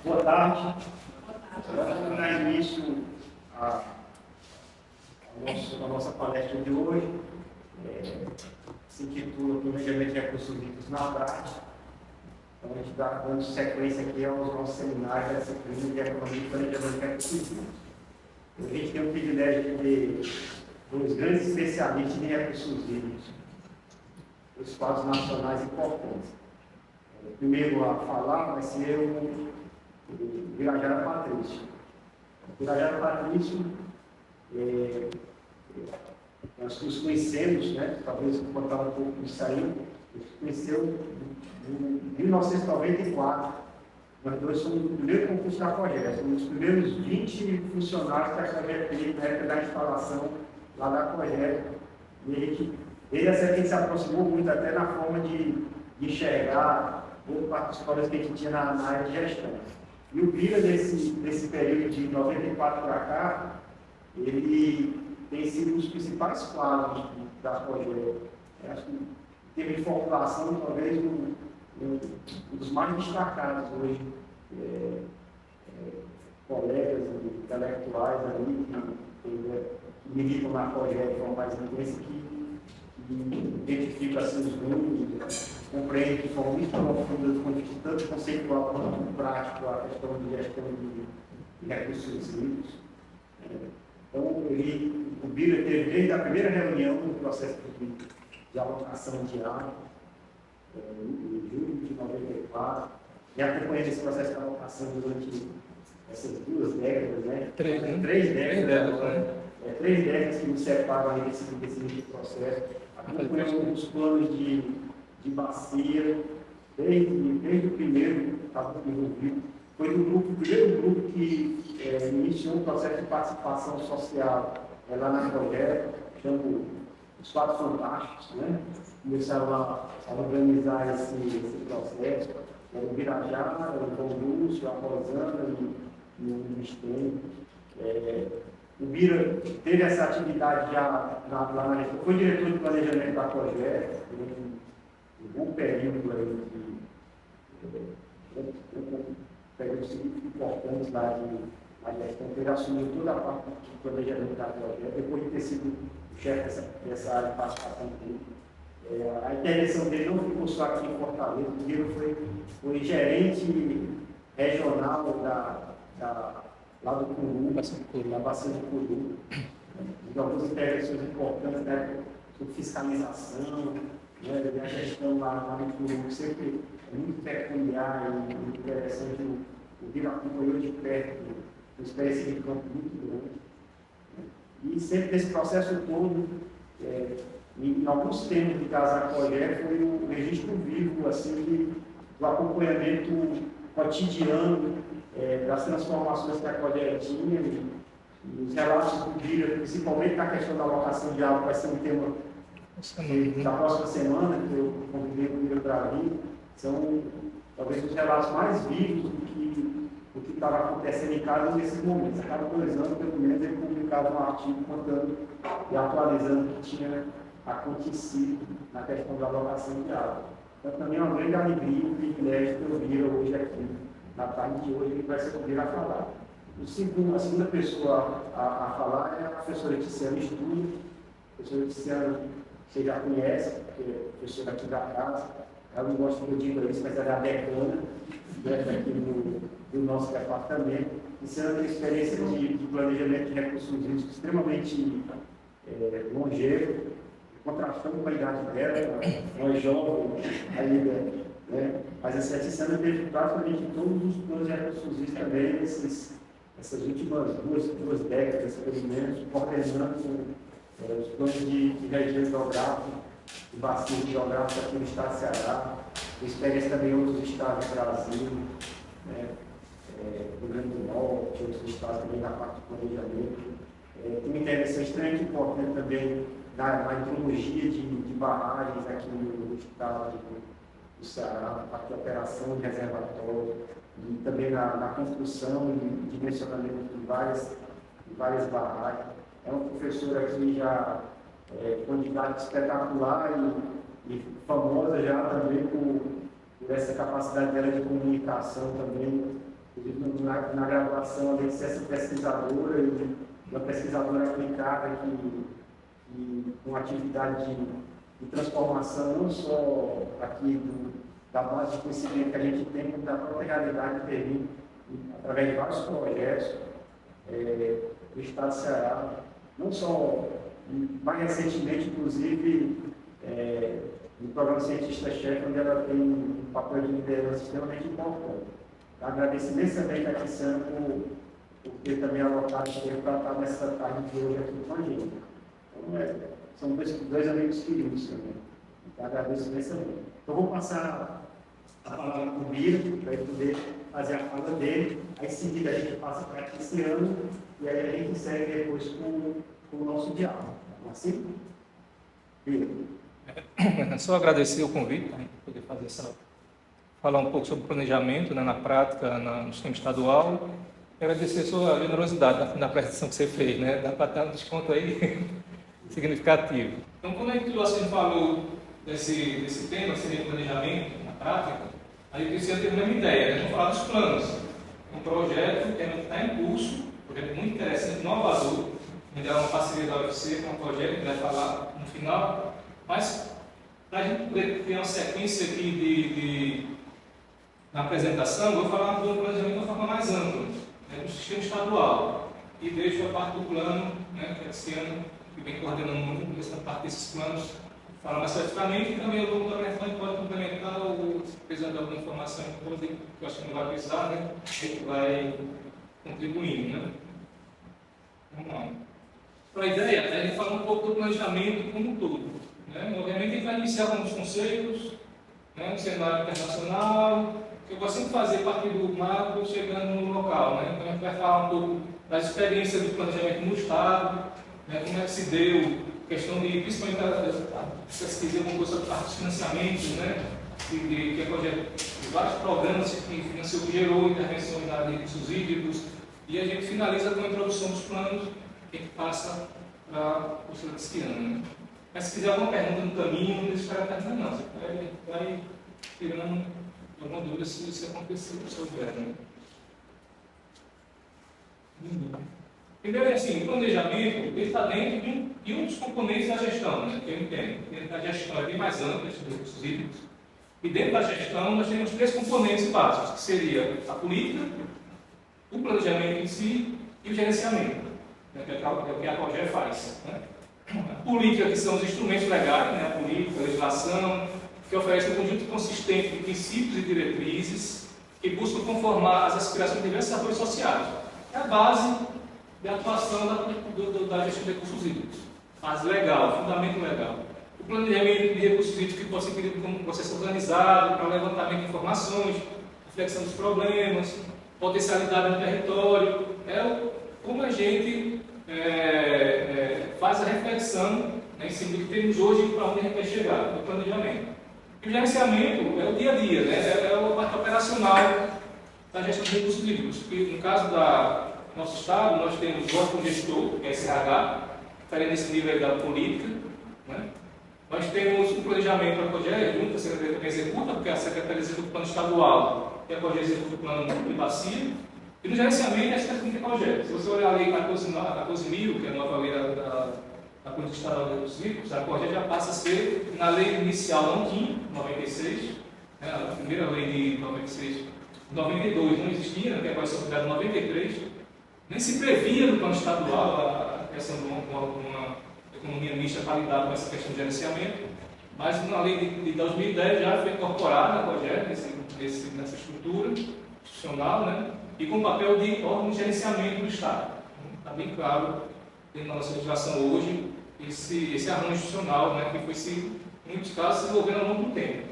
Boa tarde. Vamos dar início à nossa palestra de hoje. Se intitula Planejamento de Recursos Hídricos na Prática. Então, a gente está dando sequência aqui aos nossos seminários da disciplina de Economia e Planejamento de Recursos Hídricos. A gente tem o privilégio de ter dois grandes especialistas em recursos hídricos, os quadros nacionais importantes. O primeiro a falar vai ser o Birajara Patrício. Birajara Patrício, nós nos conhecemos, né? Talvez eu contar um pouco disso aí, nos conheceu em 1994. Nós dois somos o primeiro concurso da Cogé, somos os primeiros 20 funcionários que a Cogé teve na época da instalação lá da Cogé. E ele se aproximou muito até na forma de enxergar boa parte dos problemas que a gente tinha na área de gestão. E o Bira, nesse período de 94 para cá, ele tem sido um dos principais quadros da Cogé. Acho que, em termos de formulação, talvez um dos mais destacados hoje. Colegas intelectuais ali que militam na Cogé de forma mais intensa, que identificam assim, os números, compreendem de forma muito profunda, do ponto de vista tanto conceitual quanto prático, a questão de gestão de recursos hídricos. Então, o Bira teve desde a primeira reunião do processo de alocação de água, em julho de 94, e acompanhando esse processo de alocação durante essas 2 décadas, né? Três décadas agora. 3 décadas que nos separam desse processo. Acompanhamos os planos de bacia, desde o primeiro estava envolvido. Foi o primeiro grupo que iniciou um processo de participação social lá na Cogé, chama os Quatro Fantásticos, né? Começaram a organizar esse processo. O Birajara, o João Lúcio, a Rosana e o Mistênio. O Bira teve essa atividade já lá na gestão, foi diretor de planejamento da Cogé, durante um bom período períodos importantes lá de gestão. Ele assumiu toda a parte de planejamento da Cogé, depois de ter sido o chefe dessa área de participação pública. A intervenção dele não ficou só aqui em Fortaleza, o Bira foi gerente regional lá do Curu, da Bacia do Curu. Então, algumas intervenções importantes, né, sobre fiscalização, né, da gestão lá no Curu, sempre muito peculiar e muito interessante. O Bira acompanhou de perto uma experiência de campo muito grande. E sempre nesse processo todo, em alguns temas de casa da Cogé, foi o registro vivo assim, do acompanhamento cotidiano das transformações que a Cogé tinha, e os relatos do Bira, principalmente na questão da alocação de água, vai ser um tema da próxima semana, que eu convidei o Bira para vir, são talvez os relatos mais vivos do que estava acontecendo em cada um desses momentos. A cada 2 anos, pelo menos, ele publicava um artigo contando e atualizando o que tinha acontecido na questão da alocação de água. Então, também é uma grande alegria e um privilégio ter o Bira hoje aqui, na tarde de hoje, ele vai ser o Bira a falar. A segunda pessoa a falar é a professora Tiziana Estudo. A professora Tiziana, você já conhece, porque é professora aqui da casa. Ela não gosta que eu diga isso, mas ela é a decana, né, aqui do nosso departamento. Tiziana tem experiência de planejamento de recursos hídricos extremamente longevo, contrastando com a idade dela, ela é jovem ainda, né? Mas a Tiziana teve praticamente todos os planos de recursos hídricos também, essas últimas duas décadas, pelo menos, coordenando os planos de região geográfica, de bacia geográfica aqui no estado de Ceará, experiência também em outros estados do Brasil, né? Rio Grande do Norte, outros estados também na parte do planejamento. Tem uma intervenção extremamente importante também na hidrologia de barragens aqui no estado do Ceará, na parte de operação de reservatório. e também na construção e dimensionamento de várias barragens. É uma professora que já com didática espetacular e famosa já também por essa capacidade dela de comunicação também. Na graduação, além de ser essa pesquisadora e uma pesquisadora aplicada com atividade de transformação, não só aqui da base de conhecimento que a gente tem, como da própria realidade que tem, através de vários projetos do Estado do Ceará, não só, mais recentemente, inclusive, no programa Cientista-Chefe, onde ela tem um papel de liderança extremamente importante. Agradeço imensamente a Cristiano por ter também alocado tempo para estar nessa tarde de hoje aqui com a gente. Então, são dois amigos queridos também. Então, agradeço imensamente. Então, vou passar a palavra para o Biro, para ele poder fazer a fala dele. Aí, em seguida, a gente passa para a Cristiano e aí a gente segue depois com o nosso diálogo. Então, assim, Biro. Só agradecer o convite para a gente poder falar um pouco sobre planejamento, né, na prática, no sistema estadual. Agradecer a sua generosidade na prestação que você fez, né? Dá para dar um desconto aí significativo. Então, quando a gente falou desse tema, seria planejamento na prática, aí Cristiano teve uma ideia, vamos falar dos planos. Um projeto que está em curso, um projeto muito interessante, inovador, ainda é uma parceria da UFC com um projeto que vai falar no final, mas para a gente poder ter uma sequência aqui na apresentação, eu vou falar do planejamento de uma forma mais ampla, no sistema estadual, e deixo a parte do plano, né, que é esse ano, que vem coordenando muito essa parte desses planos, falar mais especificamente, e também o doutor pode complementar ou se precisar de alguma informação que eu acho que não vai precisar, né, ele vai contribuindo. Né? Vamos lá. Então, a ideia é a gente falar um pouco do planejamento como um todo. Né? Obviamente, a gente vai iniciar com os conceitos, né, no cenário internacional, que eu gosto sempre de fazer a partir do macro, chegando no local. Né? Então, a gente vai falar um pouco das experiências do planejamento no Estado, né, como é que se deu, questão de, principalmente, a pesquisa com a parte dos financiamentos, né, que é projeto de vários programas que financiou, que gerou intervenções na área de recursos hídricos, e a gente finaliza com a introdução dos planos, que a gente passa para a professora Cristiana. Né? Mas se quiser alguma pergunta no caminho, não deixe para terminar, não. Você vai tirando alguma dúvida se isso acontecer, se houver. Né? Primeiro, assim, o planejamento ele está dentro de um dos componentes da gestão, né, que eu entendo. A gestão é bem mais ampla, dos recursos hídricos. E dentro da gestão, nós temos 3 componentes básicos, que seria a política, o planejamento em si e o gerenciamento, né, que é o que a COGE faz. Né? A política, que são os instrumentos legais, né, a política, a legislação, que oferece um conjunto consistente de princípios e diretrizes que buscam conformar as aspirações de diversos atores sociais. É a base de atuação da gestão de recursos hídricos. Base legal, fundamento legal. O planejamento de recursos hídricos que pode ser entendido como um processo organizado para o levantamento de informações, reflexão dos problemas, potencialidade no território. Como a gente faz a reflexão, né, em cima do que temos hoje e para onde a gente vai chegar, no planejamento. E o gerenciamento é o dia a dia, né, é a parte operacional da gestão de recursos hídricos. E no caso do nosso Estado, nós temos o órgão gestor, que é a SRH, que estaria nesse nível da política. Né? Nós temos o planejamento da COGE, junto, a Secretaria também executa, porque a Secretaria executa o plano estadual e a COGE executa o plano de bacia. E no gerenciamento, a Secretaria da COGE. Se você olhar a lei 14.000, que é a nova lei da Política Estadual de Recursos Hídricos, a COGE já passa a ser, na lei inicial não tinha, 96, né, a primeira lei de 96, 92 não existia, que agora só foi dada em 93. Nem se previa no plano estadual a questão de uma economia mista para lidar com essa questão de gerenciamento, mas na lei de 2010 já foi incorporada a COGE nessa estrutura institucional, né, e com o papel de órgão de gerenciamento do Estado. Está bem claro dentro da nossa legislação hoje esse arranjo institucional, né, que foi, em muitos casos, se desenvolvendo ao longo do tempo.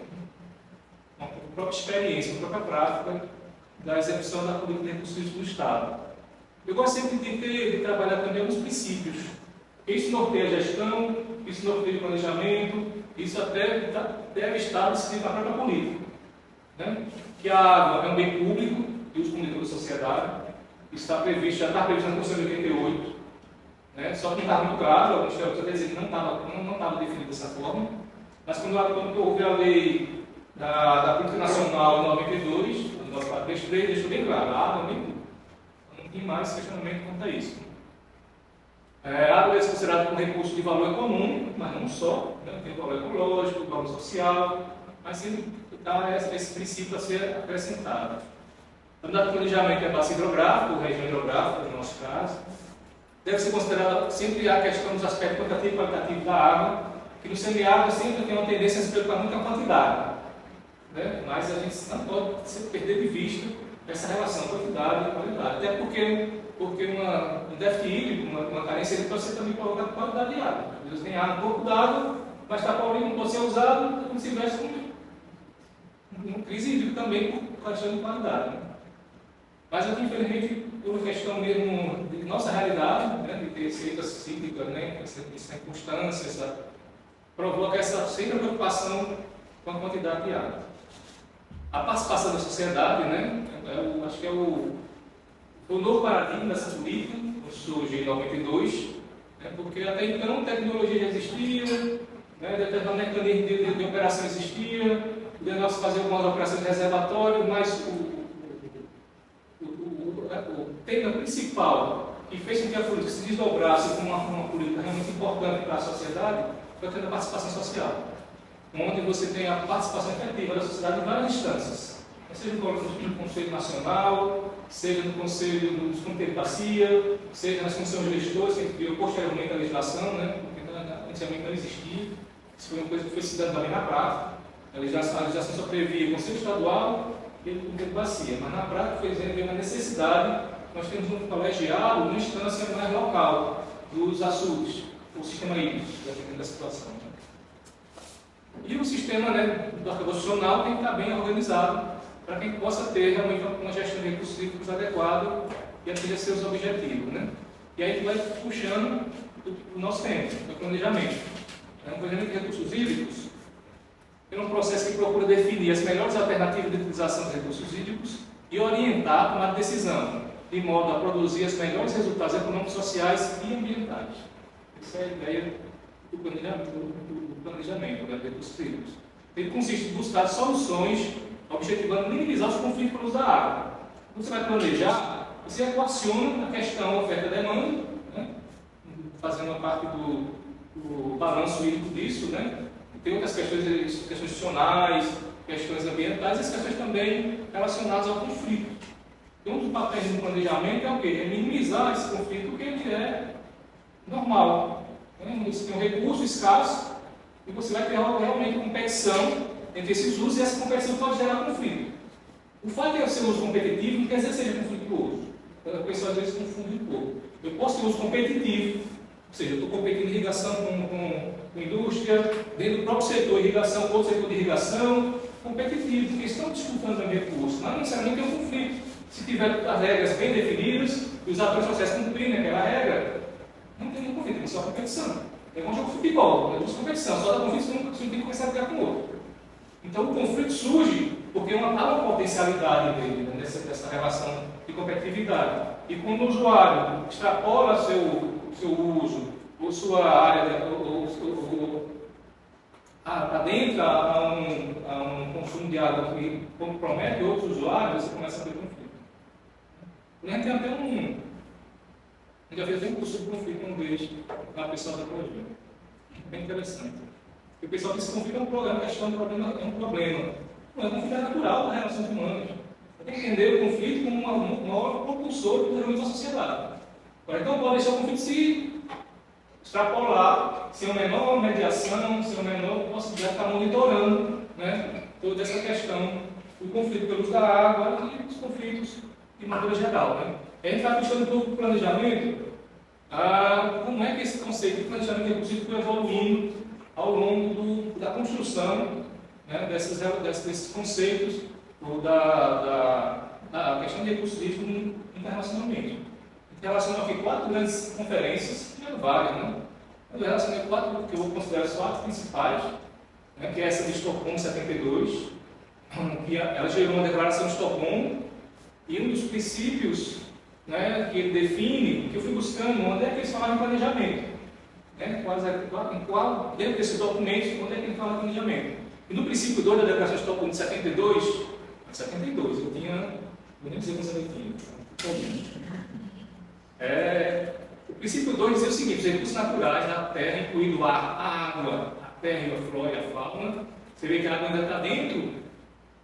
Uma própria experiência, uma própria prática da execução da política de recursos do Estado. Eu gosto sempre de trabalhar também alguns princípios. Isso norteia a gestão, isso norteia o planejamento, isso até deve estar decidido na própria política. Né? Que a água é um bem público, e uso comunitário da sociedade. Isso está previsto, já está previsto na Constituição de 88, né? Só que não estava muito claro, alguns teóricos até dizer que não estava definido dessa forma, mas quando houve a lei da Política Nacional em 92, o 9433, deixou bem claro, a água nem tudo. Não tem mais questionamento quanto a isso. A água é considerada como recurso de valor econômico, mas não só, né? Tem valor ecológico, valor social, mas sempre dá esse princípio a ser acrescentado. A unidade de planejamento é bacia hidrográfica, ou região hidrográfica, no nosso caso. Deve ser considerada sempre a questão dos aspectos quantitativo e qualitativo da água, que no semiárido sempre tem uma tendência a se preocupar muito com a quantidade, né? Mas a gente não pode perder de vista essa relação quantidade e qualidade, até porque um déficit hídrico, uma carência, ele pode ser também provocado por qualidade de água. Às vezes tem água, um pouco d'água, mas está poluindo, não pode ser usado, como se tivesse uma crise hídrica também por questão de qualidade, né? Mas aqui, infelizmente, por uma questão mesmo de nossa realidade, né, de ter secas cíclicas, né, essa circunstância, provoca essa sempre preocupação com a quantidade de água. A participação da sociedade, né, acho que foi o novo paradigma dessa política, que surge em 92, né, porque até então tecnologia já existia, né, determinado mecanismo de operação existia, o nosso fazer algumas operações de reservatório, mas o tema principal que fez com que a política se desdobrasse como uma política realmente importante para a sociedade foi a participação social, onde você tem a participação efetiva da sociedade em várias instâncias, seja no Conselho Nacional, seja no Conselho dos Comitês de Bacia, seja nas comissões de gestores, que a gente viu posteriormente a legislação, né, porque inicialmente não existia. Isso foi uma coisa que foi se dando também na prática. A legislação só previa o Conselho Estadual e o Comitê de Bacia, mas na prática foi vendo a necessidade. Nós temos um colegiado, uma instância mais local dos açudes, o sistema hídrico, dependendo da situação. E o sistema, né, do arcabouço constitucional tem que estar bem organizado para que a gente possa ter realmente uma gestão de recursos hídricos adequada e atingir seus objetivos, né? E aí a gente vai puxando o nosso tempo, o planejamento. O planejamento de recursos hídricos é um processo que procura definir as melhores alternativas de utilização dos recursos hídricos e orientar a tomada de decisão, de modo a produzir os melhores resultados econômicos, sociais e ambientais. Essa é a ideia do planejamento de recursos hídricos. Ele consiste em buscar soluções objetivando minimizar os conflitos pelo uso da água. Quando você vai planejar, você equaciona a questão oferta-demanda, né, fazendo uma parte do balanço hídrico disso, né? Tem outras questões institucionais, questões ambientais e as questões também relacionadas ao conflito. Então, um dos papéis do planejamento é o quê? É minimizar esse conflito, porque ele é normal. Você tem um recurso escasso e você vai ter realmente competição entre esses usos e essa competição pode gerar conflito. O fato de eu ser um uso competitivo não quer dizer que seja conflituoso. A pessoa às vezes confunde um pouco. Eu posso ter um uso competitivo, ou seja, eu estou competindo em irrigação com indústria, dentro do próprio setor de irrigação com outro setor de irrigação, competitivo, porque estão disputando também recursos. Não necessariamente tem um conflito. Se tiver as regras bem definidas e os atores sociais cumprirem aquela regra, não tem nenhum conflito, tem só competição. É como um jogo de futebol, não é competição, só dá conflito se não tem que começar a brigar com o outro. Então o conflito surge porque há uma potencialidade dele, né, dessa relação de competitividade. E quando o usuário extrapola seu uso, ou sua área, adentra a um consumo de água que compromete outros usuários, você começa a ter conflito. A gente tem até já fez até um curso de conflito uma vez com a pessoa da ecologia. Bem interessante. E o pessoal diz que conflito é um problema, a questão do problema é um problema. Não, o conflito é natural das relações humanas. Tem que entender o conflito como um maior propulsor do desenvolvimento da sociedade. Agora, então, pode deixar o conflito se extrapolar, sem uma menor mediação, sem uma menor possibilidade de estar monitorando, né, toda essa questão do conflito pelo uso da água e os conflitos de maneira geral. Né? A gente vai puxando um pouco do planejamento, como é que esse conceito de planejamento recursivo foi evoluindo ao longo da construção, né, desses conceitos da questão de recursos hídricos internacionalmente. A gente relacionou aqui 4 grandes conferências, várias, né? Eu relacionei 4 que eu considero as 4 principais, né, que é essa de Estocolmo 72, que ela gerou uma declaração de Estocolmo, E um dos princípios, né, que ele define, que eu fui buscando, onde é que eles falavam em planejamento. Né? Dentro desse documento, onde é que ele fala em planejamento. E no princípio 2 da Declaração de Estocolmo de 72, eu tinha, vou nem dizer quantos anos eu tinha. O princípio 2 dizia o seguinte: os recursos naturais da terra, incluindo o ar, a água, a terra, a flora e a fauna. Você vê que a água ainda está dentro,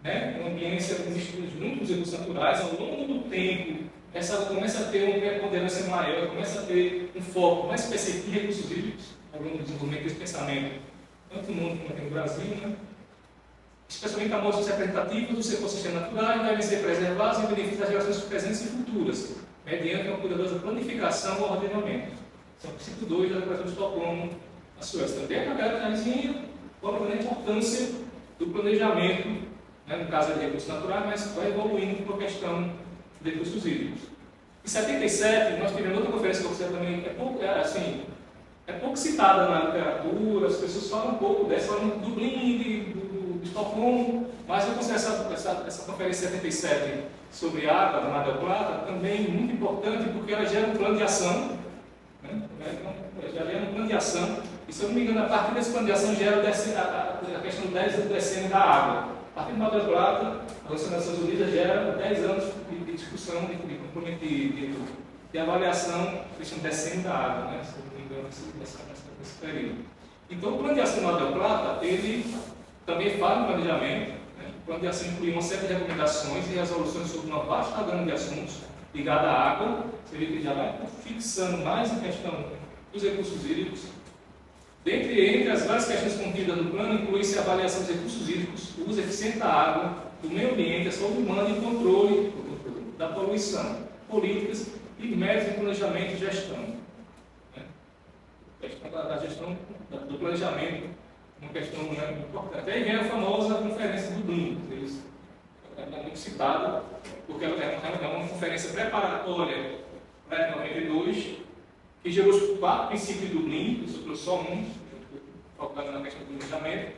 né, uma ambiência existindo junto dos recursos naturais. Ao longo do tempo, essa começa a ter uma preponderância maior, começa a ter um foco mais específico em recursos hídricos, ao longo do desenvolvimento desse pensamento, tanto no mundo como aqui no Brasil, né? Especialmente amostras representativas dos ecossistemas naturais devem ser preservados em benefício das gerações presentes e futuras, mediante uma cuidadosa planificação ou ordenamento. Esse é o princípio 2 da Declaração de Estocolmo, a Suécia. Também a característica a importância do planejamento, né, no caso de recursos naturais, mas vai evoluindo com a questão de recursos hídricos. Em 77, nós tivemos outra conferência que você também é pouco citada na literatura, as pessoas falam um pouco dessa, falam do Dublin, do Estocolmo, mas eu considero essa conferência 77 sobre água do Mar del Plata também muito importante, porque ela gera um plano de ação, né? Ela gera um plano de ação, e se eu não me engano, a partir desse plano de ação gera a questão do 10 anos do decênio da água. A partir do Mar del Plata, a Organização das Nações Unidas gera 10 anos de discussão, de avaliação da questão do decênio da água, né? Se eu não me engano, nesse período. Então, o plano de ação do Mar del Plata, ele também fala em planejamento. O plano de ação inclui uma série de recomendações e resoluções sobre uma vasta gama de assuntos ligados à água. Você vê que já vai fixando mais a questão dos recursos hídricos. Entre as várias questões contidas no plano, inclui-se a avaliação dos recursos hídricos, o uso eficiente da água, do meio ambiente, a saúde humana e o controle da poluição, políticas e métodos de planejamento e gestão. A questão da gestão do planejamento, uma questão, né, importante. Até aí vem a famosa conferência do Dublin. Ela é muito citada, porque ela é uma conferência preparatória para 92, que gerou os 4 princípios do Dublin, eu trouxe só um, focando na questão do planejamento.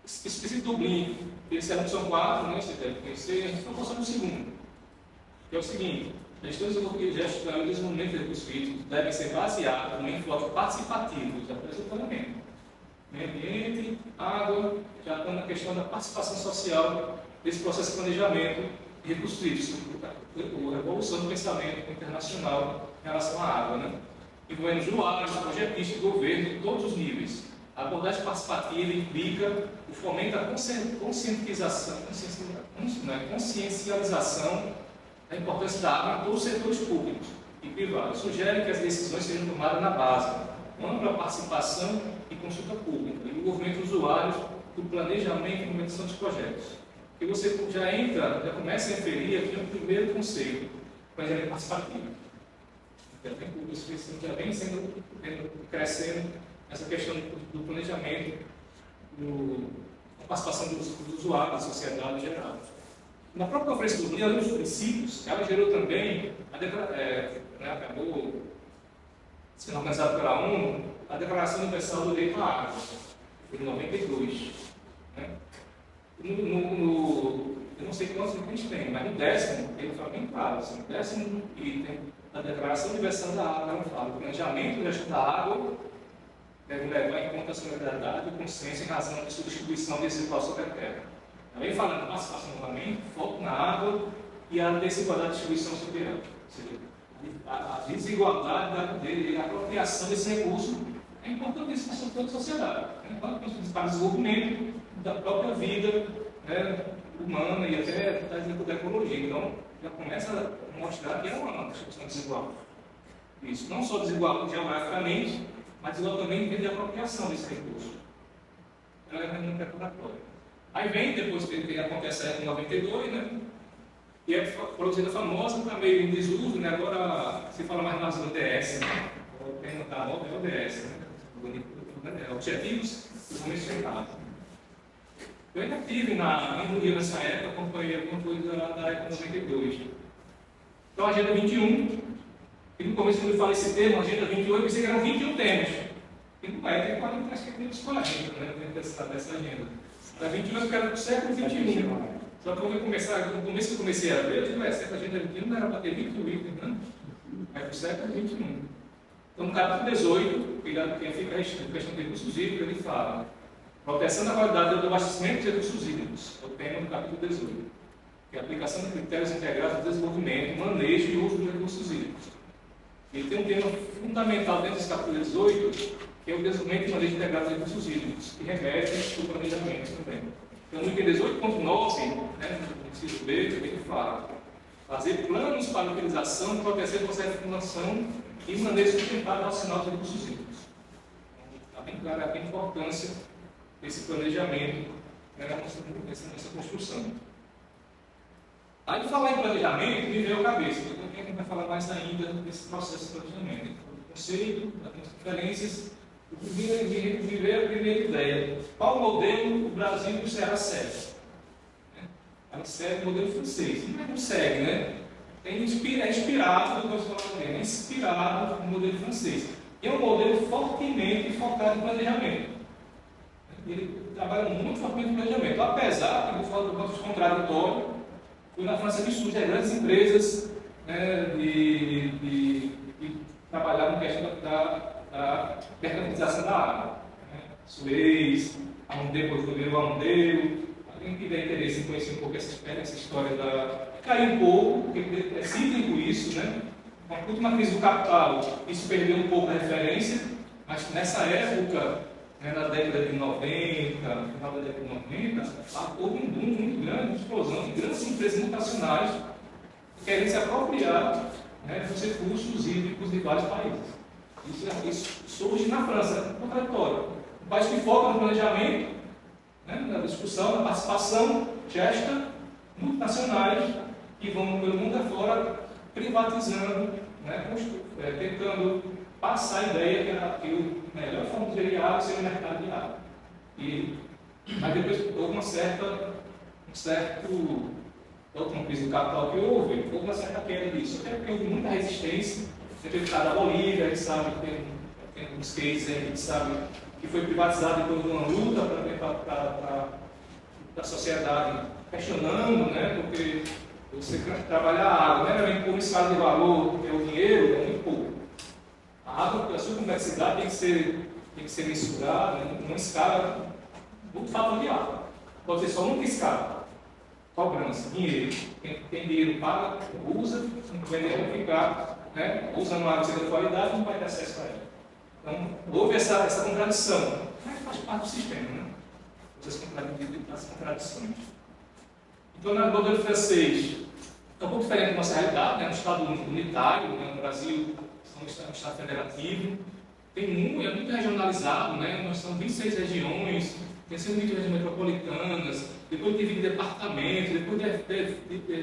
Esse princípio do Dublin, eles são 4, né, você deve conhecer, a gente está passando no segundo, que é o seguinte: a gestão e desenvolvimento de recursos hídricos devem ser baseados em enfoque participativo da prestação do planejamento. Meio ambiente, água, já está na questão da participação social desse processo de planejamento de recursos hídricos, a evolução do pensamento internacional em relação à água, né? Envolvendo usuários, projetistas e governo de todos os níveis. A abordagem participativa implica o fomento da consciencialização da importância da água em todos os setores públicos e privados. Sugere que as decisões sejam tomadas na base, ampla participação e consulta pública, e o envolvimento dos usuários do planejamento e implementação dos projetos. E você já começa a inferir aqui o primeiro conceito, planejamento participativo. Já vem crescendo essa questão do planejamento, da participação dos usuários, da sociedade em geral. Na própria conferência do Dublin, além dos princípios, ela gerou também, acabou sendo organizada pela ONU, a Declaração Universal do Direito à Água, de 92. Né? Eu não sei quantos a gente tem, mas no 10º, ele fala bem claro, assim, no 10º item da Declaração Universal da Água, ela fala: o planejamento e a gestão da água deve levar em conta a solidariedade e consciência em razão de sua distribuição desigual sobre a terra. Também falando de participação no parlamento, foco na água e a desigualdade de distribuição sobre ela. Ou seja, a desigualdade da apropriação desse recurso é importantíssimo para toda a sociedade. Para o desenvolvimento da própria vida, né, humana e até da ecologia. Então, já começa a mostrar que é uma distribuição desigual. Isso, não só desigual geograficamente, mas desigual também em termos de apropriação desse recurso. Ela é muito preparatória. Aí vem, depois que acontece em 92, né? E é produzida famosa, está meio em desuso, né? Agora se fala mais nas ODS, né? O tema da nova é ODS, né? Objetivos do Desenvolvimento Sustentável. Eu ainda estive no Rio nessa época, acompanhei alguma coisa da época de 92. Então, a Agenda 21, e no começo, quando eu falei esse termo, a Agenda 21, eu pensei que eram 21 temas. E não é, tem 40, acho que tem uns 40, né? Dentro dessa agenda. Da 21 eu quero do século 21. Só que no começo que eu comecei a ver, eu digo, século XX não era para ter 21 itens, né? Mas para o século XXI. Então, no capítulo 18, que fica a questão de recursos hídricos, ele fala: proteção da qualidade do abastecimento de recursos hídricos, é o tema do capítulo 18, que é a aplicação de critérios integrados de desenvolvimento, manejo e uso de recursos hídricos. Ele tem um tema fundamental dentro desse capítulo 18, que é o desenvolvimento e manejo integrado de recursos hídricos, que remete ao planejamento também. Então, no item 18.9, né, no inciso B, ele fala: fazer planos para utilização, proteção, conservação e manejo sustentável ao sinal de recursos hídricos. Está bem clara aqui a importância desse planejamento, né, nessa construção. Aí, falar em planejamento, me veio a cabeça, porque a gente vai falar mais ainda desse processo de planejamento. O conceito, as diferenças. Me veio a primeira ideia: qual modelo o Brasil será segue? Ela segue o modelo francês. Não segue, né? É inspirado, é inspirado no modelo francês. E é um modelo fortemente focado em planejamento. Ele trabalha muito fortemente em planejamento. Apesar, que eu vou falar do ponto contraditório, foi na França que surgem grandes empresas, né, de trabalhar na questão da mercantilização da água. Né? Suez, depois do primeiro Amundeu. Alguém que tiver interesse em conhecer um pouco essa história caiu um pouco, porque é cíclico isso, né? Com a última crise do capital, isso perdeu um pouco a referência, mas nessa época, né, na década de 90, no final da década de 90, houve um boom muito grande, uma explosão de grandes empresas multinacionais que querem se apropriar, né, dos recursos hídricos de vários países. Isso surge na França, contraditório. Um país que foca no planejamento, né, na discussão, na participação, gesta, multinacionais que vão pelo mundo afora privatizando, né, tentando passar a ideia que a melhor forma de gerir água seria o mercado de água. Mas depois houve a última crise do capital que houve uma certa queda disso, até porque houve muita resistência. Você teve o caso da Bolívia, a gente sabe que tem uns cases aí, a gente sabe que foi privatizado depois de uma luta para a sociedade questionando, né, porque você trabalhar a água, meramente por escala de valor, que é o dinheiro, é muito pouco. A água, a sua complexidade tem que ser mensurada, né, numa escala muito fator de água. Pode ser só uma escala. Cobrança, dinheiro. Quem tem dinheiro paga, usa, não vai ficar, né, usando água de qualidade, não vai ter acesso a ela. Então, houve essa contradição. Mas faz parte do sistema, né? As contradições. Então, no modelo francês, é um pouco diferente da nossa realidade, né? Um Estado unitário, né? No Brasil, é um Estado federativo. É muito regionalizado, né? Nós somos 26 regiões, tem 120 regiões metropolitanas, depois divide departamentos, depois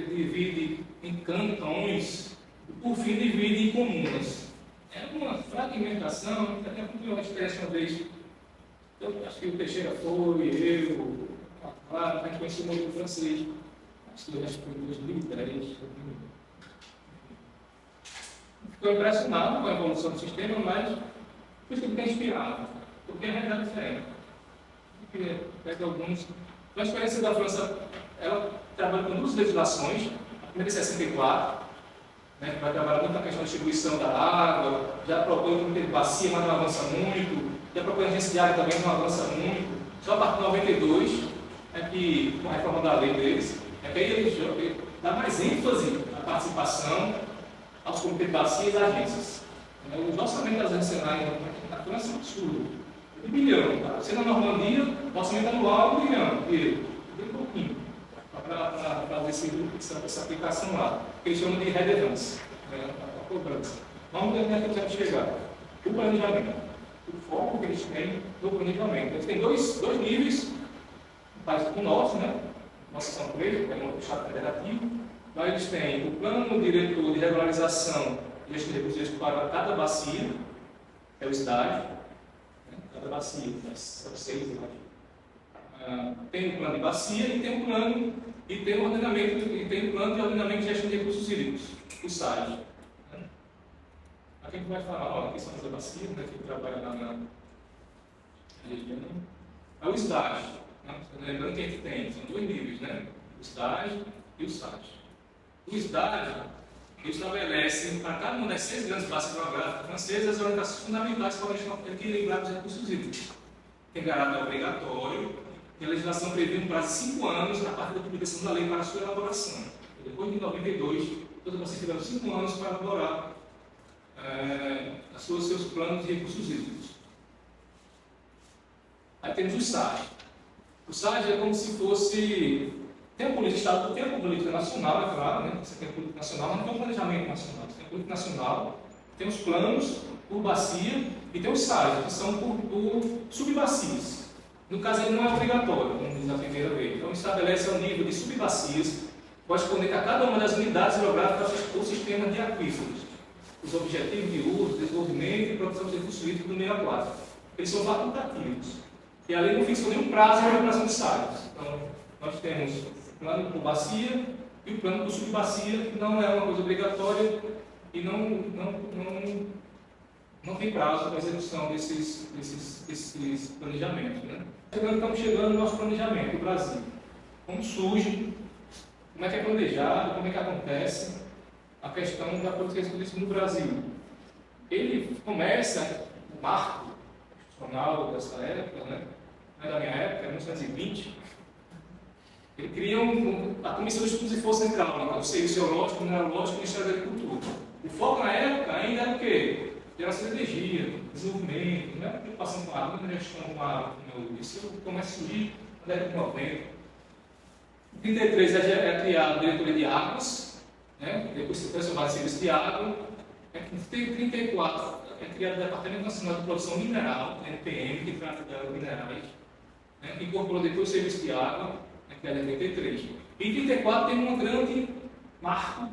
divide em cantões, por fim divide em comunas. É uma fragmentação, até porque uma experiência uma vez, eu acho que o Teixeira foi, eu, a gente conheceu o modelo francês, acho que foi em 2010. Ficou impressionado com a evolução do sistema, mas por isso que ele tem inspirado, porque é realidade diferente. Pega alguns. Então, a experiência da França, ela trabalha com duas legislações, a primeira de 64, né, que vai trabalhar muito na questão da distribuição da água, já propõe um comitê de bacia, mas não avança muito, já propõe a agência de água também, não avança muito. Só a partir de 92, que, com a reforma da lei deles, que aí ele dá mais ênfase à participação aos comitês de bacia e às agências. O orçamento das agências na França é um absurdo. De bilhão. Tá? Se na Normandia, o orçamento anual é 1 bilhão. Bem pouquinho. Para fazer essa aplicação lá. Que eles chamam de relevância. A cobrança. Vamos ver onde é que eles vão chegar. O planejamento. O foco que eles têm no planejamento. Eles têm dois níveis. O nosso, né? Nossa São Pedro, que é um Estado federativo. Lá eles têm o plano diretor de regularização e gestão de recursos para cada bacia, que é o estágio. Cada bacia, são 6, imagina. Tem um plano de bacia e tem um plano de ordenamento de gestão de recursos hídricos, o SAG. Aqui a gente vai falar, olha, aqui são as bacias, né, que trabalha lá na região. É o estágio, né? Lembrando que a gente tem, são 2 níveis, né? o SDAG e o SAG. O SDAG estabelece para cada uma das 6 grandes bases hidrográficas francesas as orientações fundamentais para o equilíbrio dos recursos hídricos. Tem caráter obrigatório, e a legislação prevê um prazo de 5 anos a partir da publicação da lei para a sua elaboração. Depois de 92, todas vocês tiveram 5 anos para elaborar seus planos de recursos hídricos. Aí temos o SAG. O SAG é como se fosse... Tem a política estadual, tem a política nacional, é claro, né? Você tem a política nacional, mas não tem um planejamento nacional. Você tem a política nacional, tem os planos por bacia e tem os SAG, que são por subbacias. No caso, ele não é obrigatório, como diz a primeira vez. Então, estabelece o nível de subbacias, correspondente a cada uma das unidades geográficas ou sistemas de aquíferos, os objetivos de uso, desenvolvimento e produção de recursos hídricos do meio aquático. Eles são facultativos. E a lei não fixou nenhum prazo para a elaboração de SAGs. Então, nós temos o plano por bacia e o plano por subbacia, que não é uma coisa obrigatória e não tem prazo para a execução desses planejamentos. Né? Estamos chegando no nosso planejamento, o Brasil. Como surge, como é que é planejado, como é que acontece a questão da política turística no Brasil. Ele começa, o marco constitucional dessa época, né? Não é da minha época, é 1920, ele cria a Comissão de Estudos e Força Hidráulica, o Serviço Geológico, Mineralógico e Ministério da Agricultura. O foco na época ainda era o quê? Geração de energia, desenvolvimento, não era preocupação com a água, não era gestão com a água, como eu disse. Isso começa a surgir na década de 90. Em 33 é criado a Diretoria de Águas, né? Depois se transformado em Serviço de Água. Em 34 é criado o Departamento Nacional de Produção Mineral, NPM, que trata de águas minerais, né? Que incorporou depois o Serviço de Água, que é de 33. E em 34 tem um grande marco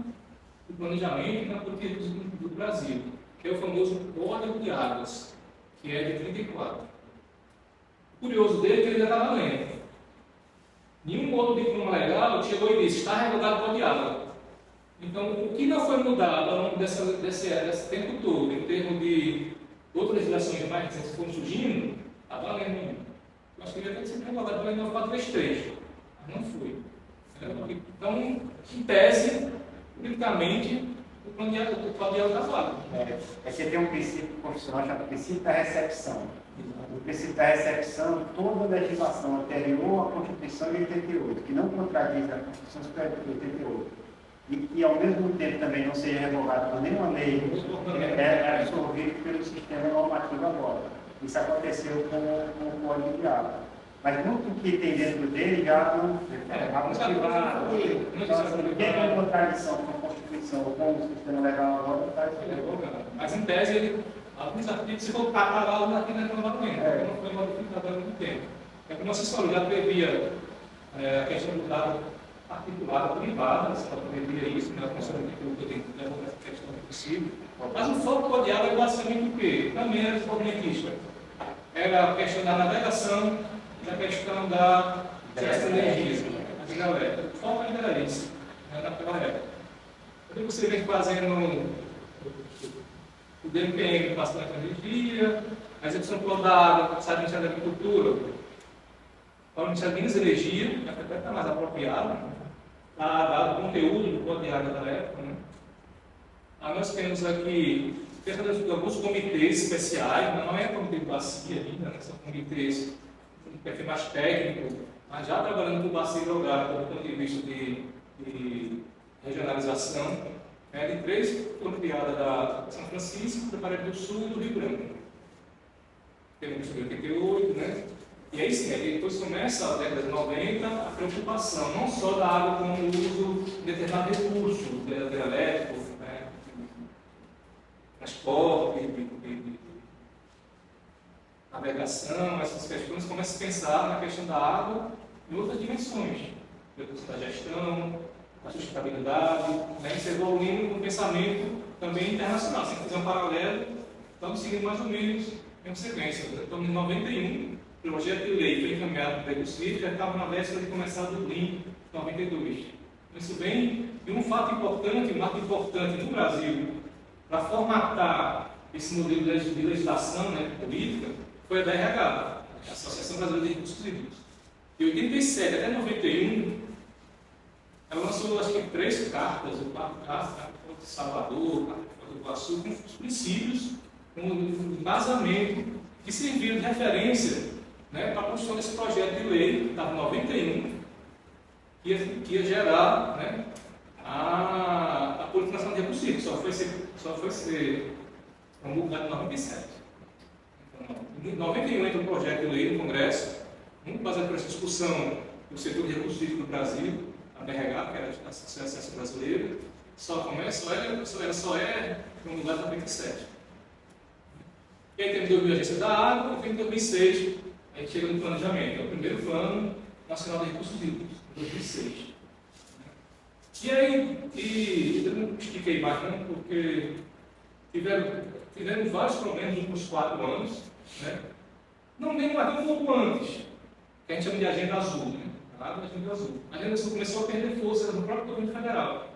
do planejamento na política do Brasil, que é o famoso Código de Águas, que é de 34. O curioso dele é que ele ainda está valendo. Nenhum outro diploma legal chegou e disse, está revogado o Código de Água. Então, o que não foi mudado ao longo desse tempo todo, em termos de outras legislações mais recentes que foram surgindo, está valendo. Eu acho que ele ia ter sido revogado pela 9433. Não foi. Então, em tese, unicamente, o plano de água está válido. É que tem um princípio constitucional chamado princípio da recepção. O princípio da recepção, toda a legislação anterior à Constituição de 88, que não contradiz a Constituição de 88, e ao mesmo tempo também não seja revogado por nenhuma lei, é absorvido pelo sistema normativo agora. Isso aconteceu com o Código de Água. Mas muito que tem dentro dele já não tem contradição com a Constituição ou com o sistema legal agora, está revogando. Mas em tese, alguns artigos se voltar para lá aqui na novamente, não foi modificado há muito tempo. É como vocês falaram, já previa a questão do dado particular, privada, só previa isso, né? A Constituição tem que levar essa questão possível. Mas o foco do diálogo é basicamente o quê? Também era desenvolvimentista. Era a questão da navegação, da questão da geração de energia, a hidrelétrica. O foco ainda era isso, naquela época. Quando você vem fazendo o DMPM passando a energia, a execução do plano da água, sai do Ministério da Agricultura, para o Ministério de Minas e Energia, que até está mais apropriado, dado o conteúdo do plano de água da época. Né? Aí nós temos aqui alguns comitês especiais, não é comitê de bacia ainda, né? São comitês um perfil mais técnico, mas já trabalhando com bacia hidrográfica do ponto de vista de regionalização, de 3 foram criadas da São Francisco, do Paraíba do Sul e do Rio Branco. Temos em 88, né? E aí sim, depois começa a década de 90 a preocupação, não só da água como o uso de determinado recurso, elétrico, né? Transporte, de navegação, essas questões, começa a pensar na questão da água em outras dimensões, da gestão, da sustentabilidade, né? Isso evoluindo com o pensamento também internacional. Se fizer um paralelo, estamos seguindo mais ou menos a mesma sequência. Estamos em 91, o projeto de lei foi encaminhado para o CID, já estava na véspera de começar o Dublin 92. Isso vem de um fato importante, um marco importante no Brasil, para formatar esse modelo de legislação, né, política, foi a da RH, a Associação Brasileira de Recursos Hídricos. De 87 até 91, ela lançou, acho que 3 cartas, ou 4 cartas, carta de Salvador, carta de Iguaçu, com os princípios, com um embasamento que serviram de referência, né, para a construção desse projeto de lei, que estava em 91, que ia gerar, né, a Política Nacional de Recursos Hídricos. Só foi ser promulgado em 97. Então, em 91 entra um projeto de lei no Congresso, muito baseado por essa discussão do setor de recursos hídricos do Brasil, a BRH, que era a Associação Brasileira, só é promulgado em 97. E aí temos 2000 a Agência da Água, e em 2006 a gente chega no planejamento, é o primeiro Plano Nacional de Recursos Hídricos, 2006. E aí, eu não estiquei mais não, porque tivemos vários problemas nos últimos 4 anos, né? Não nem até um pouco antes, que a gente chama de Agenda Azul, né? A Agenda Azul. A Agenda Azul começou a perder força no próprio governo federal.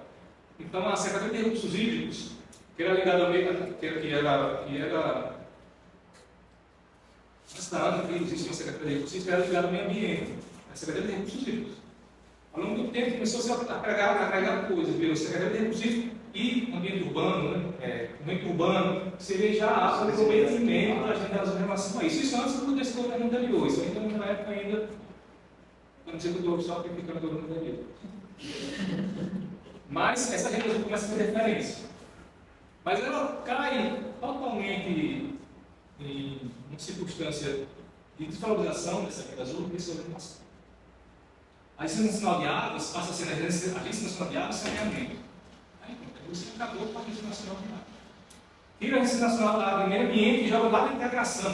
Então, a Secretaria de Recursos Hídricos, que era ligada ao meio, que era antes da ANA, que existia uma Secretaria de Recursos Hídricos, era ligada ao meio ambiente, a Secretaria de Recursos Hídricos. Ao longo do tempo, começou a agregar coisas, viu? Secretaria de Recursos Hídricos e ambiente urbano, né? Ambiente urbano, seria já a comprometimento da Agenda Azul em relação a isso. Isso antes do desse governo anterior, isso ainda na época ainda, para não dizer que eu estou só criticando o governo anterior. Mas essa Agenda Azul começa a ter referência. Mas ela cai totalmente em uma circunstância de desvalorização dessa Agenda Azul e dessa orientação. A Agência Nacional de Águas passa a ser a Agência Nacional de Águas e Saneamento. Aí você acabou com a Agência Nacional de Águas. Tira a Agência Nacional da Água e Meio Ambiente e joga lá na integração.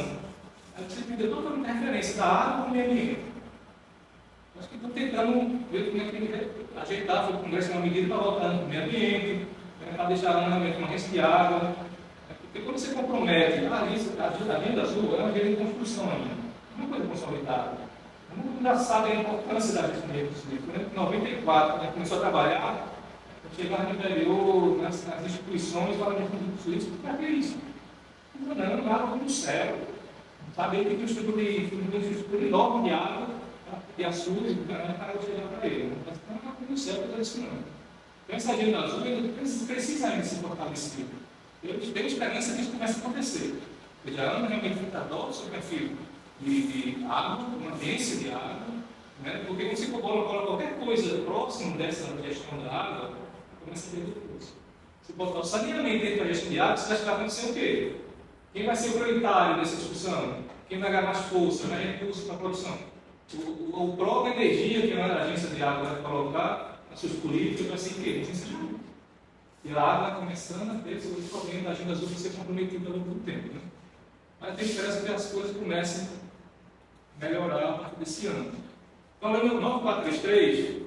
Aí você perdeu totalmente a referência da água com o meio ambiente. Acho que estão tentando ver como é que ajeitar, foi o Congresso uma medida para voltar no meio ambiente, para deixar realmente uma agência de água. Porque quando você compromete a Agenda Azul, é uma agenda de construção ainda, não é uma coisa consolidada. Mundo já sabe a importância da gestão de recursos hídricos. Em 94, quando a gente começou a trabalhar, chegava no interior, nas instituições, falando de recursos hídricos, para que isso? Não, água do céu. Saber que tem uma estrutura enorme de água, de açúcar, para chegar para ele. Não é água do céu que está isso não. Então, essa agenda azul precisa ainda ser fortalecida. Eu tenho esperança que isso comece a acontecer. Ou seja, a ANA realmente fica sobre o perfil de água, uma agência de água, né? Porque quando você coloca qualquer coisa próximo dessa gestão da água, começa a ter depois. Se botar o saneamento dentro da gestão de água, você acha que vai acontecer o quê? Quem vai ser o prioritário dessa discussão? Quem vai ganhar mais força, mais recursos para a produção? O próprio energia que a agência de água vai colocar nas suas políticas vai ser o quê? Agência de água. E a água vai começando a ter o problema da agenda azul para ser comprometida ao longo do tempo. Né? Mas tem esperança que as coisas comecem a melhorar a partir desse ano. Então, a lei 9433,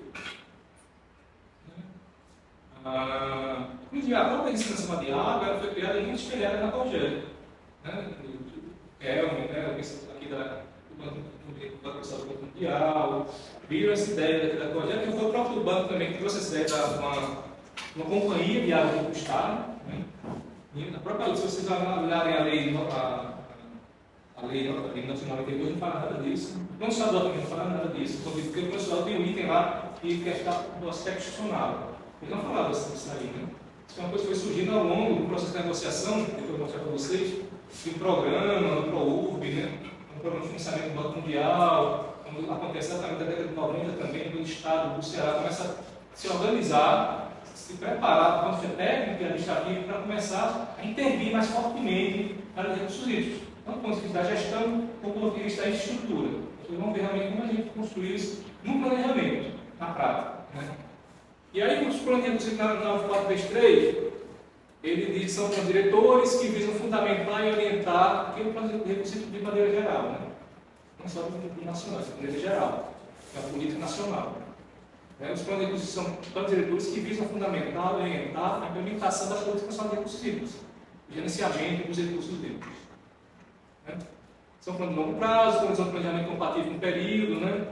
a própria Agência Nacional de Água ela foi criada muito espelhada na Cogé. Né? Aqui do Banco Mundial, viram essa ideia daqui da Cogé, que foi o próprio banco também que trouxe essa ideia de uma companhia de água do Estado. Né? E na própria lei, se vocês olharem a lei nacional anterior não fala nada disso. O plano estadual também não fala nada disso, porque o plano estadual tem um item lá que está do aspecto institucional. Ele não falava disso aí, né? Isso é uma coisa que foi surgindo ao longo do processo de negociação, que eu vou mostrar para vocês, de um programa, no ProURB, né? Um programa de financiamento do Banco Mundial, quando acontece exatamente na década de 90 também, quando o Estado do Ceará começa a se organizar, se preparar do ponto de vista técnico e administrativo para começar a intervir mais fortemente na área de recursos hídricos. Tanto do ponto de vista da gestão, como do ponto de vista da estrutura. Vocês vão ver realmente como a gente construir isso no planejamento, na prática. Né? E aí, os planos de recursos na 9433, ele diz que são os diretores que visam fundamentar e orientar aquele plano de recursos de maneira geral. Né? Não só do nacional, de maneira geral. É a política nacional. Os planos de recursos são planos diretores que visam fundamentar e orientar a implementação da política nacional de recursos hídricos, o gerenciamento dos recursos hídricos. São planos de longo prazo, planos de planejamento compatível com o período, né?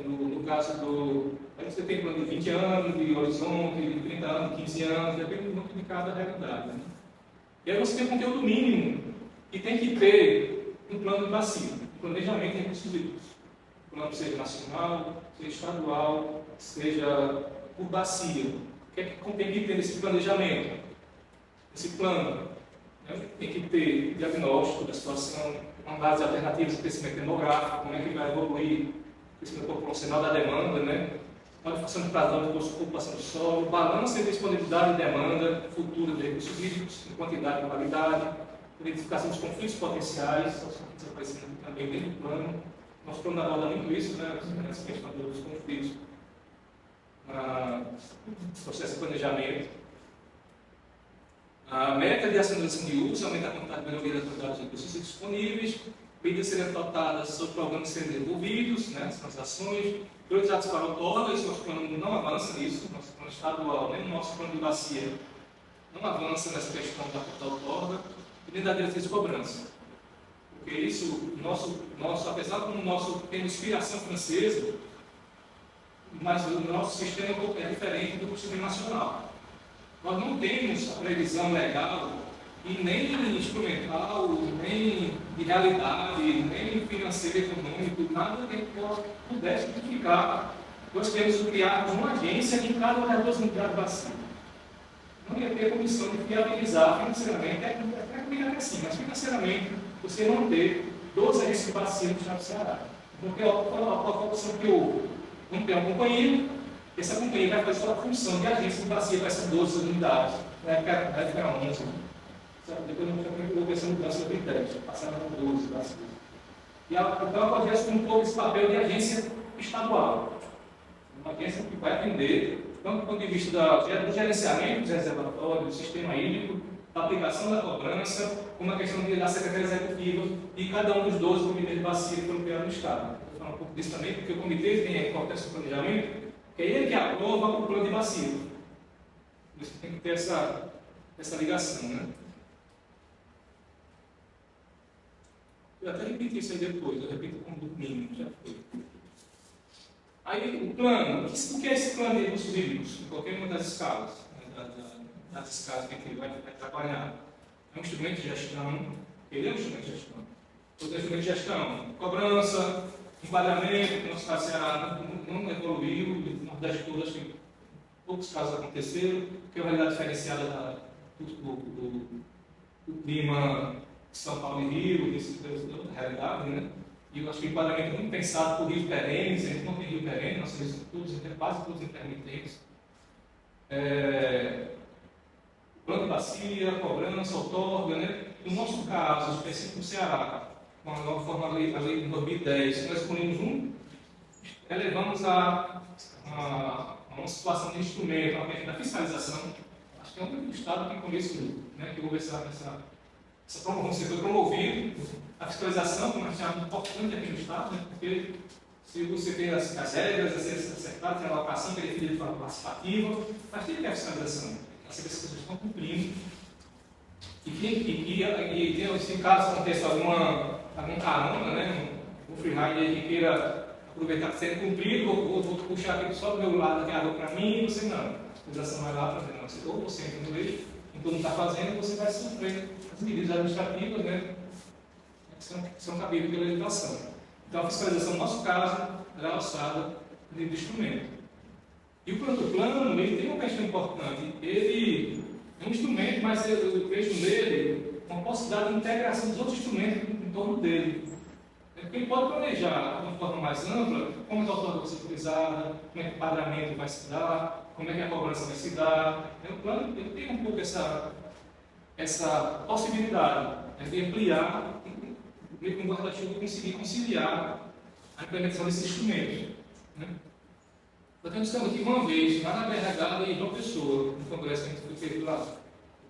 No caso do. Você tem plano de 20 anos, de horizonte, de 30 anos, de 15 anos, depende muito de cada realidade. Né? E aí você tem um conteúdo mínimo que tem que ter um plano de bacia, um planejamento de recursos hídricos. O plano seja nacional, seja estadual, seja por bacia. O que é que tem que ter nesse planejamento? Esse plano, né? Tem que ter diagnóstico da situação, uma base alternativa de crescimento demográfico, como é que vai evoluir o crescimento proporcional da demanda, né? Qualificação de padrão de ocupação do solo, balanço entre disponibilidade e demanda futura de recursos hídricos, em quantidade e qualidade, identificação dos conflitos potenciais, os conflitos aparecendo também dentro do plano. Nosso plano aborda muito isso, né? Essa questão dos conflitos, processo de planejamento. A meta de aceleração de uso, aumenta a quantidade de melhoria da quantidade de recursos disponíveis, medidas serem adotadas sobre programas serem desenvolvidos, né, as transações, priorizados para a outorga. Isso nosso plano não avança nisso, nosso plano estadual, nem o nosso plano de bacia não avança nessa questão da outorga, e nem da diretriz de cobrança. Porque isso, apesar de nós termos inspiração francesa, mas o nosso sistema é diferente do sistema nacional. Nós não temos a previsão legal e nem instrumental, nem de realidade, nem financeiro, econômico, nada que pudesse justificar nós temos criado uma agência em cada uma das duas unidades de bacia. Não ia ter condição de viabilizar financeiramente, é assim, mas financeiramente você não ter 12 agências de bacia no estado do Ceará. Porque a opção que houve, não tem um companheiro, essa companhia vai fazer só a função de agência de bacia para essas 12 unidades. Na época era 11. Depois houve essa mudança no critério, passaram por 12 bacias. E então ela pode assumir um pouco esse papel de agência estadual. Uma agência que vai atender, tanto do ponto de vista do gerenciamento dos reservatórios, do sistema hídrico, da aplicação da cobrança, como a questão da Secretaria Executiva e cada um dos 12 comitês de bacia que foram criados no Estado. Vou falar um pouco disso também, porque o comitê tem a importância do planejamento, que é ele que aprova o plano de bacia. Por isso tem que ter essa ligação, né? Eu até repeti isso aí depois, eu repito como domingo, já foi. Aí o plano, o que é esse plano de recursos hídricos? Em qualquer uma das escalas, né, das escalas que a gente vai trabalhar. É um instrumento de gestão, ele é um instrumento de gestão. Outro instrumento de gestão, cobrança, enquadramento, que no nosso caso Ceará não evoluiu, no Nordeste todo acho que poucos casos aconteceram, porque é uma realidade diferenciada do clima de São Paulo e Rio, da outra realidade, né? E eu acho que o enquadramento é muito pensado por rios perenes, a gente não tem rio perene, nós temos quase todos intermitentes. Plano de bacia, cobrança, outorga, né? No nosso caso, específico do Ceará, com a nova forma da lei de 2010, nós escolhemos elevamos a uma situação de instrumento, a questão da fiscalização. Acho que é o único Estado que com isso, né, que houve essa promoção, foi promovido a fiscalização, como a gente chama importante aqui no Estado, né, porque se você tem as regras, as acertadas, tem a alocação que é definida de forma participativa, mas tem que ter a fiscalização, para saber se as pessoas estão cumprindo. E se caso aconteça algum carona, né, um freeride que queira aproveitar que sendo cumprido, vou puxar aqui só do meu lado que é água para mim, e você não. A fiscalização vai lá para ver, não, ou você entra no eixo, então não está fazendo, você vai sofrer as medidas administrativas, né, que são cabíveis pela legislação. Então a fiscalização, no nosso caso, é alçada do instrumento. E o plano, ele tem uma questão importante. Ele é um instrumento, mas eu vejo nele uma possibilidade de integração dos outros instrumentos em torno dele. Porque ele pode planejar de uma forma mais ampla como é que a outorga vai ser utilizada, como é que o padramento vai se dar, como é que a cobrança vai se dar. O plano ele tem um pouco essa possibilidade de ampliar, meio que um guarda-chuva conseguir conciliar a implementação desses instrumentos. Né? Nós estamos aqui uma vez, lá na BRH de João Pessoa, no congresso que a gente foi feito lá,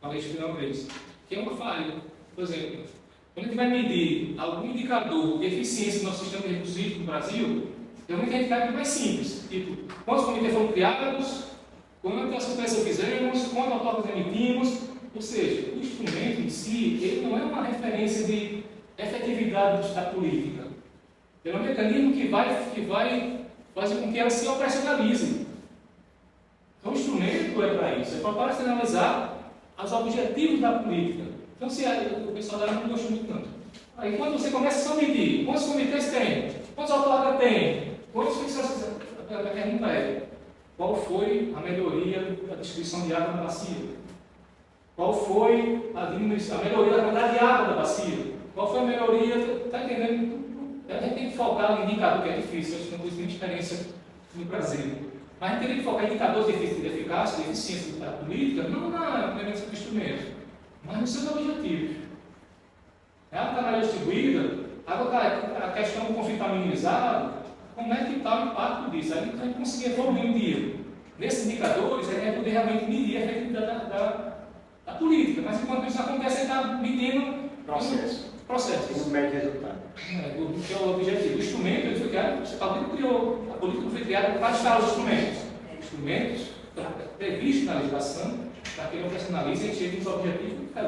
falei isso uma vez, que é uma falha. Por exemplo, quando a gente vai medir algum indicador de eficiência do nosso sistema de recursos hídricos no Brasil, realmente a gente vai mais simples, tipo, quantos comitês foram criados, quantas supressões fizemos, quantas outorgas emitimos, ou seja, o instrumento em si, ele não é uma referência de efetividade da política. É um mecanismo que vai fazer com que ela se operacionalize. Então o instrumento é para isso, é para operacionalizar os objetivos da política. Então se o pessoal da área não gostou muito tanto. Aí quando você começa a medir, quantos comitês tem? Quantos outorgas tem? Quantos fixações? A pergunta é, qual foi a melhoria da distribuição de água na bacia? Qual foi a diminuição, a melhoria da quantidade de água da bacia? Qual foi a melhoria? Está entendendo? A gente tem que focar no indicador, que é difícil, a gente não tem muita experiência no Brasil. Mas a gente tem que focar em indicadores de eficácia, de eficiência da política, não na implementação do instrumento, mas nos seus objetivos. A água está mais distribuída, a questão do conflito está minimizado, como é que está o impacto disso? Aí a gente conseguir evoluir um dia. Nesses indicadores, a gente vai poder realmente medir a efetividade da política, mas enquanto isso acontece, a gente está medindo Processo. Processo. E o médio resultado. Que é o objetivo. O instrumento, ele foi criado, alguém criou, a política foi criada para estar os instrumentos. Instrumentos previstos na legislação, para que ele operacionalize e chegue nos objetivos que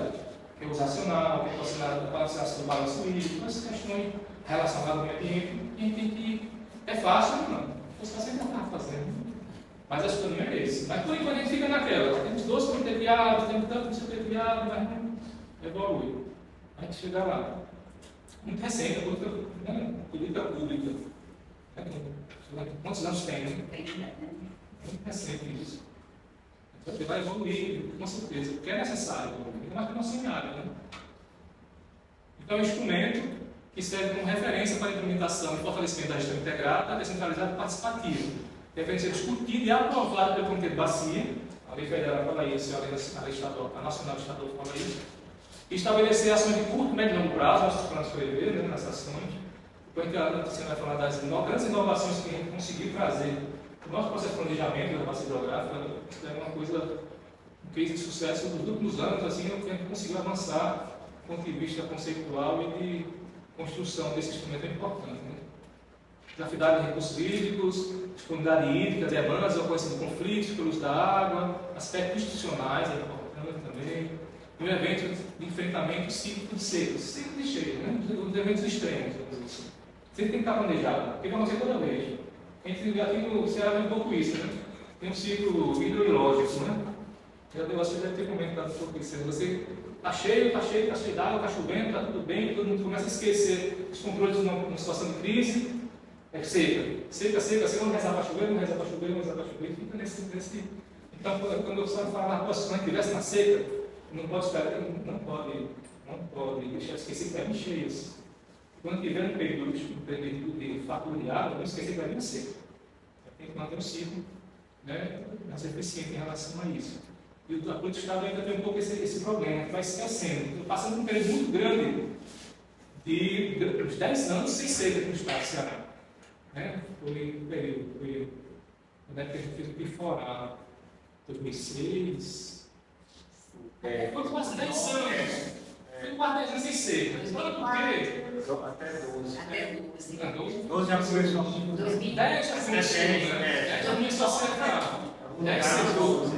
é o racional, que é a balanceação do balanço hídrico, essas questões relacionadas ao meio ambiente. A gente tem que. É fácil, não. Você está sempre fazendo. Mas acho que o caminho é esse. Mas por enquanto a gente fica naquela. Temos 12 comitês de água, temos tanto comitê de água, mas não evolui. A gente chega lá. Muito recente, a política pública. Quantos anos tem, né? Muito recente isso. Então, você vai evoluir, com certeza, porque é necessário evoluir, mas que não semiário, né? Então, é um instrumento que serve como referência para a implementação e fortalecimento da gestão integrada, descentralizada e participativa. Deve ser discutido e aprovado pelo Comitê de Bacia, a lei federal fala isso, a lei estadual, a nacional estadual fala isso, e estabelecer ações de curto, médio e longo prazo, nossos planos prever, né, nessas ações. Depois você vai falar das grandes inovações que a gente conseguiu trazer. O nosso processo de planejamento da bacia hidrográfica é uma coisa, um case de sucesso dos últimos anos, assim, que a gente conseguiu avançar do ponto de vista conceitual e de construção desse instrumento é importante. Né? Desafiedade de recursos hídricos, disponibilidade hídrica, demandas, ocorrência de conflitos pelo uso da água, aspectos institucionais, é importante também. E um evento de enfrentamento cíclico de seca, ciclo de cheia, né? Os eventos extremos, assim. Sempre tem que estar planejado, porque vai acontecer toda vez. A gente aqui no Ceará tem um pouco isso, né? Tem um ciclo hidrológico, né? Você deve ter comentado um pouco isso. Você está cheio d'água, está chovendo, está tudo bem, todo mundo começa a esquecer os controles numa situação de crise. É seca, vamos rezar para chover, fica nesse. Então, quando eu falo, se não estivesse na seca, não pode esperar, não pode deixar esquecer que vai vir cheias. Quando tiver um período de fatura de água, não esquecer que vai vir seca. Tem que manter um ciclo, né, mais eficiente em relação a isso. E a política estadual ainda tem um pouco esse problema, que vai esquecendo. Passando um período muito grande de uns 10 anos sem seca aqui no estado do Ceará. Né? Foi um período, quando a gente fez o Piforá, 2006, foi quase 10 anos. Foi quase 10 anos sem seca. Sabe por quê? Até 12. Até 12. 12 já começou. 2010 já começou, né? 10 já começou a secar. 10 secou.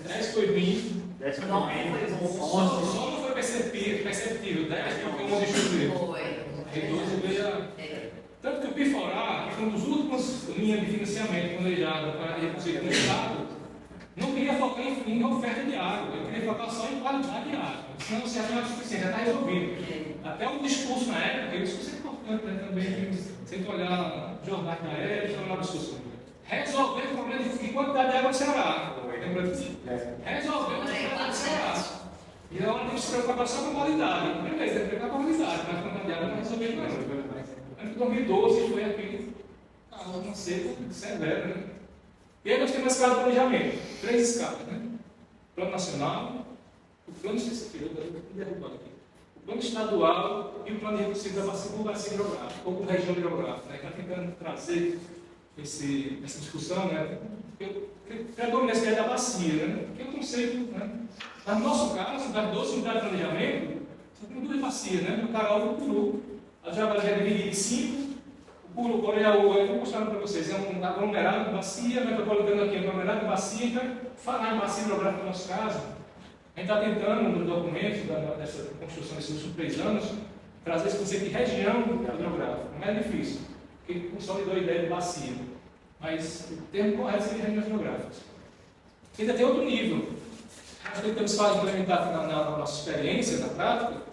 10 foi 20. 10 foi 20. Só não foi perceptível. 10 porque o 11 choveu. Foi. Aí 12 veio a... Tanto que o Piforá, que foi uma das últimas linhas de financiamento planejada para reduzir no Estado, não queria focar em oferta de água, eu queria focar só em qualidade de água. Senão você já não é suficiente, já está resolvido. Até o discurso na época, porque o discurso é importante, né, também, sem olhar jornais da época, olhar o discurso. Resolver o problema de quantidade de água no Ceará. Lembra disso? Resolver o problema de água no Ceará. E agora tem que se preocupar só com a qualidade. Beleza, tem que preocupar com a qualidade, mas a quantidade de água não resolveu não. Em 2012 foi aquele calor não seco severo, né? E aí nós temos a escala de planejamento, 3 escalas, né? O plano nacional, o plano o plano estadual e o plano de recursos da bacia hidrográfica, ou com região hidrográfica, né? Está tentando trazer essa discussão, né? Predomina essa ideia da bacia, né? Que é um conceito, né? Mas no nosso caso, das 12 unidades de planejamento, só tem 2 bacias, né? No Carol e no Puru. A Java já é dividida em 5. O Puru, eu vou mostrar para vocês, é um aglomerado de bacia, metropolitano aqui, aglomerado de bacia. Então, falar em bacia hidrográfica no nosso caso, a gente está tentando, no documento dessa construção desses últimos 3 anos, trazer esse conceito de região hidrográfica. Não é difícil, porque consolidou a ideia de bacia. Mas o termo correto seria regiões hidrográficas. Ainda tem outro nível. Nós tentamos implementar na nossa experiência, na prática,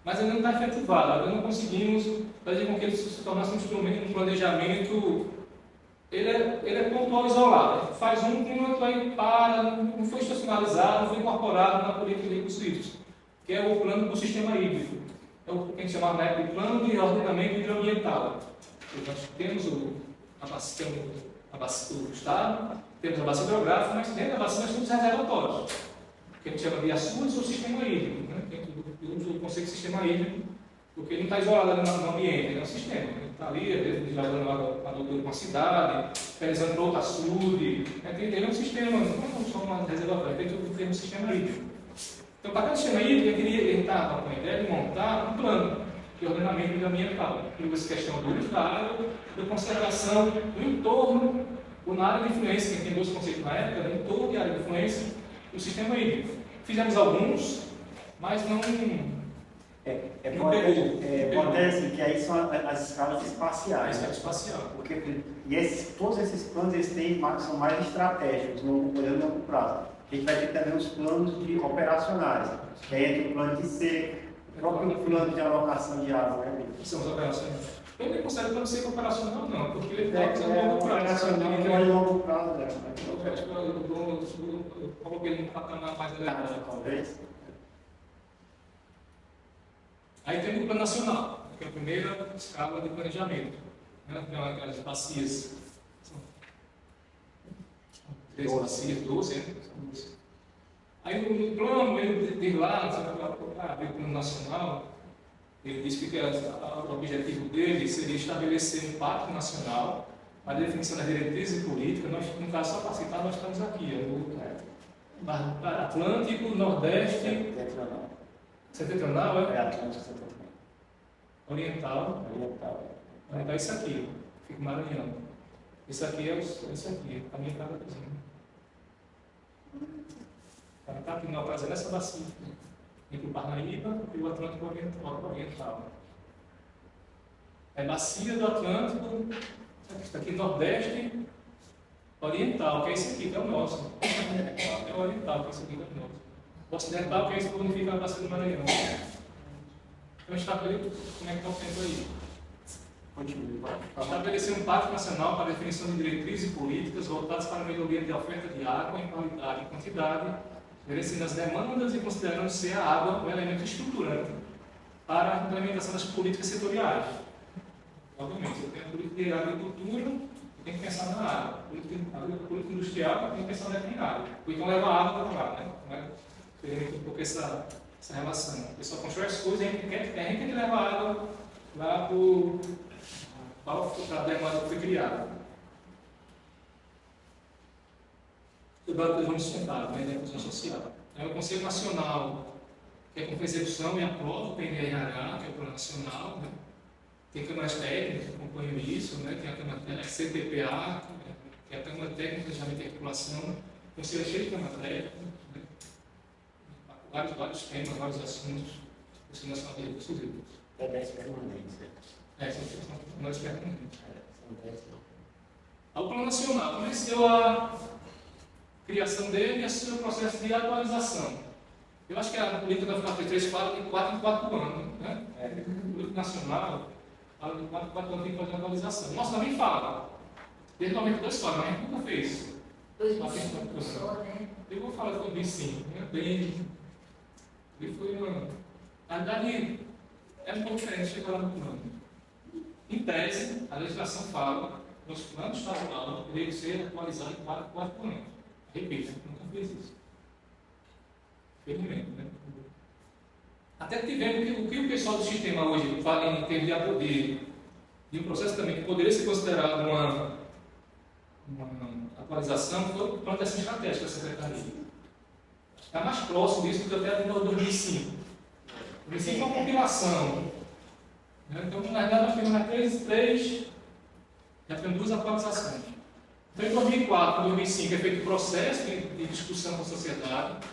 mas ainda não está efetivado, ainda não conseguimos fazer com que ele se tornasse um instrumento, um planejamento ele é pontual isolado. Faz um ponto, aí para, não foi institucionalizado, não foi incorporado na política de recursos hídricos, que é o plano do sistema hídrico. É o que a gente chamava na época de plano de ordenamento hidroambiental. Nós temos a bacia do Estado, temos a bacia hidrográfica, mas dentro da bacia nós temos os reservatórios, que a gente chama de açudes ou sistema hídrico, né? Dentro do conceito de sistema hídrico, porque ele não está isolado ali no ambiente, ele é um sistema. Ele está ali, às vezes, levando água para uma cidade, realizando para outro açude. Ele é um sistema, não é só uma reservatória, tem tudo tem um sistema hídrico. Então, para cada sistema hídrico, ele estava com a ideia de montar um plano de ordenamento ambiental, que inclui essa questão do uso da água, da conservação do entorno, ou na área de influência, que tem dois conceitos na época, do entorno e área de influência do sistema hídrico. Fizemos alguns, mas não. Acontece que aí são as escalas espaciais. A espacial. Porque todos esses planos são mais estratégicos, no longo prazo. A gente vai ter também os planos operacionais, que aí entra o plano de seca, o próprio plano de alocação de água. São os operacionais. Eu nem considero plano de seca operacional, não, porque ele está usando longo prazo. Operacional é longo prazo, né? Eu acho que eu coloquei ele no patamar mais elevado. Talvez. Aí temos o plano nacional, que é a primeira escala de planejamento. Né? Tem aquelas bacias. São 13 bacias, 12, né? Aí no plano, ele diz lá, o plano nacional, ele diz que o objetivo dele seria estabelecer um pacto nacional para a definição das diretrizes e políticas. Nós, no caso, só para citar, nós estamos aqui, no Atlântico, Nordeste, Setentrional, Atlântico, Oriental, Oriental, isso aqui, fica Maranhão. Isso aqui é isso aqui, a minha casa cozinha. Está aqui no caso nessa bacia, entre o Parnaíba e o Atlântico Oriental. É bacia do Atlântico, está aqui Nordeste, Oriental, que é esse aqui, que é o nosso. É o Oriental, que é esse aqui, que é o nosso. O Ocidental, que é esse que significa a bacia do Maranhão. Então, estabelecer como é que está o tempo aí? Estabelecer um pacto nacional para a definição de diretrizes e políticas voltadas para a melhoria de oferta de água em qualidade e quantidade, merecendo as demandas e considerando ser a água um elemento estruturante para a implementação das políticas setoriais. Obviamente, você tem a política de agricultura, tem que pensar na água. A política industrial tem que pensar na água. Ou então leva a água para lá, né? Tem um pouco essa relação. O pessoal constrói as coisas e a gente tem que levar a água lá para a demanda que foi criada. O desenvolvimento sustentável, né, da inclusão social. É o Conselho Nacional, que é com execução e aprova o PNRH, que é o Plano Nacional. Né? Tem câmaras técnicas que acompanham isso, né? Tem a Câmara CTPA, que é a Câmara Técnica de Planejamento e Articulação. O Conselho é cheio de câmara técnica. Né? Vários temas, vários assuntos. O Conselho Nacional de Recursos Hídricos. É 10 permanentes. São câmaras permanentes. O Plano Nacional começou a criação dele e o processo de atualização. Eu acho que a política da FNAP 3 fala de 4 em 4 anos. Né? A política nacional fala de 4 em 4 anos tem que fazer uma atualização. Nossa, também fala. Desde 92 fala, mas a gente nunca fez. 2005, né? Eu vou falar de 2005. Né? Ele foi uma. Na verdade, é um pouco diferente chegar lá no plano. Em tese, a legislação fala que os planos estaduais devem ser atualizados em 4 em 4 anos. Repito, nunca fez isso. Felizmente, né? Até que tivemos o que o pessoal do sistema hoje fala em termos de um processo também que poderia ser considerado uma atualização, foi o plano de ação estratégica da Secretaria. Está mais próximo disso do que até de 2005. 2005 é uma compilação. Né? Então, na verdade, nós temos já temos 2 atualizações. Então, em 2004 e 2005 é feito o processo de discussão com a sociedade,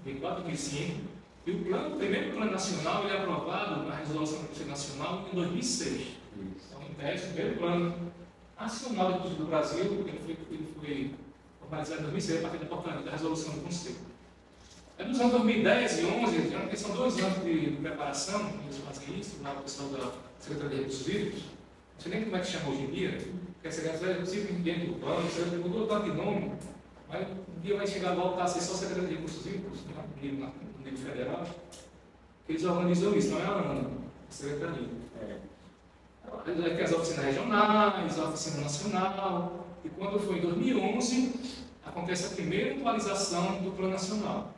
2004 e 2005, e o primeiro plano nacional ele é aprovado na resolução do Conselho Nacional em 2006. Então, em tese, o primeiro plano nacional de recursos do Brasil, ele foi organizado em 2006 a partir da portaria da resolução do Conselho. Nos anos 2010 e 2011, geralmente são 2 anos de preparação, eles fazem isso, lá o pessoal da Secretaria de Recursos Hídricos, não sei nem como é que chama hoje em dia, porque essa secretaria executiva dentro do plano, você mudou tanto de nome, mas um dia vai chegar a voltar a ser só Secretaria de Recursos Hídricos, no nível federal, que eles organizam isso, não é a ANA, a Secretaria. Tem as oficinas regionais, a oficina nacional, e quando foi em 2011, acontece a primeira atualização do Plano Nacional.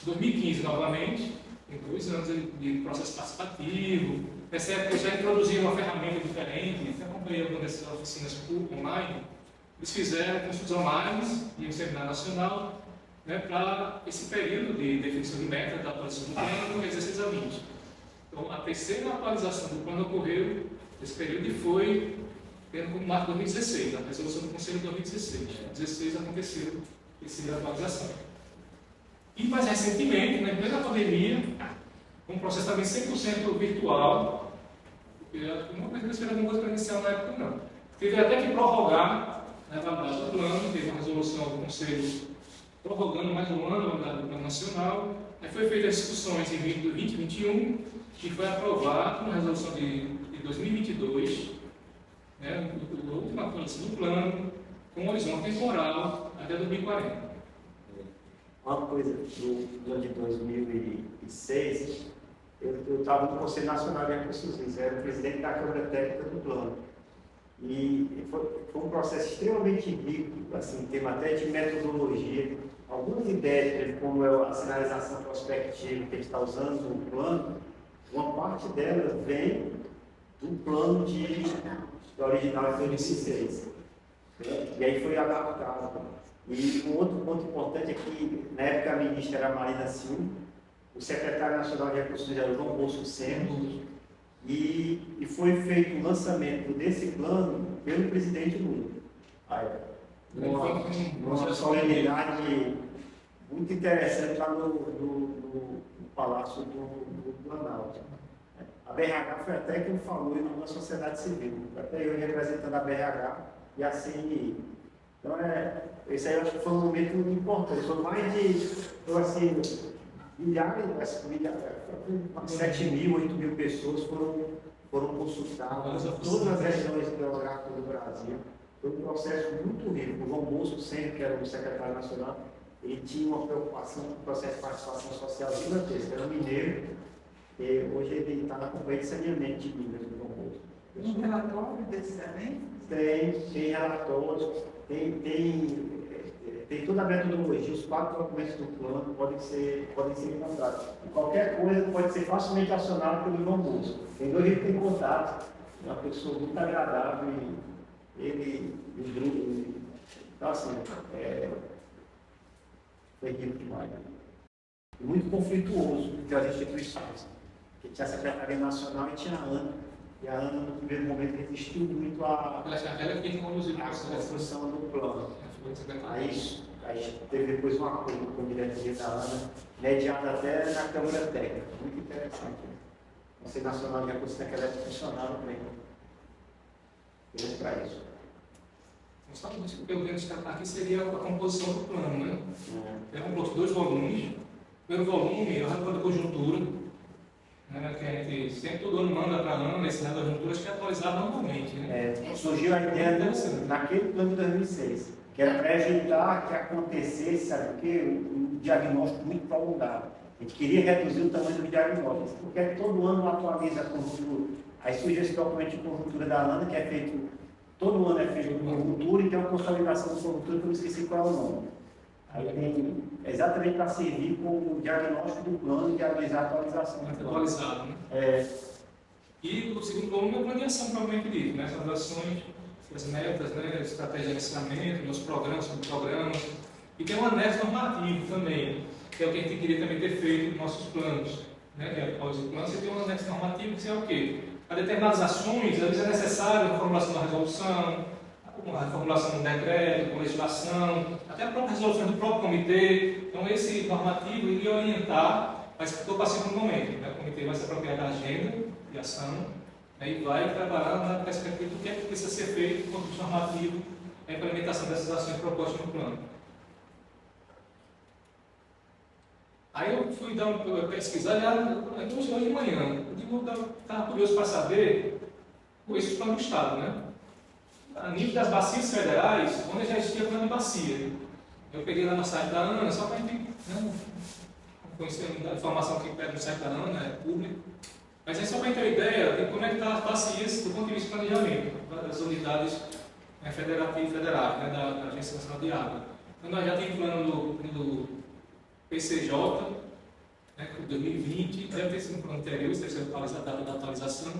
2015, novamente, tem 2 anos de processo participativo. Nessa época já introduziram uma ferramenta diferente, eu acompanhei algumas dessas oficinas online. Eles fizeram cursos online e um seminário nacional, né, para esse período de definição de meta da atualização do plano, que é 16 a 20. Então, a terceira atualização do plano ocorreu nesse período e foi tendo como marco 2016, a resolução do Conselho de 2016. Em 2016 aconteceu essa atualização. E mais recentemente, na plena pandemia, um processo também 100% virtual, porque não precisa esperar alguma coisa presencial na época, não. Teve até que prorrogar a validade do plano, teve uma resolução do Conselho prorrogando mais um ano a validade do Plano Nacional. Aí foi feita as discussões em 2021 e foi aprovado uma resolução de 2022, né, a última atualização do plano, com um horizonte temporal até 2040. Uma coisa, no ano de 2006, eu estava no Conselho Nacional de Recursos Hídricos, era o presidente da Câmara Técnica do Plano. E foi um processo extremamente rico, assim, em termos até de metodologia. Algumas ideias, como a sinalização prospectiva que a gente está usando no plano, uma parte delas vem do plano original de 2006. E aí foi adaptado. E um outro ponto importante é que, na época, a ministra era a Marina Silva, o secretário nacional de Recursos era o João Bosco Sena, e foi feito o lançamento desse plano pelo presidente Lula. Uma solenidade muito interessante lá no Palácio do Planalto. A BRH foi até quem falou em nome da sociedade civil, até eu representando a BRH e a CNI. Então, esse aí eu acho que foi um momento importante. Foi mais de, milhares, 7 mil, 8 mil pessoas foram consultadas, todas as regiões geográficas do Brasil. Foi um processo muito rico. O João Bosco, sempre que era o secretário nacional, ele tinha uma preocupação com o processo de participação social gigantesca. Era mineiro, e hoje ele está na Companhia de Saneamento de Minas, o João Bosco. Tem um relatório desse também? Tem relatórios, tem toda a metodologia, os 4 documentos do plano podem ser encontrados. E qualquer coisa pode ser facilmente acionada pelo João Bosco. Tem 2 que tem contato, é uma pessoa muito agradável e ele então assim, foi rico demais. Né? E muito conflituoso entre as instituições. Porque tinha a Secretaria Nacional e tinha a ANA. E a ANA, no primeiro momento, resistiu muito à construção do plano. Aí teve depois um acordo com a diretoria da ANA, mediado até na Câmara Técnica. Muito interessante. O Conselho Nacional de Recursos naquela época funcionava bem. Para isso. Só que o que eu quero destacar aqui seria a composição do plano, né? É um bloco de 2 volumes. O primeiro volume é o relatório de conjuntura, né, que a gente sempre todo ano manda para a ANA, esse relatório de conjuntura, que é atualizado anualmente. Né? Surgiu a ideia naquele plano de 2006, que era para evitar que acontecesse, sabe o quê? Um diagnóstico muito prolongado. A gente queria reduzir o tamanho do diagnóstico, porque todo ano atualiza a conjuntura. Aí surge esse documento de conjuntura da ANA, que é feito, todo ano é feito de conjuntura e tem uma consolidação de conjuntura que eu não esqueci qual é o nome. Aí tem exatamente para servir como diagnóstico do plano e analisar a atualização do plano. Atualizado, né? E o segundo volume é a plano de ação, provavelmente dito, né? As ações, as metas, né? Estratégia de gerenciamento, os programas, subprogramas. E tem um anexo normativo também, que é o que a gente queria também ter feito nos nossos planos. Né? Após o plano, você tem um anexo normativo que é o quê? Para determinadas ações, às vezes é necessário a formulação da resolução, a formulação do decreto, com legislação, até a própria resolução do próprio comitê. Então, esse normativo iria orientar, mas estou passando no momento. Né? O comitê vai se apropriar da agenda de ação, né? E vai trabalhar na perspectiva do que é que precisa ser feito quanto ao normativo, a implementação dessas ações propostas no plano. Aí eu fui dar uma pesquisar, então hoje de manhã, eu estava curioso para saber esses planos do Estado, né? a nível das bacias federais, onde já existia plano de bacia. Eu peguei lá no site da ANA, só para a gente conhecer a informação que pede no site da ANA, é público. Mas é só para a gente ter uma ideia de como é que estão as bacias do ponto de vista de planejamento, das unidades federativas e federais, né, da Agência Nacional de Água. Então, nós já temos plano do PCJ, né, que 2020, deve ter sido um plano anterior, isso deve ser a data da atualização.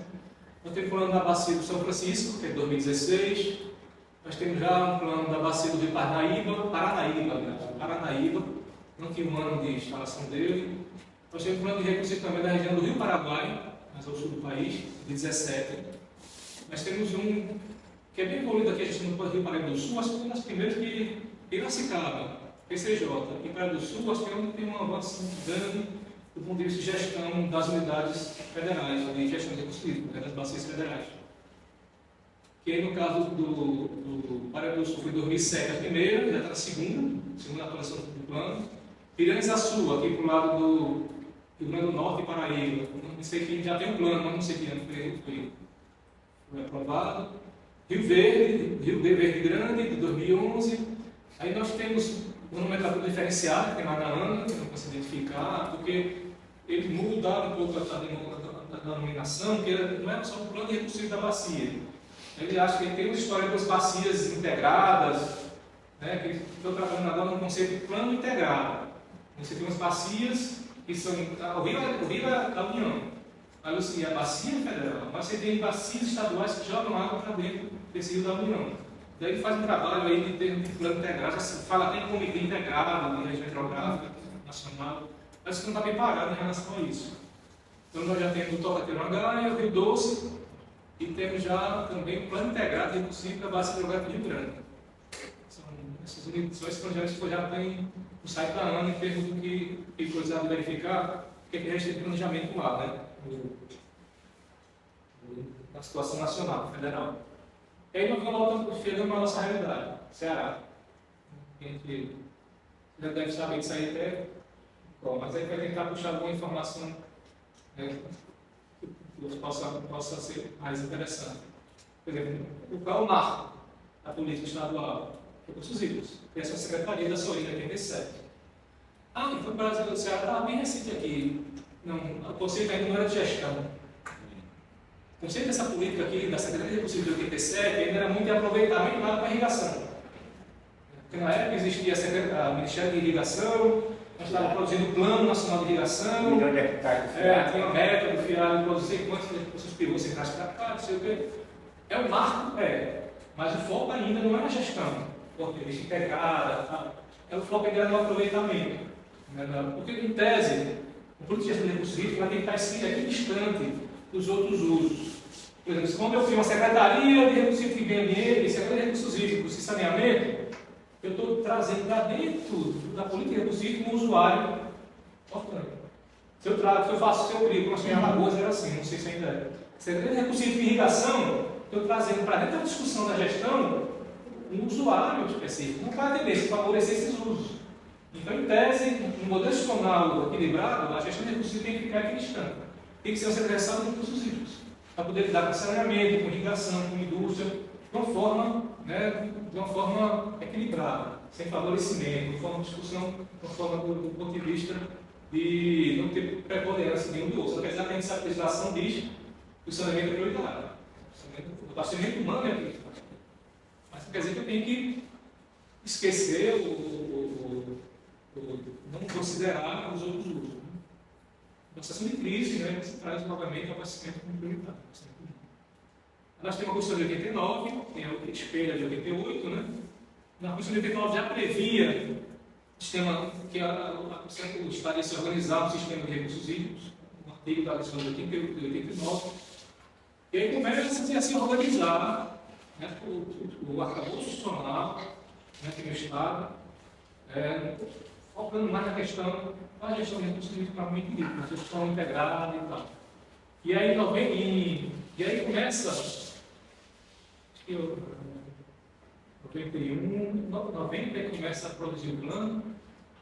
Nós temos o plano da bacia do São Francisco, que é de 2016. Nós temos já um plano da bacia do Rio Paranaíba, não tinha um ano de instalação dele. Nós temos um plano de recursos também da região do Rio Paraguai, mais ao sul do país, de 17. Nós temos um que é bem evoluído aqui, a gente no Rio Paraíba do Sul, acho que é uma das primeiras que Piracicaba, PCJ e Praia do Sul, acho que é onde tem um avanço grande do ponto de vista de gestão das unidades federais, de gestão de recursos hídricos, das bacias federais. Que aí, no caso do Paraíba do Sul foi em 2007 a primeira, já está na segunda atualização do plano. Piranhaçu, aqui para o lado do Rio Grande do Norte e Paraíba, não sei que já tem um plano, mas não sei que ano foi aprovado. Rio Verde Grande, de 2011. Aí nós temos uma nomenclatura diferenciada, que tem lá na ANA, que não consigo identificar, porque ele muda um pouco a denominação, que não é só o plano de recursos da bacia. Ele acha que tem uma história das bacias integradas, né, que estou trabalhando agora no conceito de plano integrado. Você tem umas bacias que são. O Rio é a União, aí é a bacia federal, mas você tem bacias estaduais que jogam água para dentro desse Rio da União. Daí ele faz um trabalho aí de termo de plano integrado, já se fala até em comitê integrado, de região hidrográfica nacional, mas isso não está bem parado em relação a isso. Então nós já temos o Toca-Terangaia, o Rio Doce, e temos já também o plano integrado de recursos da bacia hidrográfica do Rio Grande. São essas unidades que já tem no site da ANA, em termos do que ele precisava verificar, o que a gente tem planejamento lá, né? Na situação nacional, federal. E aí nós chegamos à nossa realidade, Ceará. A gente já deve saber disso aí até, bom, mas aí vai tentar puxar alguma informação, né, que possa ser mais interessante. Por exemplo, qual é o marco da política estadual? Recursos hídricos. Essa é a Secretaria da Saúde, em 87. E foi para o Brasil do Ceará, estava bem recente aqui. Não, o conceito ainda não era de gestão. O conceito dessa política aqui, da Secretaria de Recursos Hídricos de 87, ainda era muito de aproveitamento lá para a irrigação. Porque na época existia o Ministério de Irrigação, nós estávamos produzindo o Plano Nacional de Irrigação. 1 milhão de hectares. Tinha uma meta do FIAR de produzir quantos recursos pivôs centrais para cá, não sei o quê. É o marco, mas o foco ainda não é na gestão, porque é integrada, o foco ainda é no aproveitamento. Porque, em tese, o produto de gestão de recursos hídricos vai ter que estar equidistante dos outros usos. Por exemplo, quando eu fui uma Secretaria de Recursos Hídricos e Meio Ambiente, Secretaria de Recursos Hídricos e Saneamento, eu estou trazendo para dentro da política de recursos hídricos um usuário importante. Se eu faço seu currículo, nós temos em Alagoas, era assim, não sei se ainda é. Secretaria de Recursos Hídricos e Irrigação, estou trazendo para dentro da discussão da gestão um usuário específico, não vai atender, se favorecer esses usos. Então, em tese, no modelo institucional equilibrado, a gestão de recursos hídricos tem que ficar equidistante. Tem que ser uma secretaria de recursos hídricos, para poder lidar com saneamento, com irrigação, com indústria, de uma forma equilibrada, sem favorecimento, de forma de discussão, de uma forma do ponto de vista de não ter preponderância de um do outro. Apesar que a gente sabe que a legislação diz que o saneamento é prioritário. O abastecimento humano é prioritário. Mas quer dizer que eu tenho que esquecer não considerar os outros usos. Uma situação de crise, né, você traz novamente o abastecimento como prioritário. Nós temos a Constituição de 89, que é o que espelha de 88, né? Na Constituição de 89 já previa o sistema que a Constituição estaria se organizar no sistema de recursos hídricos, um artigo da Constituição de 89, e aí começa a se organizar, né, o arcabouço institucional, né, que é o Estado, focando mais na questão da gestão de recursos hídricos para o equilíbrio, na gestão integrada e tal. E aí começa, acho que 91, 90, começa a produzir o plano.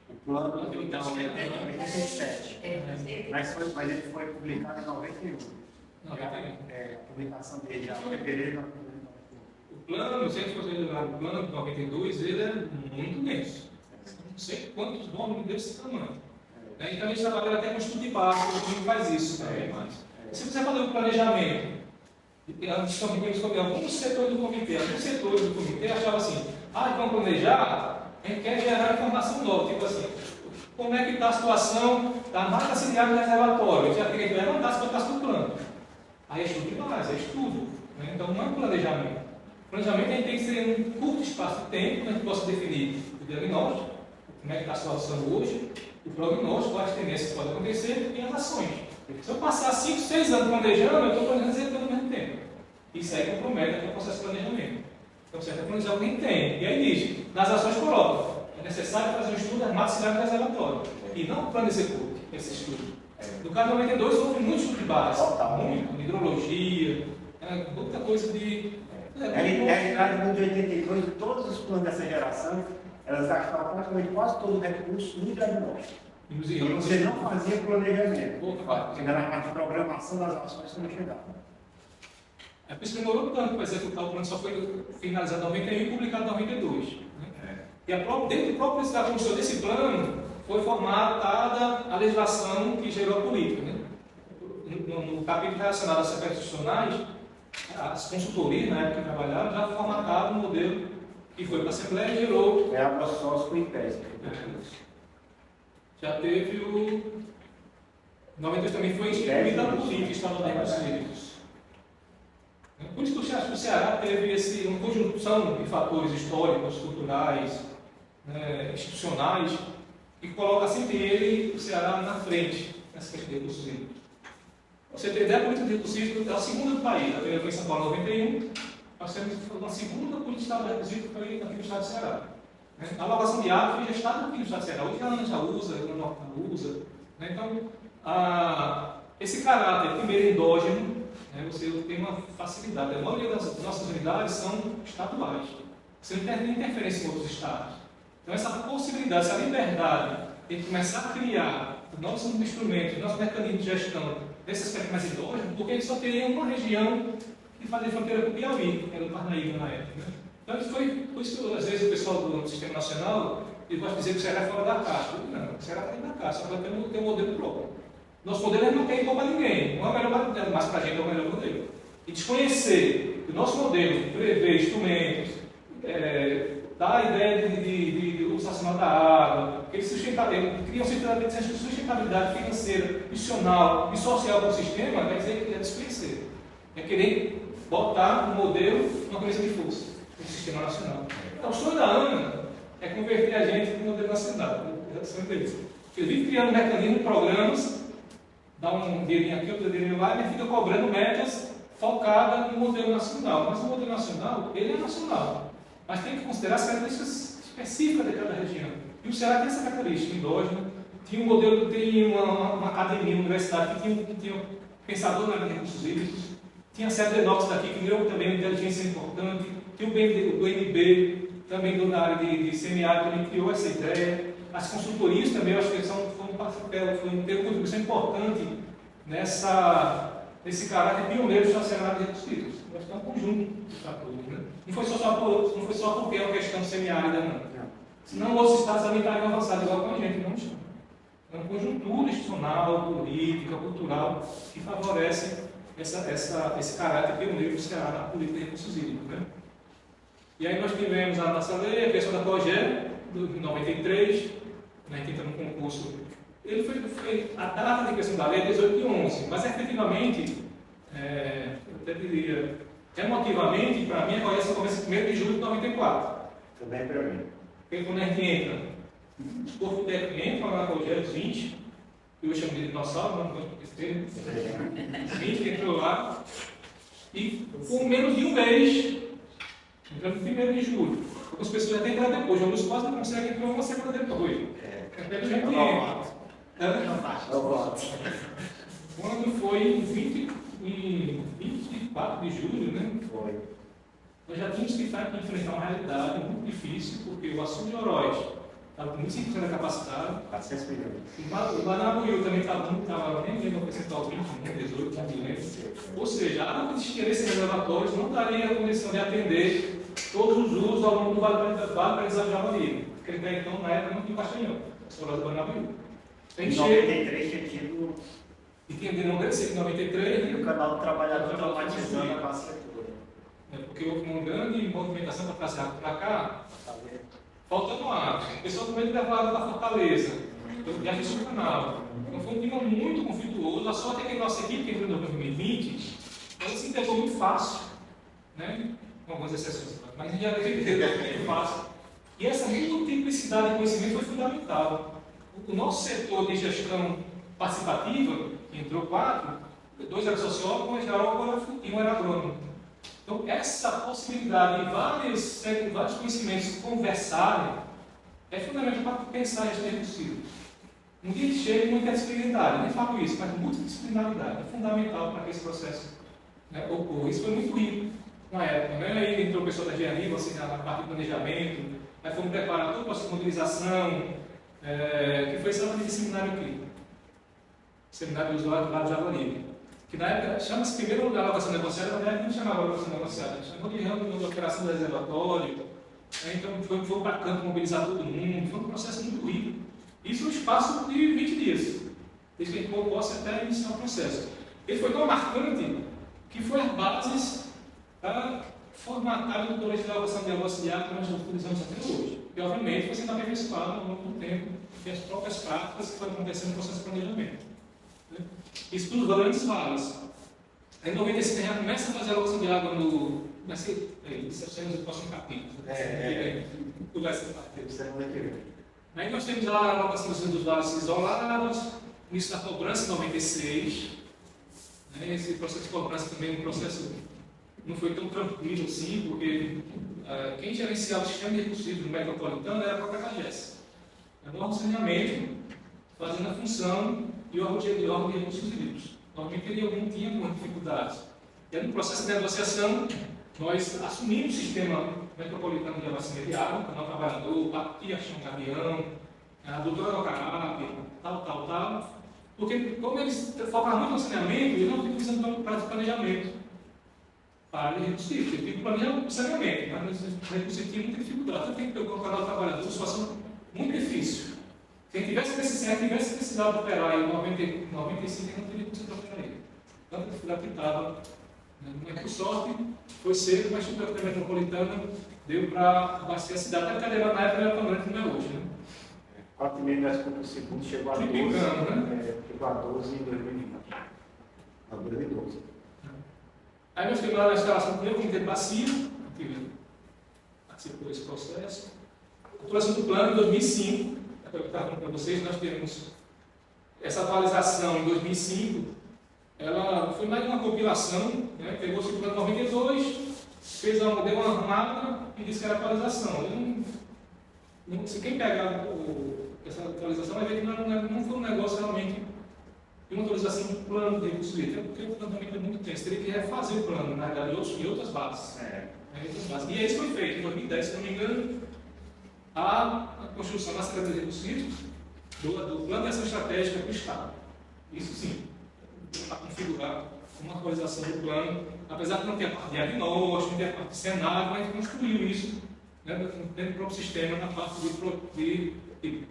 O plano é de 87. Mas ele foi publicado em 91. 91. A publicação dele, em fevereiro. O plano, se a gente fosse olhar o plano de 92, ele é muito denso. Não sei quantos volumes desse tamanho. Então a gente trabalha até com estudo de base, o time faz isso também mais. Se você fazer um planejamento, alguns setores do comitê achavam assim, vamos planejar, a gente quer gerar informação nova, tipo assim, como é que está a situação da marca ciliar do reservatório, a gente já tem que levantar as cotas do plano. Aí é estudo de base, é estudo. Né? Então não é um planejamento. O planejamento a gente tem que ser um curto espaço de tempo, que a gente possa definir o diagnóstico, como é que está a situação hoje, o prognóstico, quais tendências podem acontecer e as ações. Se eu passar 5, 6 anos planejando, eu estou planejando executando ao mesmo tempo. Isso aí compromete aqui o processo de planejamento. Então, certo é planejar o que a gente tem. E aí diz, nas ações coloca, é necessário fazer um estudo armazenado no reservatório. E não o plano execute esse estudo. No caso 92, houve muito estudo de base. Muito, hidrologia, muita coisa de... realidade, no de 82, todos os planos dessa geração, elas gastavam praticamente quase todo o recurso no diagnóstico. Inclusive, você não fazia planejamento. Chegando na parte de programação das ações, você não chegava. É por isso que demorou tanto para executar o plano, só foi finalizado em 91 e publicado em 92. Né? E dentro do próprio da construção desse plano, foi formatada a legislação que gerou a política. Né? No capítulo relacionado às secretarias institucionais, as consultorias, na época que trabalharam, já formataram um modelo que foi para a Assembleia e gerou. É a consórcio com IPES. Já teve o. Em 92 também foi instituída a política estadual de recursos hídricos. Por isso que o Ceará teve uma conjunção de fatores históricos, culturais, institucionais, que coloca sempre ele, o Ceará, na frente nessa questão de recursos hídricos. Você tem ideia, a política de recursos hídricos é a segunda do país. A primeira foi em São Paulo, em 91. Nós temos uma segunda política estadual de recursos hídricos foi aqui no estado do Ceará. A alocação de água foi gestada aqui no estado do Ceará. Hoje a ANA já usa, a Norte já usa. Então, esse caráter, primeiro endógeno, você tem uma facilidade. A maioria das nossas unidades são estaduais. Você não tem interferência em outros estados. Então, essa possibilidade, essa liberdade de começar a criar os nossos instrumentos, os nossos mecanismos de gestão desse aspecto mais endógeno, porque a gente só teria uma região que fazia fronteira com o Piauí, que era o Parnaíba na época. Né? Então, por isso que às vezes o pessoal do Sistema Nacional gosta de dizer que o Ceará é fora da caixa. Não, o Ceará está dentro da caixa, só que tem um modelo próprio. Nosso modelo não tem igual para ninguém, não é o melhor modelo, mas para a gente é o melhor modelo. E desconhecer que o nosso modelo prevê instrumentos, dá a ideia de uso racional da água, ele cria uma sustentabilidade financeira, institucional e social para o sistema, quer dizer que é desconhecer. É querer botar um modelo numa camisa de força, no sistema nacional. Então, o sonho da ANA é converter a gente para o modelo nacional. Ele vive criando mecanismos, programas, dá um dinheirinho aqui, outro dinheirinho lá, e fica cobrando metas focadas no modelo nacional. Mas o modelo nacional, ele é nacional. Mas tem que considerar as características específicas de cada região. E o Ceará tem essa característica endógena. Tinha um modelo, tem uma academia, uma universidade que tinha pensador na área de recursos hídricos. Tinha a sede de Enox daqui, que criou também uma inteligência importante. Tinha o BNB, também na área de CMA, também criou essa ideia. As consultorias também, eu acho que foi uma contribuição importante nesse caráter pioneiro do Ceará de recursos hídricos. Eu acho que é um conjunto de fatores. Né? Não foi só porque é uma questão semiárida, não. Senão outros estados também estariam avançados igual com a gente, não estão. É uma conjuntura institucional, política, cultural, que favorece esse caráter pioneiro do Ceará na política de recursos hídricos. Né? E aí nós tivemos a nossa lei, a questão da COGE, de 93, né, que entra no concurso. Ele foi a data de questão da lei é 18 de 11, mas efetivamente, eu até diria, emotivamente, para mim, a COGE começa em 1º de julho de 94. Também para mim. Porque quando a gente entra, os corpos técnicos entram na COGE, os 20, eu chamo de dinossauro, não gosto de ter, 20 que entrou lá, e com menos de um mês, entrando no 1º de julho. Algumas pessoas até entraram depois, alguns quase não conseguem entrar uma semana depois. Pelo jeito que entra. Quando foi em 24 de julho, né? Foi. Nós já tínhamos que enfrentar uma realidade muito difícil, porque o assunto de Oroz estava com 25% da capacidade. 400 milhões. O Banabuiú também estava nem lembro o percentual 20, 18, não me lembro. Ou seja, a água que existiria nesses reservatórios não daria a condição de atender todos os usos ao longo do Vale do Aprendizado de Javari, porque até então, na época, não tinha Castanhão, só lá do Guanabiú. Em 93 tinha tido e tinha de 93 e o canal do trabalhador automatizando a bacia toda. Porque houve uma grande movimentação para trazer água para cá, faltando água. O pessoal também levava água da Fortaleza, viagem sobre o canal. Então foi um clima muito conflituoso. A sorte é que a nossa equipe, que entrou em 2020, ela se integrou muito fácil, né? Com algumas exceções, mas já integrou muito fácil. E essa multiplicidade de conhecimento foi fundamental. O nosso setor de gestão participativa, que entrou 4, 2 eram sociólogos, 1 geógrafo e 1 era agrônomo. Então, essa possibilidade de vários conhecimentos conversarem é fundamental para pensar a gestão de recursos hídricos. Um dia de cheio, muita disciplinaridade, nem falo isso, mas multidisciplinaridade é fundamental para que esse processo, né, ocorra. Isso foi muito rico na época. Né? Aí entrou o pessoal da engenharia, você na parte de planejamento, aí fomos preparar todo o processo de mobilização, que foi exatamente esse seminário aqui. Seminário do usuário do lado de Javari. Que na época chama-se primeiro lugar alocação negociada, mas na época não chamava alocação negociada, chamou de reunião de operação do reservatório. Então foi para campo mobilizar todo mundo, foi um processo muito rico. Isso no espaço de 20 dias, desde que a gente tomou posse até iniciar o processo. Ele foi tão marcante que foi as bases para formatar a metodologia de elaboração de negócio de água que nós utilizamos até hoje. E, obviamente, foi sendo aperfeiçoado ao longo do tempo e as próprias práticas que foram acontecendo no processo de planejamento. Isso tudo grandes valas. Aí, em 95, a gente começa a fazer a alocação de água no. Vai ser. Isso é o próximo capítulo. Aí nós temos lá a alocação dos valos isolados, início da cobrança em 96. Esse processo de cobrança também é um processo não foi tão tranquilo assim, porque quem gerenciava o sistema de recursos hídricos metropolitano era a própria CAGES. Era um órgão de saneamento, fazendo a função e o órgão de recursos hídricos. Normalmente ele tinha algumas dificuldades. E aí, no processo de negociação, nós assumimos o sistema metropolitano de abastecimento de água, o Canal Trabalhador, Batia Chão Gavião, a doutora Alcarap, tal, porque como eles focavam muito no saneamento, eles não estavam utilizando para planejamento para área de recursos hídricos. Ele tem que planejar o saneamento, mas os recursos tinham muita dificuldade. Então tem que ter o Canal Trabalhador, uma situação muito difícil. Se a gente tivesse precisado operar em 95, a gente não teria conseguido operar ele. Tanta dificuldade que estava. Mas, por sorte, foi cedo, mas o da metropolitana deu para abastecer a cidade. Até porque a demanda na época não era tão grande como é hoje. 4,5 metros por segundo chegou a 12, chegou a 12 em 2012. Aí nós temos lá na instalação do primeiro comitê passivo, que participou desse processo. A atuação do plano em 2005, eu estava falando para vocês, nós temos essa atualização em 2005, ela foi mais uma compilação, né, pegou-se o plano 92, deu uma arrumada e disse que era atualização. Se quem pegar essa atualização vai ver que não foi um negócio realmente de uma atualização do plano de recursos hídricos, porque o plano também é muito tenso, teria que refazer o plano, na verdade, em outras bases. E isso foi feito em 2010, se não me engano, a construção da Secretaria de Recursos Hídricos do Plano de Ação Estratégica para o Estado. Isso sim, para configurar uma atualização do plano, apesar de não ter a parte de diagnóstico, não ter a parte de cenário, mas a gente construiu isso, né, dentro do próprio sistema, na parte de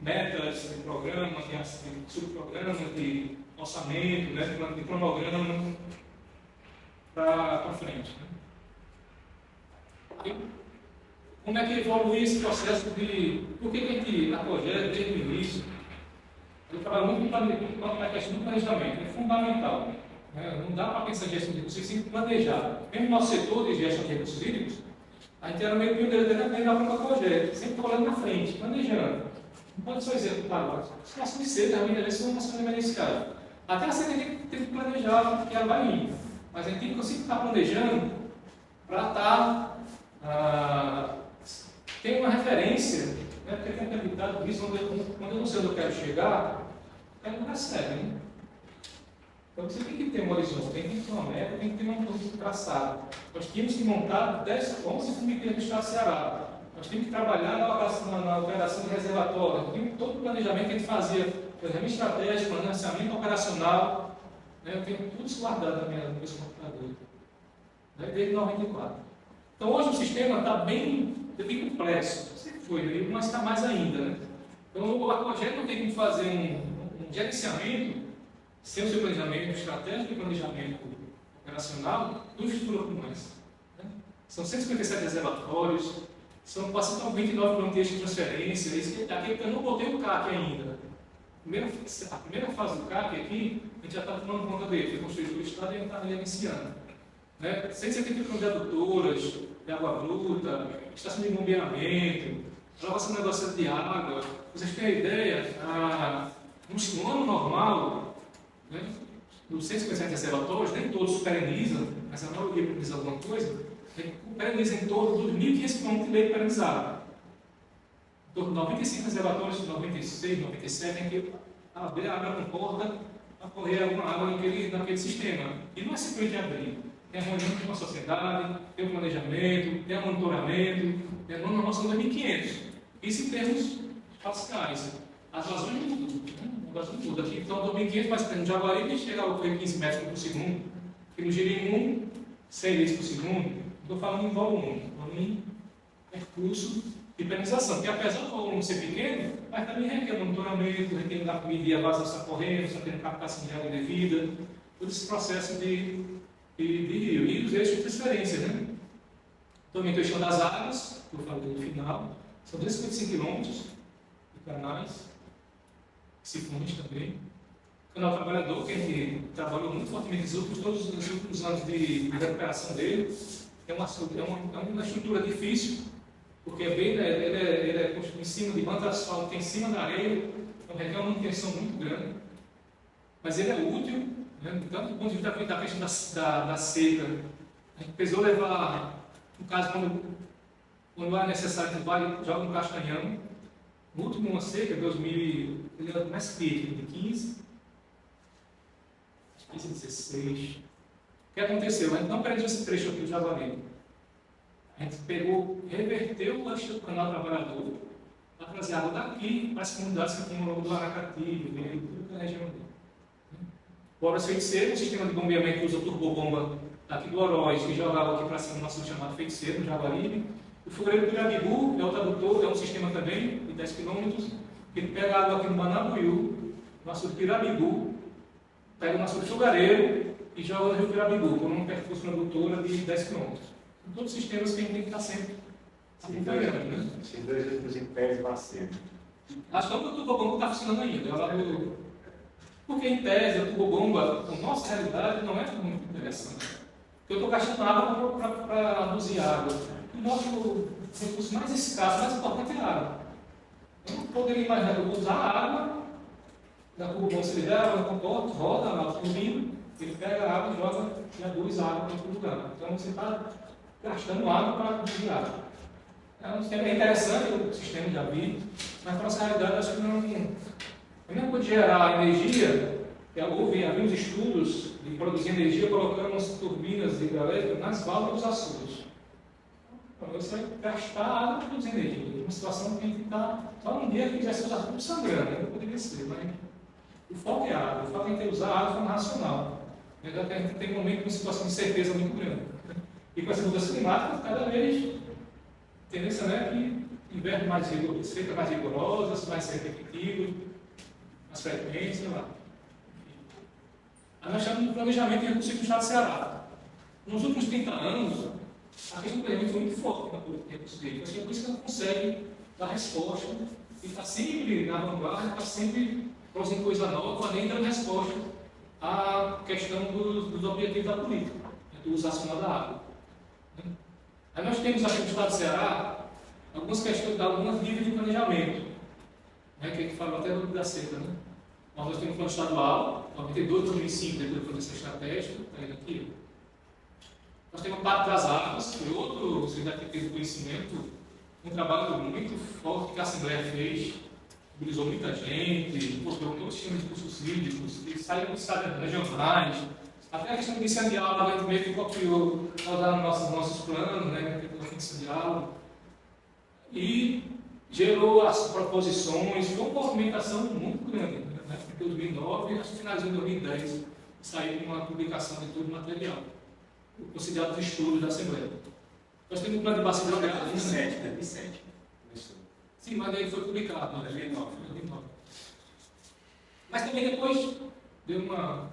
metas, de programas, de subprogramas, de orçamento, né, de cronograma para frente. Né. Como é que evolui esse processo de... Por que a gente, a projeto, desde o início, ele trabalha muito com a questão do planejamento, é fundamental. Né? Não dá para pensar em gestão de recursos hídricos sem planejar. Mesmo no nosso setor de gestão de recursos hídricos, a gente era meio pioneiro dentro da própria projeto, sempre olhando na frente, planejando. Não pode só executar agora. Situação de ser, realmente, é uma situação emergencial. Até a CNT tem que planejar, porque ela vai indo. Mas a gente tem que conseguir estar planejando para estar... tem uma referência, né, porque tem um ditado disso, quando eu não sei onde eu quero chegar, eu não recebe, né? Então você tem que ter um horizonte, tem que ter uma meta, tem que ter um traçado. Nós tínhamos que montar 11 comitês do Estado do Ceará. Nós tínhamos que trabalhar na operação de reservatório. Tínhamos todo o planejamento que a gente fazia, planejamento estratégico, planejamento operacional. Né? Eu tenho tudo isso guardado no meu computador. né, desde 94. Então hoje o sistema está bem complexo, sempre foi, né, mas está mais ainda. Né? Então o arquivogério não tem como fazer um gerenciamento sem o seu planejamento estratégico e planejamento operacional do estrutura como essa. Né? São 157 reservatórios, são 429 plantéis de transferência, aqui eu não botei o CAC ainda. A primeira fase do CAC aqui, a gente já está tomando conta dele, foi construído pelo Estado e a gente está iniciando. Né? 171 de adutoras, de água bruta, estação de bombeamento, gravação negociada de água. Vocês têm a ideia, no ano normal, né, nos 150 reservatórios, nem todos perenizam, mas a maioria pereniza alguma coisa, pereniza em torno dos 1.500 km de leito perenizado. Em torno de 95 reservatórios, 96, 97, tem que abrir a água com corda para correr alguma água naquele sistema. E não é simplesmente abrir. Tem a reunião com a sociedade, tem o planejamento, tem o monitoramento, tem a normação 2.500. Isso em termos pascais. As vazões mudam. Né? As vazões mudam. Aqui então 2.500, mas no Jaguaribe chega a 15 metros por segundo. Aqui no Jerimum, 6 litros por segundo. Estou falando em volume. Volume é curso de perenização. Porque apesar do volume ser pequeno, mas também requer monitoramento, requer medir a vazão está correndo, está tendo captação de água devida. Todo esse processo de rio. E os eixos de transferência. Né? Também estou das águas, que eu falei no final. São 255 quilômetros de canais, que se fundem também. O canal Trabalhador, que a gente trabalhou muito fortemente nos últimos anos de recuperação dele, é uma estrutura difícil, porque ele é construído em cima de banda asfalto, tem em cima da areia, então requer uma manutenção muito grande. Mas ele é útil, né? Tanto do ponto de vista da questão da seca. A gente precisou levar, no caso, quando é necessário, a gente vai, joga um castanhão. No último uma seca, 2000, ele era mais crítico, de 15 a 16. O que aconteceu? A gente não perdeu esse trecho aqui do Jaguaribe. A gente reverteu o canal Trabalhador para trazer água daqui para as comunidades que estão no longo do Aracati, do toda a região dele. O Oroz Feiticeiro, um sistema de bombeamento que usa turbobomba daqui do Oroz, que jogava aqui para cima do nosso chamado Feiticeiro, no Jaguaribe. O fogueiro do Pirabibu é outro adutor, é um sistema também de 10 km, que ele pega a água aqui no Manabuiú, no açude Pirabibu, pega o nosso fogareiro e joga no rio Pirabibu, com uma percurso adutora de 10 km. São todos sistemas que a gente tem que estar sempre acompanhando. Né? Esses dois últimos impérios bacios. Acho que o turbobomba está funcionando ainda. Porque em tese, a turbobomba, a nossa realidade não é muito interessante. Porque eu estou gastando água para reduzir água. O nosso recurso mais escasso, mais importante é a água. Eu não poderia imaginar que eu vou usar a água, da turbobomba se ligar, ela comporta, roda a turbina, ele pega a água e joga e aduz a água em outro lugar. Então você está gastando água para reduzir água. É um sistema interessante, o sistema de Jaguaribe, mas para a nossa realidade acho que não. A mesma coisa de gerar energia, havia uns estudos de produzir energia colocando as turbinas hidrelétricas nas válvulas dos açudes. Então, você vai gastar água para produzir energia. Uma situação que a gente está. Só um dia que tivesse usado tudo sangrando, não poderia ser, mas o foco é água, o foco é ter usar água de forma racional. A gente tem um momento de uma situação de certeza muito grande. E com essa mudança climática, cada vez a tendência é que inverno mais rigoroso, seca mais rigorosas, mais repetitivos, as frequências, sei lá. Aí nós chamamos de planejamento e recursos do Estado do Ceará. Nos últimos 30 anos, a questão do planejamento foi muito forte na política de recursos hídricos. Acho que é por isso que ela consegue dar resposta e está sempre na vanguarda, está sempre produzindo coisa nova, além dando resposta à questão dos objetivos da política, do uso racional da água. Aí nós temos aqui no Estado do Ceará algumas questões, algumas níveis de planejamento, né, que a gente falou até da seca, né? Nós temos um plano estadual, 92 de 2005, depois do plano estratégico, está indo aqui. Nós temos o Pacto das Águas, que outro, você já tem conhecimento, um trabalho muito forte que a Assembleia fez, mobilizou muita gente, postulou todo o sistema de cursos hídricos, saiu dos estados regionais, até a questão do incendiário, a gente meio que copiou nos nossos planos, né, do incendiário, e gerou as proposições, foi uma movimentação muito grande, né, em 2009, acho que finalizou em 2010, saiu uma publicação de todo o material. o conciliado de estudos da Assembleia. Nós temos um plano de bacia hidrográfica. 2007. Sim, mas aí foi publicado. Não, 2009. Mas também depois deu uma...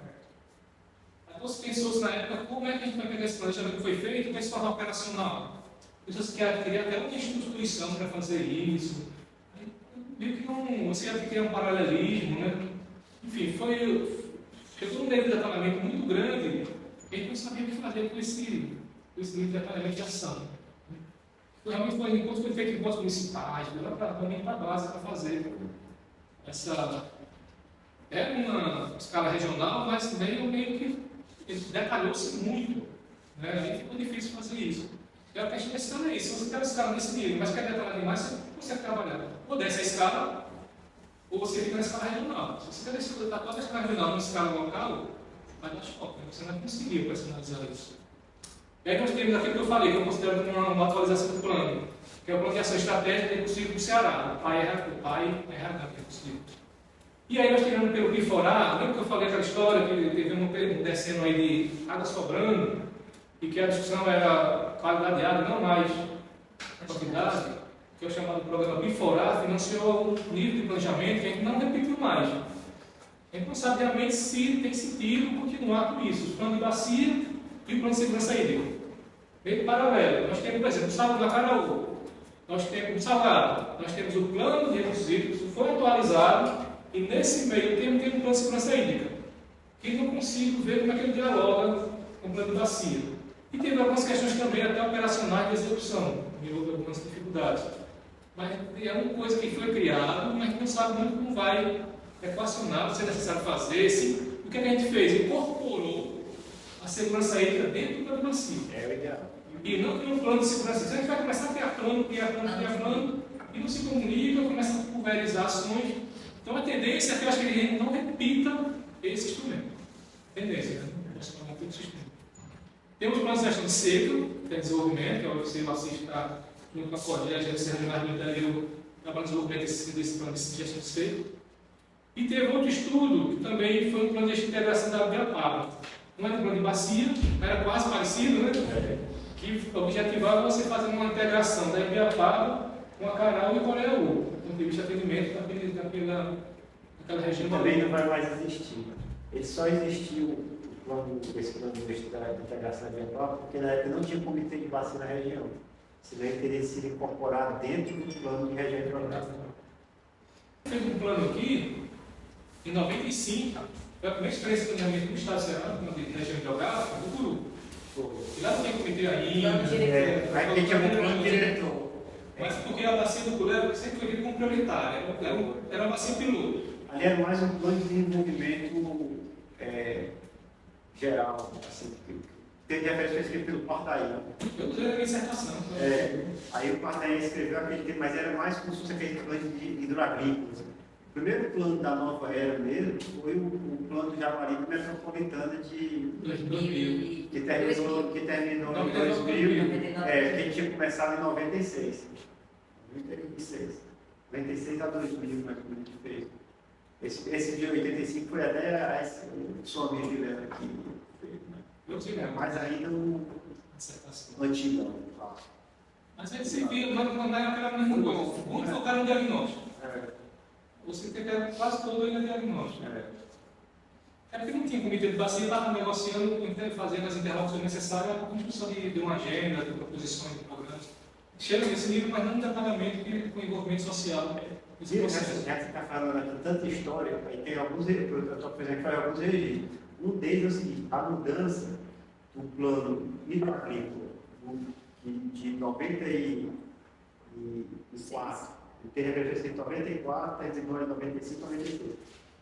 Então se pensou-se na época, como é que a gente vai pegar esse planejamento que foi feito e vai se tornar operacional? Pensou-se que queria até uma instituição para fazer isso. Aí, viu que não... Você ia criar um paralelismo, né? Enfim, chegou um nível de detalhamento muito grande e a gente não sabia o que fazer com esse nível de detalhamento de ação. Realmente foi feito em encontros municipais, também para a base para fazer essa... Era uma escala regional, mas meio que detalhou-se muito. Né? Aí ficou difícil fazer isso. E a questão desse escala é isso. Se você tem uma escala nesse nível, mas quer detalhar demais, você consegue trabalhar. Ou dessa escala, ou você fica na escala regional. Se você quer detalhar toda a escala regional numa escala local, vai dar choque. Você não vai conseguir personalizar isso. E aí nós temos aquilo que eu falei, que eu considero uma atualização do plano, que é o plano de ação estratégica de possível do Ceará, o PAI RH, que é possível. E aí nós tivemos pelo Biforá, lembra que eu falei aquela história que teve um descendo aí de água sobrando, e que a discussão era qualidade de água, não mais quantidade, que é o chamado programa Biforá, financiou um nível de planejamento que a gente não repetiu mais. A gente não sabe realmente se tem sentido continuar com isso, os planos de bacia e o plano de segurança hídrica. Bem paralelo, nós temos, por exemplo, o Salto da Caraú, nós temos o Salgado, nós temos o plano de recursos hídricos, que foi atualizado, e nesse meio tempo tem um plano de segurança hídrica, que não consigo ver como é que ele dialoga com o plano de bacia. E teve algumas questões também até operacionais de execução, que houve algumas dificuldades. Mas é uma coisa que foi criada, mas não sabe muito como vai equacionar, se é necessário fazer, se, o que a gente fez? Incorporou a segurança hídrica dentro do plano de bacia. É o ideal. E não tem um plano de segurança hídrica. A gente vai começar a criar plano, e não se comunica, começa a pulverizar ações. Então a tendência é que eu acho que a gente não repita esse instrumento. Tendência, né? Não sistema. Temos o plano de gestão de seco, que é desenvolvimento, que é o seu assista junto com a CODE, a Gerência Regional do Interior, trabalha no desenvolvimento desse plano de gestão de seco. E teve outro estudo, que também foi um plano de integração da Biapaba. Não era um plano de bacia, mas era quase parecido, né? Que objetivava você fazer uma integração da Ibiapaba com a Caral e o Coreaú, do ponto de vista de atendimento daquela região. Também não vai mais existir. Ele só existiu esse plano de integração ambiental porque na época não tinha comitê de bacia na região. Senão ele teria sido incorporado dentro do plano de região hidrográfica. Fez um plano aqui, em 95, foi a primeira experiência de planeamento do Estado de Ceará, de região hidrográfica, do Guru. E lá não tem comitê ainda. Aí tinha um plano diretor. Mas porque a bacia do Guru sempre foi vista como prioritária, era uma bacia piloto. Ali era mais um plano de desenvolvimento geral, assim, teve referência escrita pelo Pardaí. Eu usei a minha dissertação. Aí o Pardaí escreveu aquele tema, mas era mais como se fosse aquele plano de hidroagrícolas. O primeiro plano da nova era mesmo foi o plano de Jaguaribe Metropolitana de 2000. que terminou em 2000, que tinha começado em 96. 96 a 2000, mas como a gente fez. Esse de 85 foi até o Somir de Lena que fez, né? Mas ainda no antigão. Mas a gente se via, mas não era muito bom. Muito focado no diagnóstico. Você tem que ter quase todo ainda diagnóstico. É porque não tinha comitê de bacia, estava negociando, fazendo as interlocuções necessárias para a construção de uma agenda, de proposições, de programas. Chega nesse nível, mas não detalhamento com envolvimento social. Já que você está falando aqui tanta história, aí tem alguns registros, eu estou fazendo alguns registros. Um deles é o seguinte, a mudança do plano hidroagrícola de 94, ele teve referência em 94, terminou em 95, 96.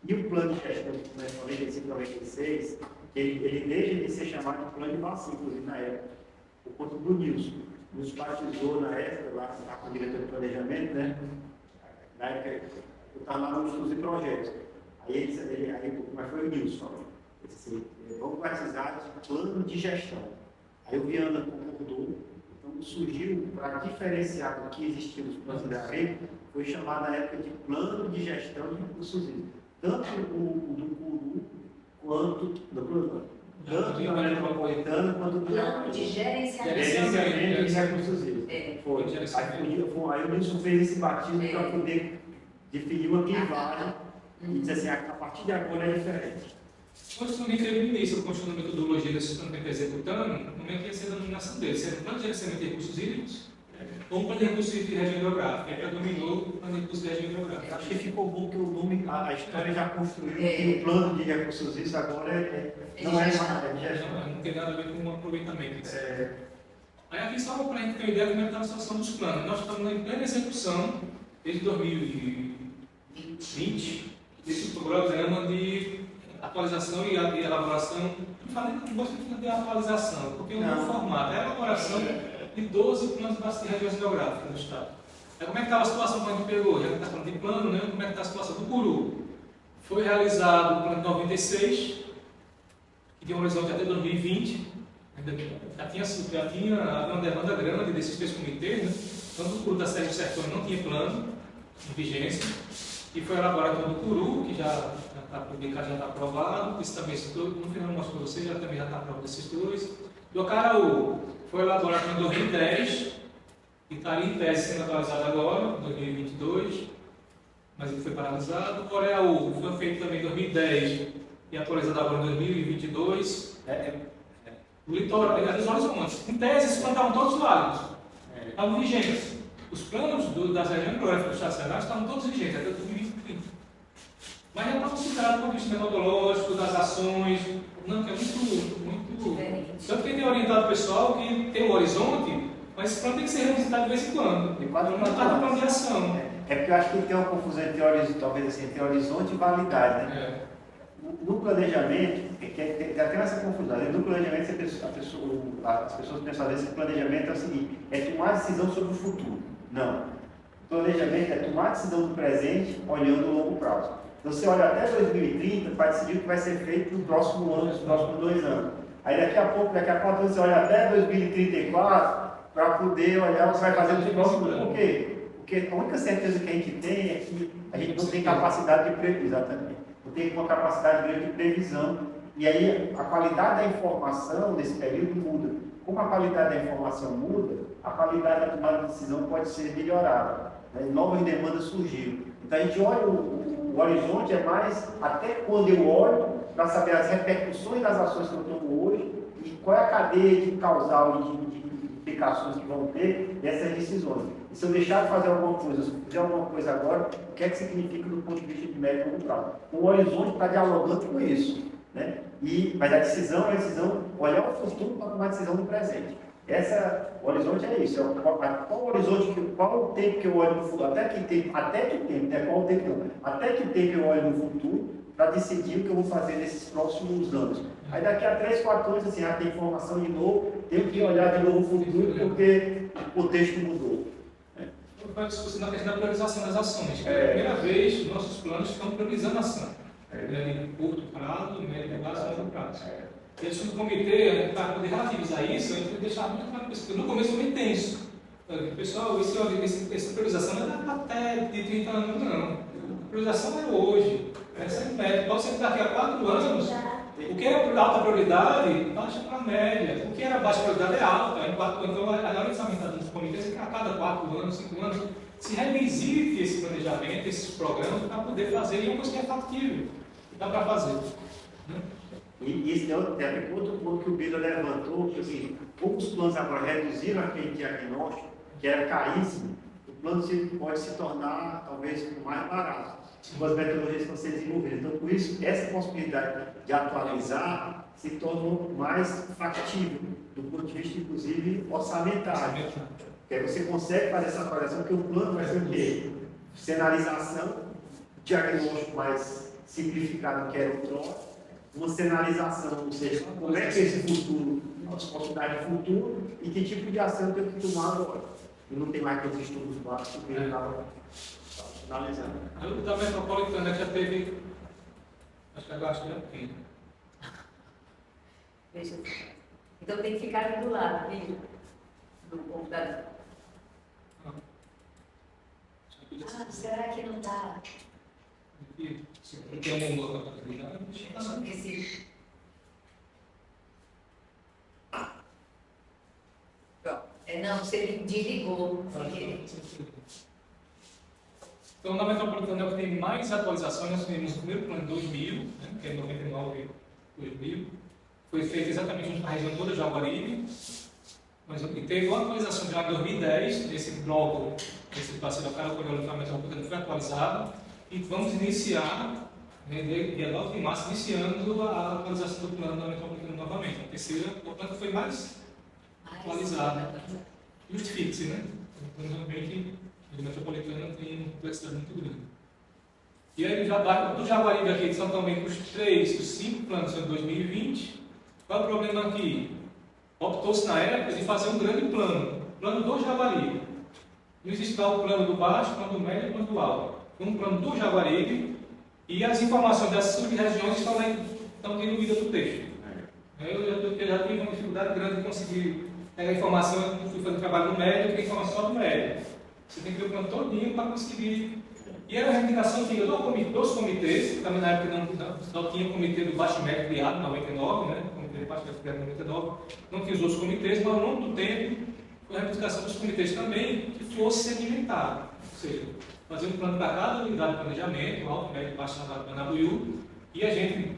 E o plano de gestão que começa em 95, 96, ele deixa de ser chamado de plano de bacia, inclusive na época, por conta do Nilson. Nos batizou na época, lá com o diretor de planejamento, né? Na época, eu estava lá nos estudos e projetos. Mas foi o Nilson. Ele disse assim, vamos batizar de plano de gestão. Aí o Viana concordou. Então surgiu, para diferenciar do que existia nos planos da agrícola, foi chamado na época de plano de gestão de recursos hídricos. Tanto o do Curu quanto do tanto na área metropolitana quanto Plano de gerenciamento. gerenciamento de recursos hídricos. É. Foi. Aí o Nilson fez esse batismo para poder definir uma clivagem e dizer assim, a partir de agora é diferente. Quando também teve no início, construindo a metodologia desse plano que está executando, como é que ia ser a denominação dele? Se era plano de gerenciamento de recursos hídricos ou um plano de recursos de região geográfica? Aí predominou o plano de recursos de região geográfica. Acho que ficou bom que o nome, a história já construiu que o plano de recursos hídricos agora não é mais gestão. Não tem nada a ver com um aproveitamento. Aí aqui só para a gente ter uma ideia de como está a situação dos planos. Nós estamos em plena execução desde 2020 desse programa de atualização e elaboração. Não gosto de falar de atualização, porque é um novo formato. É a elaboração de 12 planos de regiões geográficas do Estado. Aí como é que estava a situação quando a gente pegou? Já que está falando de plano, né? Como é que está a situação do Curu? Foi realizado o plano de 96, que tem um horizonte até 2020. Já tinha uma demanda grande desses três comitês, né? Tanto o Curu da Sérgio Sertões não tinha plano em vigência, e foi elaborado o do Curu, que já está publicado, já está aprovado. Esse também, no final eu mostro para vocês, também já está aprovado esses dois. Do Acaraú foi elaborado em 2010, e está ali em tese sendo atualizado agora, em 2022, mas ele foi paralisado. O Coreaú foi feito também em 2010 e atualizado agora em 2022. O litoral, os horizontes. Em tese, esses planos estavam todos válidos, estavam vigentes. Os planos das regiões geográficas do Estado Ceará estavam todos vigentes até 2030. Mas já está considerado do ponto de vista metodológico, das ações, não, que é muito Diferente. Tanto que tem orientado o pessoal que tem um horizonte, mas esse plano tem que ser revisitado de vez em quando. De quatro Não está no plano de ação. É porque eu acho que tem uma confusão entre horizonte, talvez assim, entre horizonte e validade, né? No planejamento, já tem essa confusão. No planejamento, as pessoas pensam às vezes que o planejamento é o seguinte, é tomar decisão sobre o futuro. Não. O planejamento é tomar decisão do presente olhando o longo prazo. Então, você olha até 2030 para decidir o que vai ser feito no próximo ano, nos próximos 2 anos. Aí daqui a 4 anos você olha até 2034 para poder olhar o que você vai fazer nos próximos anos. Por quê? Porque a única certeza que a gente tem é que a gente não tem capacidade de previsão, exatamente. Não tem uma capacidade grande de previsão. E aí a qualidade da informação nesse período muda. Como a qualidade da informação muda, a qualidade da tomada de decisão pode ser melhorada. Né? Novas demandas surgiram. Então a gente olha o horizonte é mais até quando eu olho para saber as repercussões das ações que eu tomo hoje e qual é a cadeia de causal e de implicações que vão ter dessas decisões. E se eu deixar de fazer alguma coisa, se eu fizer alguma coisa agora, o que é que significa do ponto de vista de médio e longo prazo? O horizonte está dialogando com isso. Né? Mas a decisão é a decisão, olhar o futuro para tomar a decisão no presente. O horizonte é isso. Qual o tempo que eu olho no futuro? Até que tempo, né? Qual o tempo não? Até que tempo eu olho no futuro para decidir o que eu vou fazer nesses próximos anos. Aí daqui a 3, 4 anos, assim, tem informação de novo, tenho que olhar de novo o futuro porque o contexto mudou. Vai discutir na questão da priorização das ações. Pela primeira vez, nossos planos estão priorizando a ação. Em curto prazo, médio prazo e longo prazo. E a discussão do comitê, para poder relativizar isso, a gente vai deixar muito claro, porque no começo foi intenso. Pessoal, essa priorização não é até de 30 anos, não. A priorização é hoje. Essa é média. Pode ser que daqui a 4 anos, o que era alta prioridade, baixa para a média. O que era baixa prioridade é alta. Então, a orientação dos comitês é que a cada 4 anos, 5 anos, se revisite esse planejamento, esses programas, para poder fazer. E é uma coisa que é factível. Dá para fazer. Né? E isso tem outro ponto que o Bida levantou, que assim, como os planos agora reduziram aquele diagnóstico, que era caríssimo, o plano pode se tornar, talvez, mais barato, com as metodologias que estão sendo desenvolvidas. Então, por isso, essa possibilidade de atualizar se tornou mais factível, do ponto de vista, inclusive, orçamentário. Porque aí você consegue fazer essa atualização, porque o plano vai ser o quê? Sinalização, diagnóstico mais simplificado que era o TRO, uma sinalização, ou seja, como é que esse futuro, as possibilidades de futuro e que tipo de ação eu tenho que tomar agora. E não tem mais aqueles estudos básicos que ele estava analisando. O da metropolitana já teve, acho que agora já tem. Deixa eu ver. Então tem que ficar ali do lado, viu? Do computador. Será que não está? Tem uma contabilidade. Pronto. Não, você desligou. sem querer. Então, na metropolitana é o que tem mais atualizações. Nós temos o primeiro plano de 2000, né, que é 99 2000. Foi feito exatamente junto com a região toda de Jaguaribe. Mas teve uma atualização já em 2010, esse bloco, esse parceiro da Cara Coreana da metropolitana foi atualizado. E vamos iniciar, né, dia 9 de março, iniciando a atualização do plano da metropolitana novamente. A terceira, o plano que foi mais atualizado. Justifique-se, né? Então, realmente, a metropolitana tem uma complexidade muito grande. E aí, do Jaguaribe aqui, são também os 5 planos são de 2020. Qual é o problema aqui? Optou-se na época de fazer um grande plano, plano do Jaguaribe. Não existe lá o plano do baixo, plano do médio e plano do alto. Um plano do Jaguaribe e as informações das sub-regiões estão diluídas no texto. Eu já tive uma dificuldade grande de conseguir pegar a informação, eu fui fazer trabalho no médio, que é informação do médio. Você tem que ver o plano todinho para conseguir. E a reivindicação fica dos comitês, também na época não tinha o comitê do baixo médio criado, em 99, né? O comitê do baixo médio criado em 99, não tinha os outros comitês, mas ao longo do tempo, foi a reivindicação dos comitês também que fosse sedimentado. Ou seja, fazer um plano para cada unidade de planejamento, alto, médio, baixo, Anabuiú, e a gente,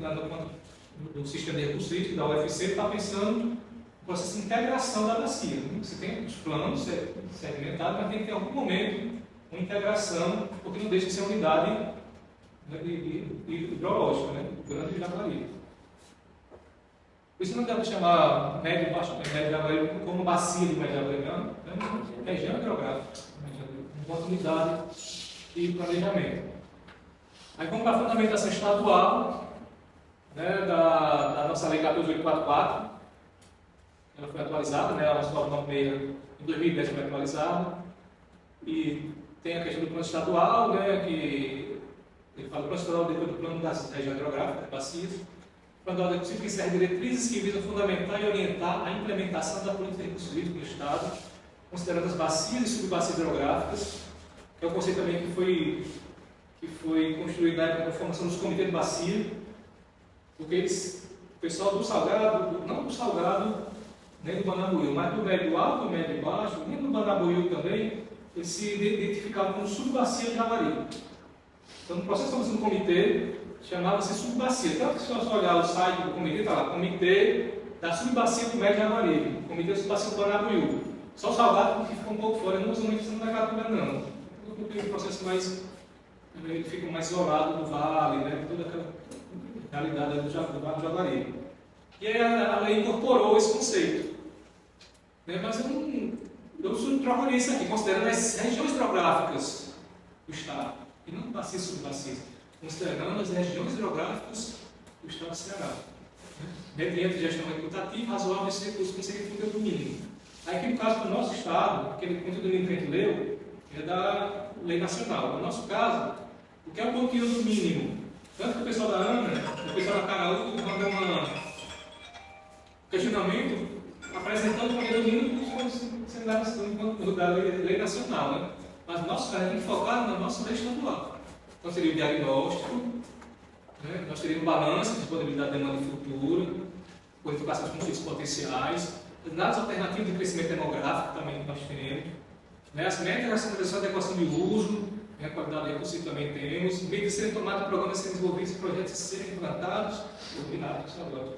do sistema de recursos hídricos, da UFC, está pensando no processo de integração da bacia. Você tem os planos segmentados, mas tem que ter em algum momento uma integração, porque não deixa de ser uma unidade, né, hidrológica, né, do Grande Jaguaribe. Por isso não dá para chamar médio e baixo médio Jaguaribe como bacia de médio Jaguaribe, não. É região hidrográfica, enquanto unidade de planejamento. Aí vamos para a fundamentação estadual, né, da nossa lei 14844. Ela foi atualizada, né, a nossa 996 em 2010 foi atualizada. E tem a questão do plano estadual, né, que ele fala do plano estadual depois do plano das regiões hidrográficas, bacias. O plano estadual que serve diretrizes que visam fundamentar e orientar a implementação da política de recursos hídricos no Estado, considerando as bacias e subbacias hidrográficas, que é um conceito também que foi construído na época da formação dos comitês de bacia, porque o pessoal do Salgado, não do Salgado, nem do Banabuiú, mas do médio alto, do médio baixo, nem do Banabuiú também, eles se identificavam como subbacia de Jaguaribe. Então, no processo de formação do comitê, chamava-se subbacia. Tanto que se você olhar o site do comitê, está lá, comitê da subbacia do médio Jaguaribe, comitê da subbacia do Banabuiú. Só o Salgado que fica um pouco fora, não usa muito isso na Caatinga, não. Porque o processo ele fica mais isolado do vale, né, toda aquela realidade do vale do Jaguaribe. E aí a lei incorporou esse conceito. Né, mas eu sou isso aqui, considerando as regiões hidrográficas do Estado, e não bacias e subbacias, considerando as regiões hidrográficas do Estado do Ceará. Mediante gestão reputativa, razoável esse recurso conseguir conteúdo mínimo. Aí, aqui no caso do nosso Estado, aquele conteúdo mínimo que a gente leu, é da lei nacional. No nosso caso, o que é o conteúdo mínimo? Tanto que o pessoal da ANA, o pessoal da Caraú, mandou um questionamento apresentando o conteúdo mínimo como sendo da lei nacional, né? Mas no nosso caso, a gente focar na nossa lei estadual. Então, seria o diagnóstico, né? Nós teríamos balança de disponibilidade de demanda e futuro, qualificação dos conflitos potenciais, dados alternativos de crescimento demográfico também nós teremos, né? As metas de racionalização e adequação de uso, né? A qualidade de recursos também temos, meios de serem tomados, programas serem desenvolvidos e projetos serem implantados, combinados agora,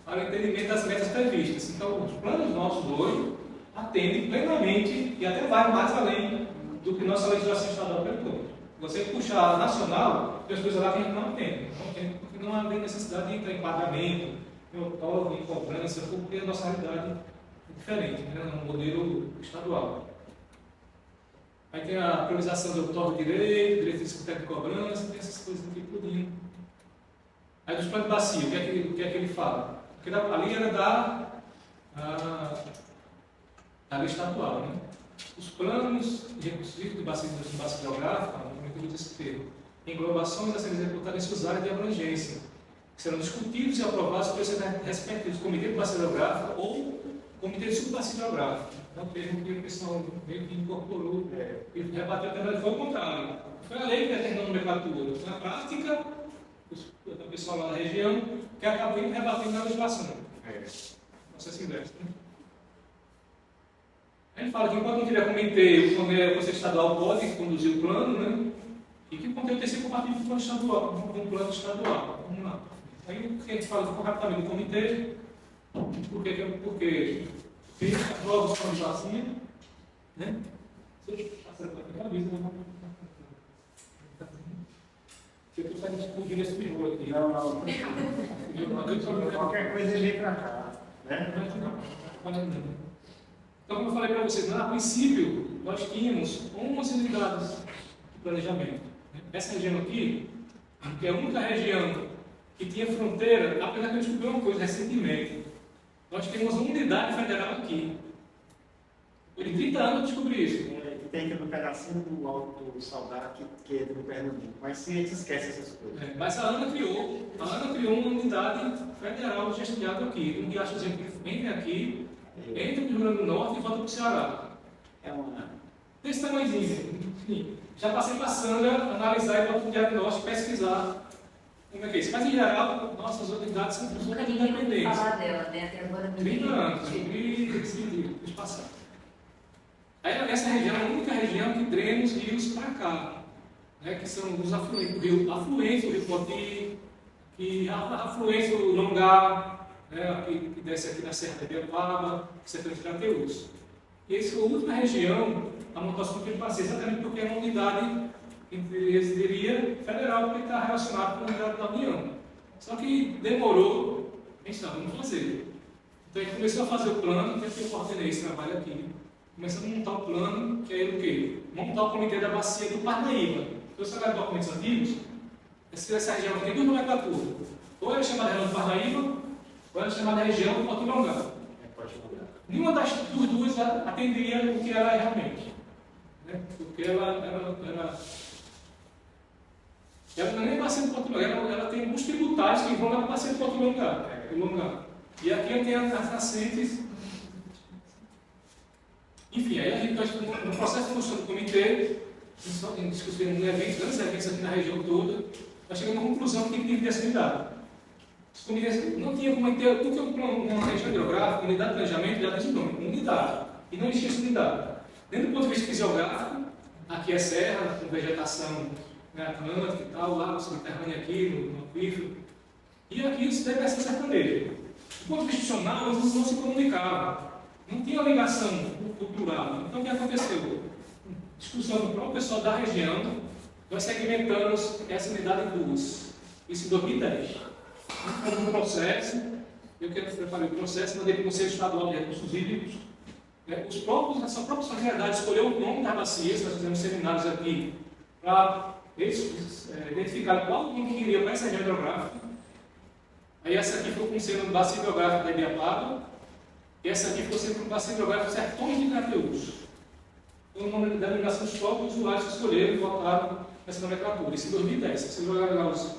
para o entendimento das metas previstas. Então, os planos nossos hoje atendem plenamente e até vai mais além do que nossa legislação estadual permite. Você puxar nacional, tem as coisas lá que a gente não tem, porque não há necessidade de entrar em enquadramento, em outorga, em cobrança, porque a nossa realidade é diferente, né? É um modelo estadual. Aí tem a priorização do outorga de direito de secretário de cobrança, tem essas coisas aqui tudinho. Aí dos planos de bacia, o que é que ele fala? Porque ali era da lei estadual, né? Os planos de recursos hídricos de bacia hidrográfica, no desse termo, englobações a serem executadas em suas áreas de abrangência, que serão discutidos e aprovados pelos respectivos comitês de bacia hidrográfica ou comitê de subbacia hidrográfica. É um termo que o pessoal meio que incorporou e rebateu até, mas foi o contrário. Foi a lei que determinou a nomenclatura. Foi a prática do pessoal lá na região que acabou rebatendo na legislação. Processo inverso, né? A gente fala que enquanto não tiver comitê, o Conselho Estadual pode conduzir o plano, né? E que o conteúdo tem que ser compatível com o plano estadual, com o plano estadual. Vamos lá. Aí a gente fala rapidamente do comitê, porque aprova os planos de vacina, né? Eu estou saindo explodindo esse tijolo aqui. Não. Qualquer coisa ele vem para cá. Né? Então, como eu falei para vocês, a princípio, nós tínhamos 11 unidades de planejamento. Essa região aqui, que é a única região que tinha fronteira, apesar que eu descobri uma coisa recentemente, nós temos uma unidade federal aqui. Por 30 anos eu descobri isso. Tem aqui no pedacinho do Alto Salgado que é do Pernambuco, mas a gente esquece essas coisas. Mas a ANA criou uma unidade federal gestionada aqui, um riachozinho que entra aqui, entra no Rio Grande do Norte e volta para o Ceará. É uma... Desse tamanhozinho. Já passei para a Sandra analisar e botar um diagnóstico, pesquisar como é que é isso. Mas em geral, nossas unidades são Nunca todas ninguém ouviu independentes. falar dela, né? Até agora 30 anos, deixa passar. Aí essa região é a única região que drena os rios para cá, né, que são os afluentes, o rio Poti, que afluentes do Longá, né, que desce aqui na Serra de Ibiapaba, que se frente de Crateús. E essa última região, a montação que passei exatamente porque é uma unidade que residiria federal, porque está relacionada com a unidade da União. Só que demorou, a gente estava vamos fazer. Então a gente começou a fazer o plano, que eu coordenei esse trabalho aqui. Começando a montar o plano, que é o quê? Montar o comitê da bacia do Parnaíba. Se você olhar documentos antigos, essa região tem duas nomenclaturas. Ou era chamada região do Parnaíba, ou era chamada região do Porto Longá. Nenhuma das duas atenderia o que ela é realmente. Né? Porque ela não é nem bacia do Porto Longá, ela tem alguns tributários que vão na bacia do Porto Longá. E aqui eu tenho as nascentes. Enfim, aí a gente, no processo de construção do comitê, discutindo grandes eventos aqui na região toda, nós chegamos à conclusão que tinha que ter essa unidade. Os comitês não tinha como ter, porque uma região hidrográfica, unidade de planejamento, já diz o nome, unidade. E não existia essa unidade. Dentro do ponto de vista fisiográfico, aqui é serra, com vegetação, né, atlântica e tal, lá subterrânea aqui, no aquífero. E aqui se deve ser sertanejo. Do ponto de vista institucional, eles não se comunicavam. Não tinha ligação cultural. Então, o que aconteceu? Discussão do próprio pessoal da região, nós segmentamos essa unidade em duas. Isso em 2010. Fomos um processo, eu que preparei o processo, mandei para o Conselho Estadual de Recursos Hídricos. Essa própria sociedade escolheu o nome das bacias, nós fizemos seminários aqui para identificar qual o nome que queria para essa região hidrográfica. Aí essa aqui foi o Conselho Bacia Hidrográfica da Ibiapaba. E essa aqui ficou sempre um bacia hidrográfico Sertões de Crateús. Então, o nome da denominação dos próprios usuários que escolheram e votaram nessa nomenclatura. Isso em 2010. Se vocês olharem lá os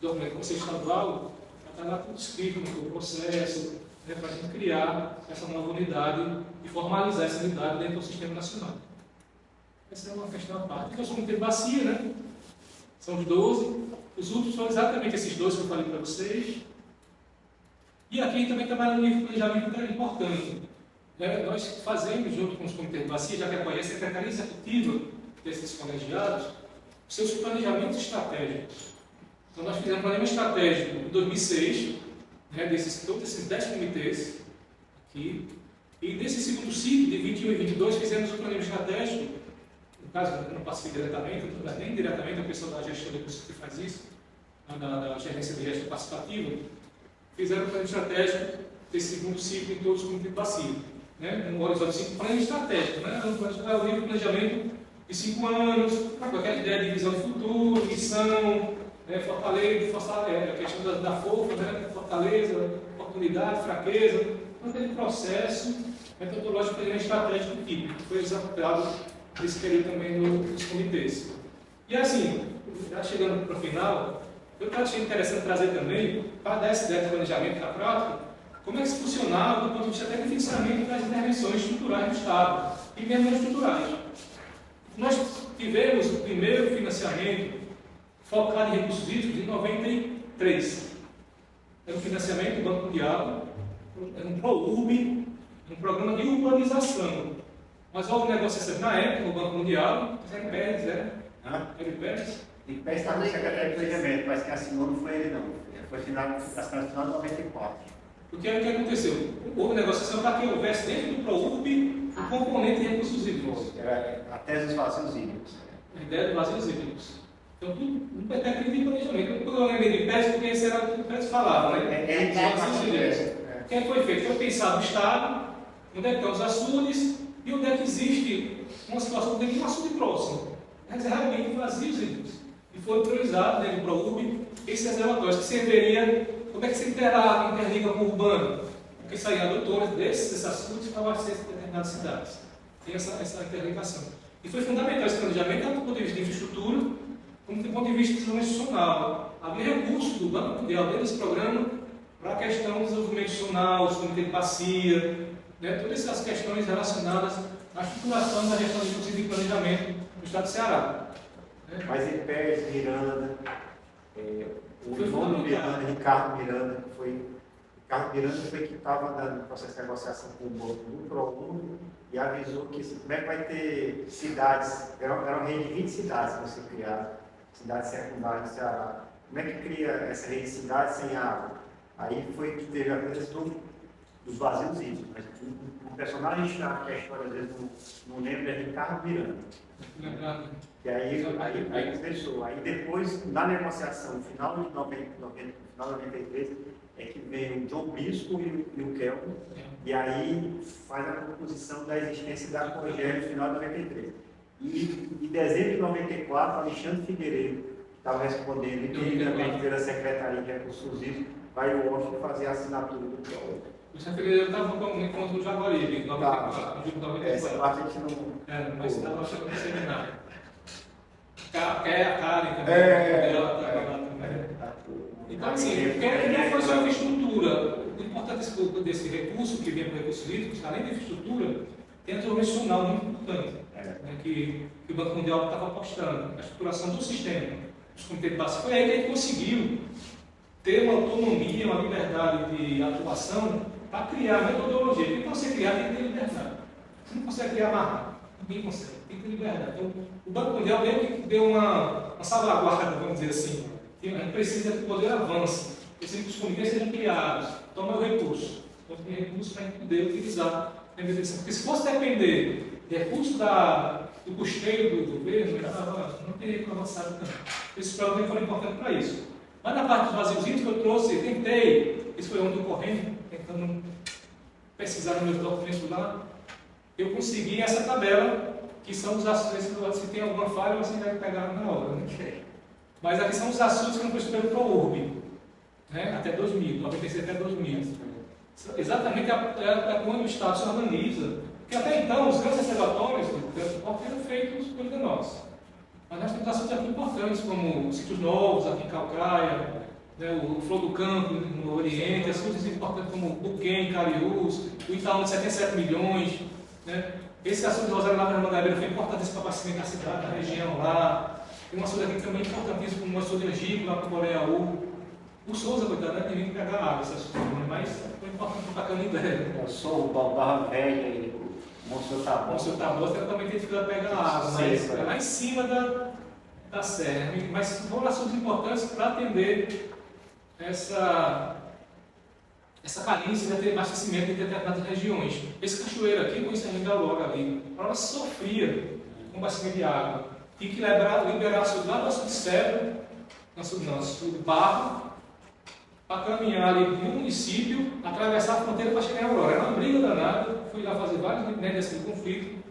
documentos do Conselho Estadual, já está lá tudo escrito no processo, né, para a gente criar essa nova unidade e formalizar essa unidade dentro do sistema nacional. Essa é uma questão à parte. Então, somos de bacia, né? São os 12. Os outros são exatamente esses 12 que eu falei para vocês. E aqui também trabalha no nível de planejamento importante. Nós fazemos, junto com os comitês de bacia, já que apoia a Secretaria Executiva desses colegiados, seus planejamentos estratégicos. Então, nós fizemos um planejamento estratégico em 2006, né, todos esses 10 comitês aqui, e nesse segundo ciclo, de 21 e 22, fizemos um planejamento estratégico. No caso, eu não participei diretamente, nem diretamente, a pessoa da gestão de recursos que faz isso, da gerência de gestão participativa. Fizeram um plano estratégico desse segundo ciclo em todos os comitês de bacia. Né? No horizonte de 5 plano estratégico. Né? O livro de planejamento de 5 anos, com aquela ideia de visão de futuro, missão, fortaleza, a questão da força, né? Fortaleza, oportunidade, fraqueza. Então, aquele processo metodológico de planejamento estratégico típico, que foi executado nesse período também nos comitês. E assim, já chegando para o final, eu achei interessante trazer também, para dar essa ideia de planejamento na prática, como é que isso funcionava do ponto de vista até do financiamento das intervenções estruturais do Estado, e mesmo não estruturais. Nós tivemos o primeiro financiamento focado em recursos hídricos em 93. Era um financiamento do Banco Mundial, era um ProURB, um programa de urbanização. Mas houve negociação na época, no Banco Mundial, Zé Pérez, né? Ele Pérez. E Pérez está no secretário de planejamento, mas quem assinou não foi ele, não. Foi assinado no final de 94. Porque aí o que aconteceu? Houve negociação para que houvesse dentro do ProURB o componente de recursos hídricos. Era a tese dos vazios hídricos. A ideia de vazios hídricos. Então, tudo é técnico de planejamento. Quando eu lembrei de Pérez, porque esse era o que o Pérez falava, né? Vazios hídricos. O que foi feito? Foi pensado o Estado, onde é que estão os açudes e onde é que existe uma situação de um açude próximo. Mas realmente vazios hídricos. E foi priorizado dentro do ProURB esses reservatórios, que serviria, como é que se interliga com o urbano? Porque saíam adutores desses açudes para abastecer determinadas cidades. Tem essa interligação. E foi fundamental esse planejamento, tanto do ponto de vista de infraestrutura, como do ponto de vista de desenvolvimento institucional. Havia recursos do Banco Mundial dentro desse programa para a questão do desenvolvimento institucional, os comitês de bacia, né, todas essas questões relacionadas à estruturação da gestão de recursos de planejamento do Estado do Ceará. Né? Mas em Pérez, Miranda, o irmão do Miranda, Ricardo Miranda, foi que estava no processo de negociação com o banco do ProURB e avisou que como é que vai ter cidades, era uma rede de 20 cidades que você criar, cidades secundárias no Ceará. Como é que cria essa rede de cidades sem água? Aí foi que teve a questão dos vazios hídricos. Mas o personagem chave que a história às vezes não lembra é Ricardo Miranda. E aí começou. Aí depois, na negociação, no final de 93, é que veio o John Bispo e o Kelvin, e aí faz a composição da existência da Cogel no final de 93. E em dezembro de 94, Alexandre Figueiredo, que estava respondendo inteiramente pela Secretaria de Recursos Hídricos, vai ao Washington fazer a assinatura do ProURB. O Secretaria estava no encontro do Jaguaribe, em 94, no julho de Essa 94. parte a gente não... Mas estava achando no seminário. A Karen também, ela estava lá também. Então, assim, porque não foi só a infraestrutura. O importante desse recurso, que vem para recursos hídricos, além da infraestrutura, tem a transformação muito importante, né, que o Banco Mundial estava apostando, a estruturação do sistema, dos comitês de bacia. Foi aí que a gente conseguiu ter uma autonomia, uma liberdade de atuação para criar metodologia. Porque para você criar, tem que ter liberdade. Você não consegue criar amarrado. Ninguém consegue. Tem que ter liberdade. Então, o Banco Mundial meio que deu uma salvaguarda, vamos dizer assim. A gente precisa que o poder avance. Precisa que os comitês sejam criados. Toma o recurso. Então, tem recurso para a gente poder utilizar. Porque se fosse depender de recursos do custeio do governo, não teria como avançar tanto. Esses programas foram importantes para isso. Mas na parte dos vazios hídricos eu trouxe, tentei, isso foi ontem ocorrendo, tentando pesquisar nos meus documentos lá, eu consegui essa tabela, que são os açudes, se tem alguma falha você vai pegar na hora, né? Mas aqui são os açudes que não precisam pelo ProURB, né? Até 2000, 96 até 2000. Exatamente quando o Estado se organiza, porque até então os grandes reservatórios do transporte eram feitos pelo DENOS. Mas nós temos assuntos aqui importantes, como sítios novos aqui em Calcaia, né, o Flor do Campo no Oriente, assuntos importantes como Buquém, Cariús, o Itaú de 77 milhões. Né. Esse assunto de Rosário Lavra Mangabeira foi importante para abastecer a cidade, a região lá. Tem um assunto aqui também importantíssimo, como o assunto de Angico, lá para o Boreaú. O Souza, coitado, né, tem vindo pegar água, esse assunto, né, mas foi importante para a ideia. Eu sou o Balbarra Velha e Monsenhor Tabosa. Monsenhor Tabosa também tem dificuldade de pegar água, mas é lá em cima da serra. Mas foram assuntos importantes para atender essa carência de abastecimento em determinadas regiões. Esse cachoeiro aqui, com o Encerramento da Aurora ali, ela sofria com abastecimento de água. Tinha que liberar açude lá no açude de Cedro, açude de Barro, para caminhar ali no município, atravessar a fronteira para chegar em Aurora. Era uma briga danada, fui lá fazer vários desse conflito,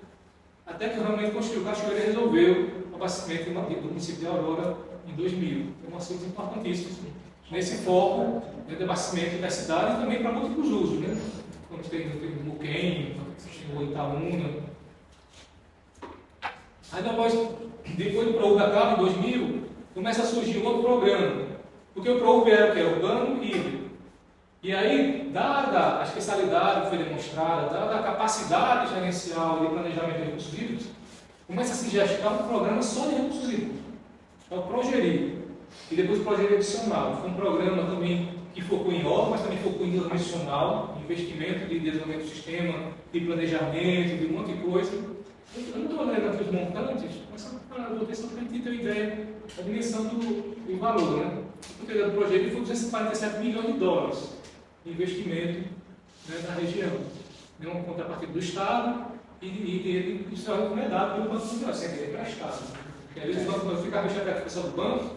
até que realmente construiu o cachoeiro e resolveu o abastecimento do município de Aurora em 2000. Foi um assunto importantíssimo nesse foco de abastecimento da cidade e também para múltiplos usos, né? Como tem o Muquem, o Itaúna. Aí depois do ProURB acaba, em 2000, começa a surgir um outro programa. Porque o ProURB era o que? Urbano e hídrico. E aí, dada a especialidade que foi demonstrada, dada a capacidade gerencial de planejamento de recursos hídricos, começa a se gestar um programa só de recursos hídricos. É o Progerir. E depois o Progerir adicional. Foi um programa também que focou em obra, mas também focou em desenvolvimento institucional, investimento de desenvolvimento do sistema, de planejamento, de um monte de coisa. Eu não estou lendo aqui os montantes, mas só para você só para ter uma ideia da dimensão do valor. Né? O período do projeto foi 247 milhões de dólares de investimento, né, na região. É uma contrapartida do Estado e isso é recomendado pelo Banco Mundial, sem querer emprestado. Porque às vezes quando ficava mexendo com a pessoa do banco,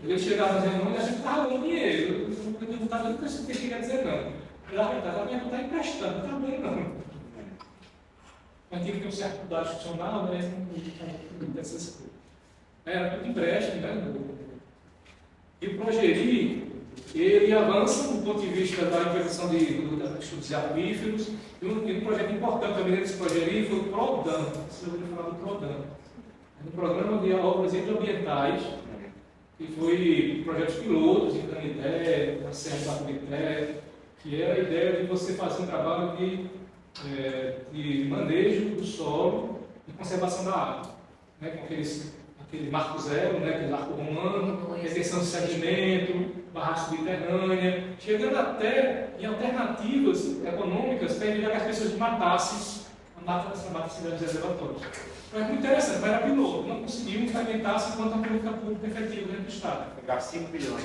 ele chegava nas reuniões e a gente estava dando dinheiro. Eu não estava dando o que você quer dizer, não. Na verdade, a minha está emprestando, não está dando, não. Mas tinha que ter um certo cuidado institucional, né? Dessas coisas. Era tudo empréstimo, né? E o Progeri, ele avança do ponto de vista da intervenção de estudos aquíferos. E um projeto importante também desse Progeri foi o PRODAN. Você ouviu falar do PRODAN? É um programa de obras hidroambientais, que foi projetos pilotos em Canidé, na Serra do Baturité, que era a ideia de você fazer um trabalho de manejo do solo e conservação da água, né, com aquele marco zero, né, aquele arco romano, retenção de sedimento, barragem subterrânea, chegando até em alternativas econômicas para evitar que as pessoas matassem a mata cidade de reservatórios. Então é muito interessante, mas era piloto, não conseguiu implementar-se enquanto a política pública efetiva dentro do Estado. Pegar 5 bilhões.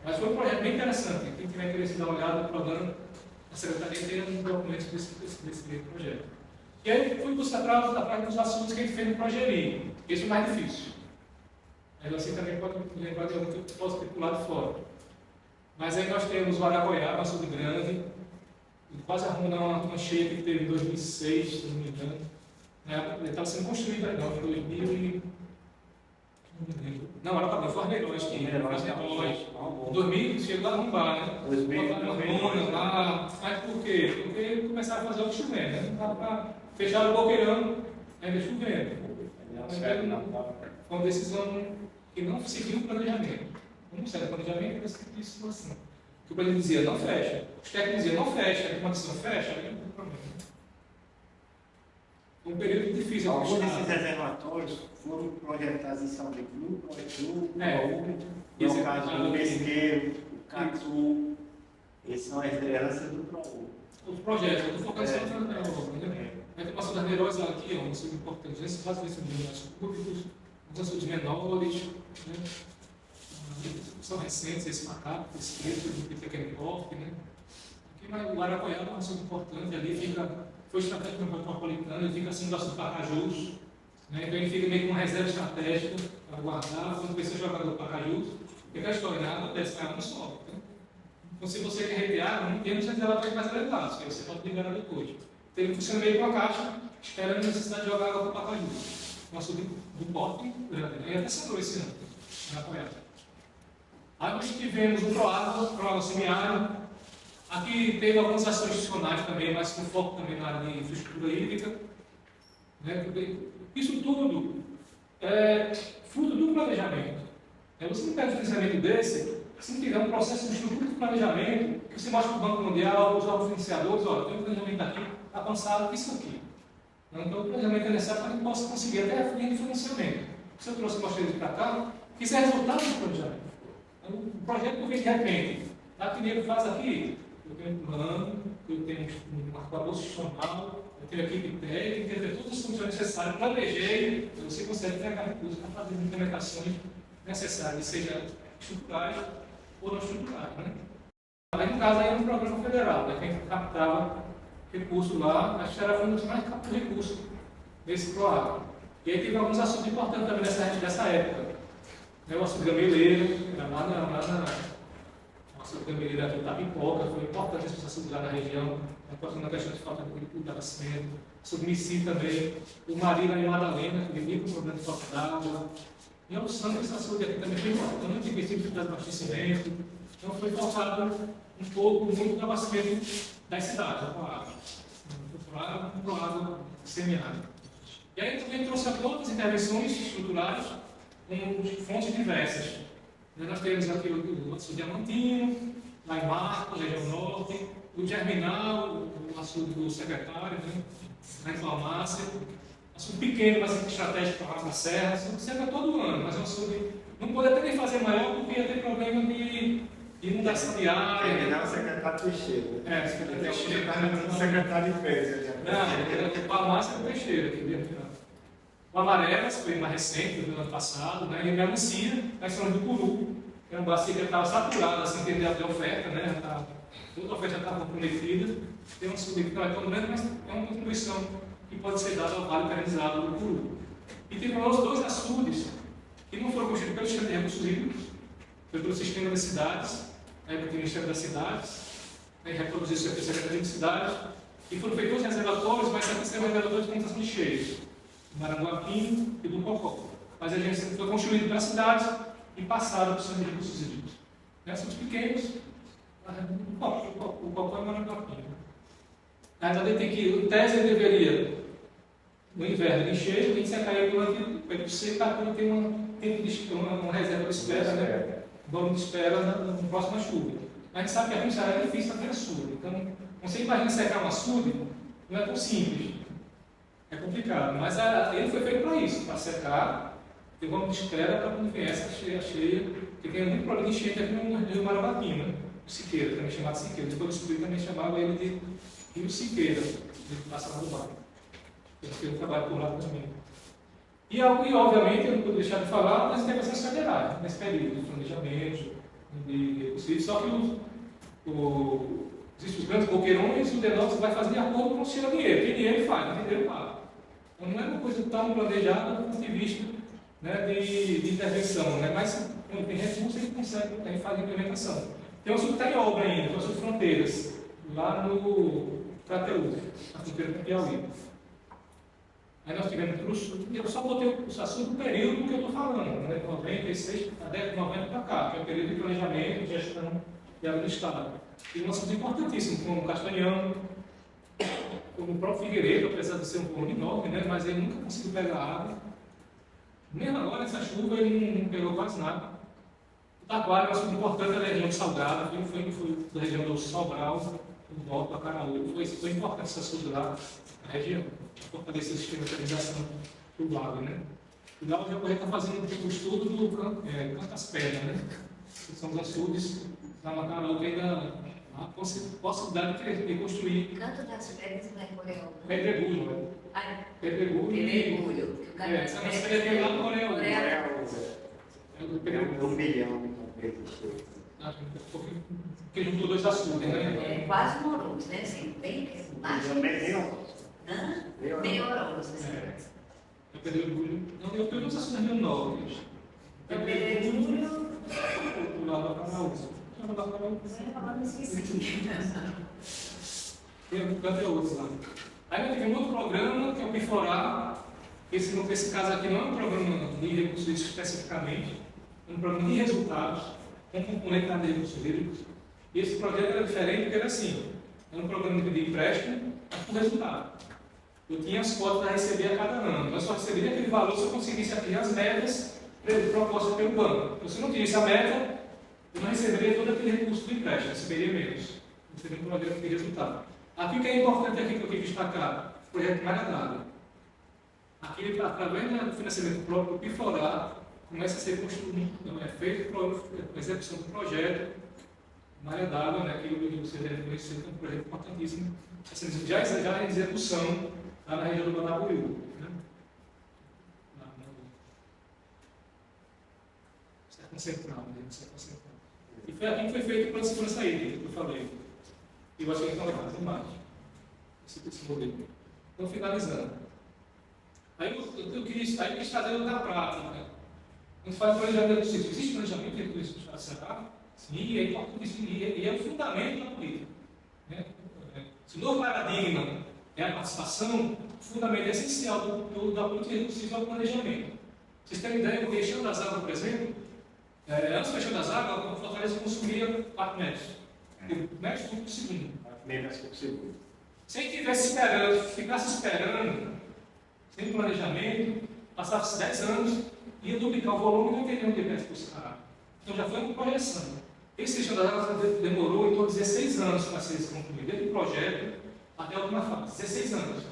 Mas foi um projeto bem interessante. Quem tiver interesse em dar uma olhada no programa, a Secretaria tem um documento desse projeto. E aí fui buscar atrás dos assuntos que a gente fez no Progeri. Esse é o mais difícil. Aí você também pode lembrar de algum que eu posso ter pulado fora. Mas aí nós temos o Araguaiá, Açude Grande, quase arrumando uma cheia que teve em 2006, se não me engano. Ele estava sendo construído ainda, em 2000 e... Não, era para Farneirões, que era Farneirões. Em 2000 chegou a arrombar, né? 2000, lá. Mas por quê? Porque começaram a fazer o chovendo, né? Não dava para fechar o boqueirão, ainda chovendo. Foi uma decisão que não seguiu o planejamento. Não serve o planejamento para esse tipo de situação. Porque o planejamento dizia, não fecha. Os técnicos diziam, não fecha. A decisão fecha, aí não tem problema. Um período difícil. Alguns desses reservatórios foram projetados em São Paulo, no caso do Pesqueiro, o Catu, esses são as heranças do PROU. Os projetos, eu estou focando só na obra. Vai ter uma das Neirosa aqui, um assunto importante, a gente faz isso de açudes públicos, os assuntos menores, né? São recentes, esse macaco, esse preto, de pequeno porte, né? Aqui o Araguaiá é um assunto importante, ali foi estratégico no metropolitano, ele fica assim do assunto Pacajus, né? Então ele fica meio com uma reserva estratégica para guardar, quando você joga no Pacajus, porque a história da água desce, a água não sobe. Né? Então se você quer reter água, não tem os reservatórios mais elevados, que você pode liberar depois. Então ele funciona meio com a caixa, esperando a necessidade de jogar água para o Pacajus. Um assunto do porte grande, né? E até sangrou esse ano, na Araguaiá. Aí nós tivemos o PROAGUA semiárido. Aqui teve algumas ações institucionais também, mas com foco também na área de infraestrutura hídrica. Né? Isso tudo é fruto do planejamento. Você não pega um financiamento desse, se não tiver um processo de estrutura de planejamento, que você mostra para o Banco Mundial, os órgãos financiadores, olha, tem um planejamento aqui, avançado, isso aqui. Então o planejamento é necessário para que a gente possa conseguir até a linha de financiamento. Se eu trouxe mostrei para cá, isso é resultado do planejamento. Então, o projeto não vem de repente. A primeiro faz aqui, eu tenho um plano, eu tenho um arcoador institucional, eu tenho equipe técnica, eu tenho todas as funções necessárias, planejei, você consegue pegar recursos para fazer as implementações necessárias, seja estruturais ou não estruturais. Né? Aí, no caso, aí é um programa federal, né? Quem captava recursos lá, acho que era foi um dos mais captou recursos desse PROAGUA. E aí teve alguns assuntos importantes também nessa época. O assunto gameleiro, era lá na açude gameleiro aqui da Pipoca, foi importante esse assunto lá na região, na questão de falta de abastecimento. Açude Mici também, o Marília e Madalena, que vivia com problema de falta d'água. E ao Santos, esse açude aqui também foi importante, em questão de abastecimento. Então foi faltado um pouco, muito do abastecimento das cidades, com a água. O PROAGUA semiárido. E aí também trouxe outras intervenções estruturais com fontes diversas. Nós temos aqui o açude Diamantino, lá em Marcos, região norte, o Germinal, o açude do secretário, né, na Inflamácia, açude pequeno, mas estratégico para a Serra, açude serve todo ano, mas é um açude não pode até nem fazer maior porque ia ter problema de inundação de área. Terminar o secretário Teixeira. É, secretário Teixeira. O secretário de Defesa. Não, a massa é o Teixeira aqui dentro. O Amarelas foi mais recente, do ano passado, né? E a Melancia, nós falamos do Curu, que é uma bacia que estava saturada, assim, entender a oferta, né? Toda a oferta estava comprometida. Tem um açude que não é tão grande, mas é uma contribuição que pode ser dada ao Vale Canalizado do Curu. E tem os dois açudes que não foram construídos pelo sistema de recursos hídricos, foi pelo sistema das cidades, né, pelo Ministério das Cidades, né, reproduziu isso pela Secretaria de Cidades, e foram feitos os reservatórios, mas aqui são reservatórios de contação de cheios, do Maranguapim e do Cocó. Mas a gente foi construído pelas cidades e passaram para o sistema de recursos hídricos. Né, são os pequenos, o Cocó e o Maranguapim. Ainda tem que, em tese, ele deveria, no inverno, encher e secar ele durante o período seco, para ter uma reserva de espera, né? Vamos de espera na próxima chuva. A gente sabe que a Funchal é difícil para ter açude. Então, você imagina secar um açude, não é tão simples. É complicado. Mas ele foi feito para isso, para secar, ter vamos de espera para quando vier essa cheia, porque tem muito problema de enchente aqui no Rio Maranguapim, né? O Siqueira, também chamado Siqueira. Depois eu descobri também chamava ele de Rio Siqueira, ele passa lá do bairro. Eu trabalho por lá também. E obviamente, eu não posso deixar de falar das intervenções federais, nesse período de planejamento, de recursos, só que existem os grandes boqueirões e o DENOX vai fazer de acordo com o seu dinheiro. Tem dinheiro, faz, tem dinheiro, paga. Então não é uma coisa tão planejada do ponto de vista, né, de intervenção, né? Mas quando tem recurso, ele consegue, aí faz a implementação. Tem um assunto que está em obra ainda, que é o assunto de fronteiras, lá no Crateús, na fronteira com o Piauí. Aí nós tivemos para o sul, eu só botei o assunto do período que eu estou falando, né? 96 a década de 90 para cá, que é o período de planejamento, gestão e água do Estado. E um assunto importantíssimo, como o Castanhão, como o próprio Figueiredo, apesar de ser um volume enorme, né? Mas ele nunca conseguiu pegar água. Mesmo agora, essa chuva, ele não pegou quase nada. O Taquara é um assunto importante da região de Salgado, foi da região do Sobral, do Norte, do Acaraú. Foi importante essa assunto lá na região. Fortalecer o sistema de canalização do lago, né? O Lago já está fazendo um estudo do Canto das Pedras, né? Que são os açudes da Macaraú, que ainda há possibilidade de construir. Canto das Pedras não é Coreão. Pedregulho, né? Pedregulho. Pedregulho. Essa pedra é lá no Coreão. É 1 milhão de vezes. Porque juntou dois açudes, né? É quase Moroso, né? Assim, bem mais. Bem Moroso. É Pedregulho. Não, eu pego os açudes no Rio Norte. Pedregulho. Do lado da Acaraú. Eu não esqueci. Tem um canto e outros lá. Aí nós tivemos outro programa, que é o Piforar. Esse caso aqui não é um programa de recursos hídricos especificamente, é um programa de resultados, com componente de recursos hídricos. E esse projeto era diferente porque era assim, era um programa de empréstimo, mas com resultado. Eu tinha as cotas a receber a cada ano, eu só receberia aquele valor se eu conseguisse atingir as metas propostas pelo banco. Então, se eu não tivesse a meta, eu não receberia todo aquele recurso do empréstimo, eu receberia menos. Não seria um programa de resultado. Aqui o que é importante aqui que eu tenho que destacar, o projeto Malha d'Água. Aqui, através do financiamento próprio, o Piforar começa a ser construído, não é feito para a execução do projeto Malha d'Água, né, que você deve conhecer, que é um projeto importantíssimo, já em execução lá na região do Manabuiú. Né? Sertão Central, né? Sertão Central. E foi aqui que foi feito o plano de segurança hídrica, que eu falei. E eu acho que eles estão lá, tem mais. Esse modelo. Então, finalizando. Aí eu quis trazer da prática. A gente faz planejamento do sítio. Existe planejamento dentro do Estado do Ceará? Sim, e é importantíssimo. E é o fundamento da política. Né? Se o novo paradigma é a participação, o fundamento essencial da política recursiva é o planejamento. Vocês terem ideia, o Fechão das Águas, por exemplo, antes do Fechão das Águas, a Fortaleza consumia 4 metros. Metros por segundo. 4 metros por segundo. Se a gente ficasse esperando, sem planejamento, passasse 10 anos, ia duplicar o volume e não teria onde ir para Ceará. Então já foi uma projeção. Esse Fechão das Águas demorou em torno de 16 anos para ser concluído, desde o projeto até a última fase. 16 anos.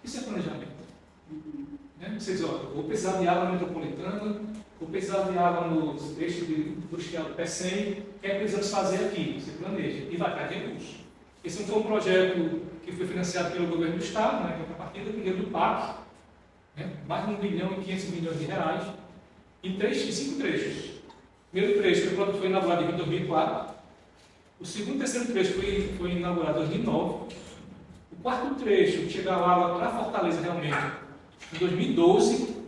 Isso é planejamento. Né? Você diz, olha, vou precisar de água metropolitana vou precisar de água no eixo industrial do PECEM, o que é que precisamos fazer aqui? Você planeja e vai para recursos. Esse foi um projeto que foi financiado pelo governo do Estado, né, a partir do dinheiro do PAC, né, mais de 1 bilhão e 500 milhões de reais, em 5 trechos. O primeiro trecho foi inaugurado em 2004, o segundo e terceiro trecho foi inaugurado em 2009, o quarto trecho, que chegava água para Fortaleza realmente, em 2012,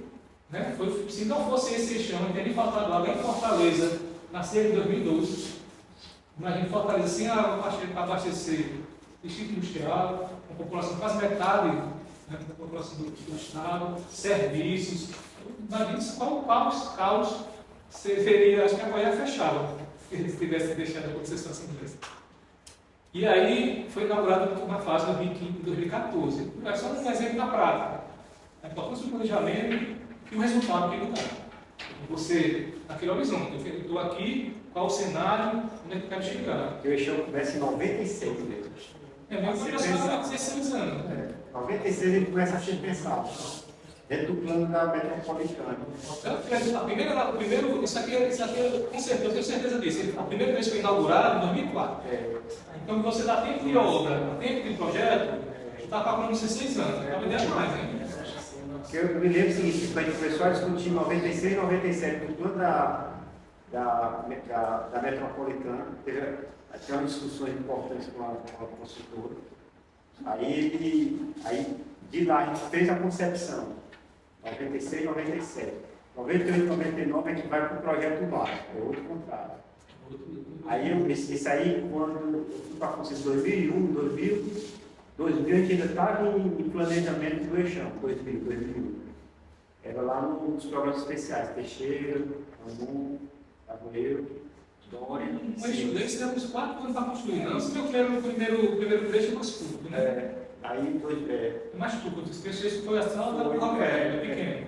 né, se não fosse esse eixão, teria faltado água em Fortaleza, na seca de 2012. Imagina Fortaleza sem água para abastecer distrito industrial, uma população quase metade, né, da população do Estado, serviços. Imagina qual caos seria, acho que a Goiás fechava, se eles tivessem deixado acontecer situação dessa. E aí foi inaugurado uma fase em 2014. É só um exemplo da prática. A importância do planejamento e o resultado que ele dá. Você, naquele horizonte, eu estou aqui, qual o cenário, onde é que eu quero chegar? Que o eixão começa em 96 mesmo. É mesmo que eu 16 anos. 96 ele começa a ser pensado. Dentro do plano da metropolitana. Isso aqui com certeza, eu tenho certeza disso. A primeira vez que foi inaugurado em 2004. Então, você dá tempo de obra, tempo de projeto, está calculando 16 anos. Está vendendo mais, hein? Eu me lembro o seguinte, quando a gente começou a discutir em 96 e 97, no plano da metropolitana, teve umas discussões importantes com a consultora. Aí, de lá, a gente fez a concepção, 96 e 97. 98 e 99 a gente vai para o projeto básico, é outro contrato. Aí, isso aí, quando eu fui para a concepção 2001, 2000 a gente ainda estava em planejamento do eixão, 2001. Era lá nos programas especiais, Teixeira, Amon, Tabuleiro, Dória. Um eixo desse temos 4 anos para construir. Não, se meu primeiro trecho é mais curto, né? É mais curto, esse trecho foi a sala da Palmeira, é pequeno.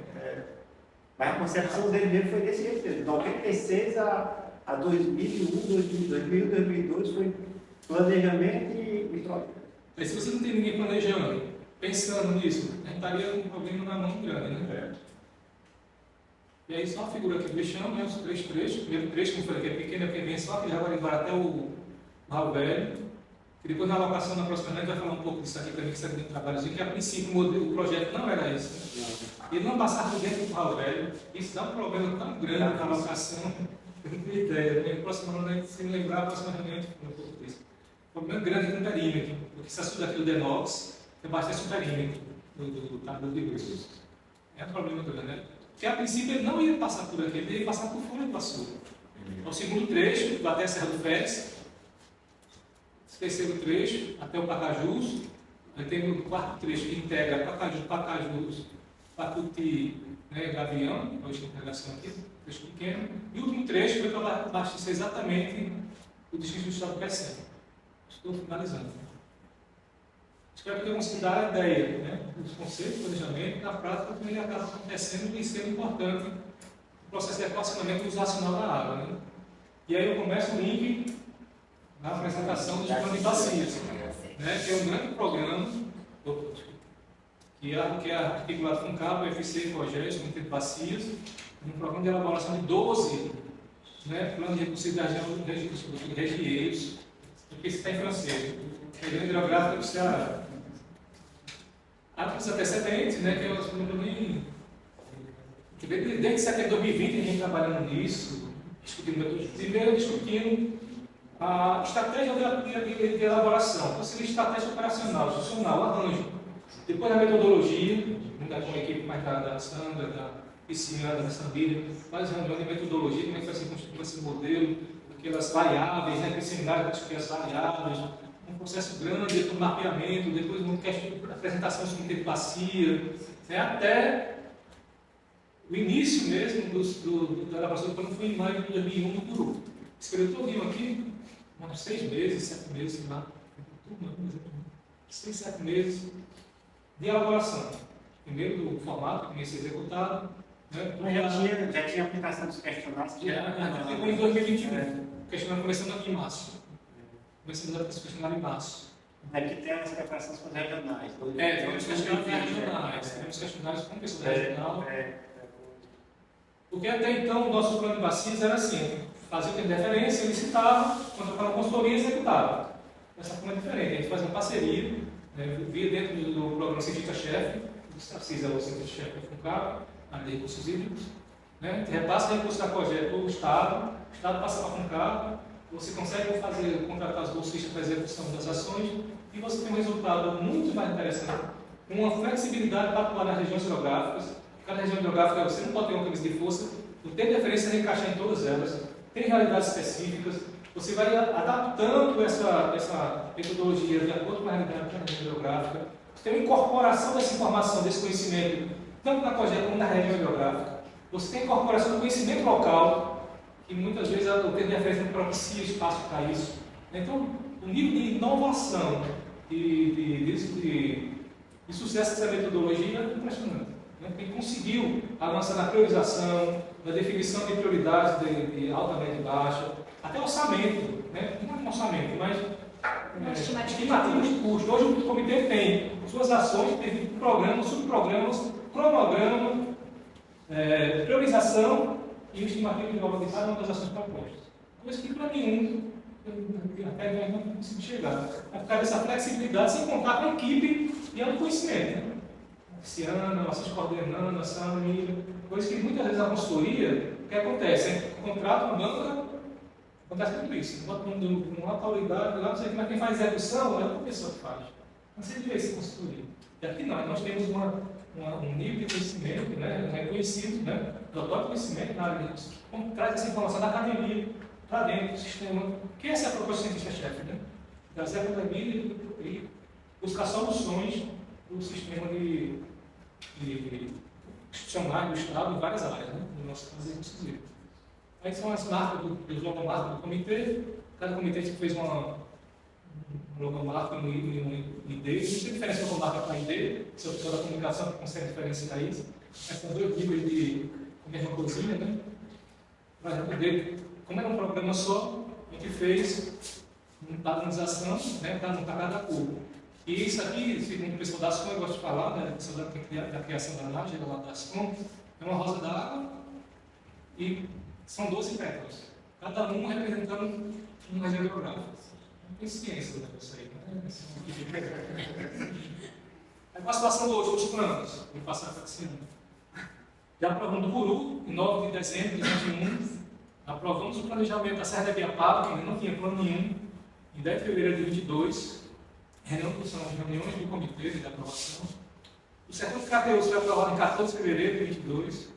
Mas a concepção dele mesmo foi desse jeito. De 96 a 2001, 2002 foi planejamento e projeto. Mas se você não tem ninguém planejando, pensando nisso, a gente estaria com um problema na mão grande, né? E aí só a figura aqui do eixão, né, os 3 trechos. O primeiro trecho, como eu falei, que é pequeno, porque vem só que já vai embora até o Barro Velho. E depois na alocação, na próxima gente vai falar um pouco disso aqui também, que isso aqui tem um trabalhozinho, que a princípio o projeto não era esse. Né? Ele não passava por dentro do Barro Velho. Isso dá um problema tão grande na alocação. Eu não tenho ideia. Né? Próxima reunião, se me lembrar, a próxima reunião a gente fala um pouco disso. O problema grande com o perímetro, porque se assuda aqui o Denox, abastece o perímetro do tábua de luz. É um problema grande, né? Porque a princípio ele não ia passar por aqui, ele ia passar por Folha do Iguaçu. É o segundo trecho, até a Serra do Férez. O terceiro trecho, até o Pacajus. Aí tem o quarto trecho que integra Pacajus, Patuti, né, Gavião, hoje tem integração aqui, trecho pequeno. E o último trecho foi para abastecer exatamente o distrito do Estado do PECEM. Estou finalizando. Espero que eu consiga dar a ideia, né, dos conceitos de planejamento, na prática, como ele acaba acontecendo e sendo importante o processo de equacionamento do uso racional da água. Né? E aí eu começo o link na apresentação dos planos de bacias, né, que é um grande programa que é articulado com o CAP, o UFC, o COGES, o Comitê de Bacias, um programa de elaboração de 12 planos de recursividade de regieiros, porque isso está em francês, região hidrográfica do Ceará. Há os antecedentes, né, que eu desde setembro de 2020 a gente trabalhando nisso, discutindo metodologia. Primeiro discutindo a estratégia de elaboração, então seria estratégia operacional, institucional, arranjo. Depois a metodologia, junto com a equipe mais da Sandra, da Pisciana, da Sambília, faz reunião de metodologia, como é que vai ser construído esse modelo, aquelas variáveis, né, aquele seminário para discutir as variáveis, um processo grande, depois mapeamento, depois uma apresentação do comitê de bacia, né, até o início mesmo da elaboração do plano foi em maio de 2001 no Peru. Esse período todinho aqui, uns 6 meses, 7 meses, sei lá, 6, 7 meses de elaboração. Primeiro do formato que ia ser executado. Né, já tinha aplicação dos questionários? Depois em 2021. O questionário começando aqui em março. Começando a fazer questionário em março. Aqui tem as preparações com os regionais. Temos questionários regionais. Temos questionários com pessoas regional. Porque até então o nosso plano de bacias era assim, fazia o termo de referência, licitava, contratava uma consultoria e executava. Dessa forma é diferente, a gente faz uma parceria, né, via dentro do programa Cientista-Chefe, o Tarcísio é o Cientista-Chefe do FUNCAP, a área de recursos hídricos, né, a gente repassa recursos da COGEP para o Estado passa para a FUNCAP, você consegue contratar os bolsistas para a execução das ações e você tem um resultado muito mais interessante, com uma flexibilidade para atuar nas regiões geográficas. Cada região geográfica você não pode ter uma camisa de força, o ter referência é encaixar em todas elas, tem realidades específicas, você vai adaptando essa metodologia de acordo com a realidade da região geográfica, você tem uma incorporação dessa informação, desse conhecimento, tanto na COGEP como na região geográfica, você tem a incorporação do conhecimento local, que muitas vezes o termo de referência não propicia espaço para isso. Então, o nível de inovação de sucesso dessa metodologia é impressionante. Né? Quem conseguiu avançar na priorização, na definição de prioridades de alta, média e baixa, até orçamento, né? Não é um orçamento, mas estimativa de custo. Hoje o comitê tem suas ações, tem programas, subprogramas, cronograma, priorização e o estimativo de valor de cada uma das ações propostas. Coisa que para nenhum, até não consigo chegar. É por causa dessa flexibilidade, sem contar com a equipe e o conhecimento. Né? Oficiana, vocês coordenando, ação, coisa que muitas vezes a consultoria, o que acontece? A contrata uma banca, acontece tudo isso. Uma autoridade, lá não sei, mas quem faz execução é outra pessoa que faz. Não sei de essa consultoria. E aqui não, nós temos um nível de conhecimento, né, reconhecido, né, notório conhecimento na área de recursos, como traz essa informação da academia para dentro do sistema, que essa é a proposta do cientista-chefe, né, trazer a academia e buscar soluções para o sistema de institucionais do Estado em várias áreas, né, no nosso caso, recursos hídricos. Aí são as marcas dos logomarcas do comitê, cada comitê fez uma logomarca no ID, não tem diferença de logomarca para ID, se é o pessoal da comunicação que consegue diferenciar isso, mas são dois níveis de mesma cozinha, né? Para poder, como era um programa só, a gente fez uma padronização, né, para cada cor. E isso aqui, segundo o pessoal da ASCOM, eu gosto de falar, né, o pessoal da criação da laje, lá da ASCOM, é uma rosa d'água e são 12 pétalas, cada um representando uma região geográfica. Não tem ciência do negócio aí, né? Aí com a situação hoje, os planos, vou passar para esse ano. Já aprovamos do Buru, em 9 de dezembro de 2021, aprovamos o planejamento da Serra da Ibiapaba, que ainda não tinha plano nenhum, em 10 de fevereiro de 2022, são as reuniões do comitê de aprovação. O Sertão de Crateús foi aprovado em 14 de fevereiro de 2022.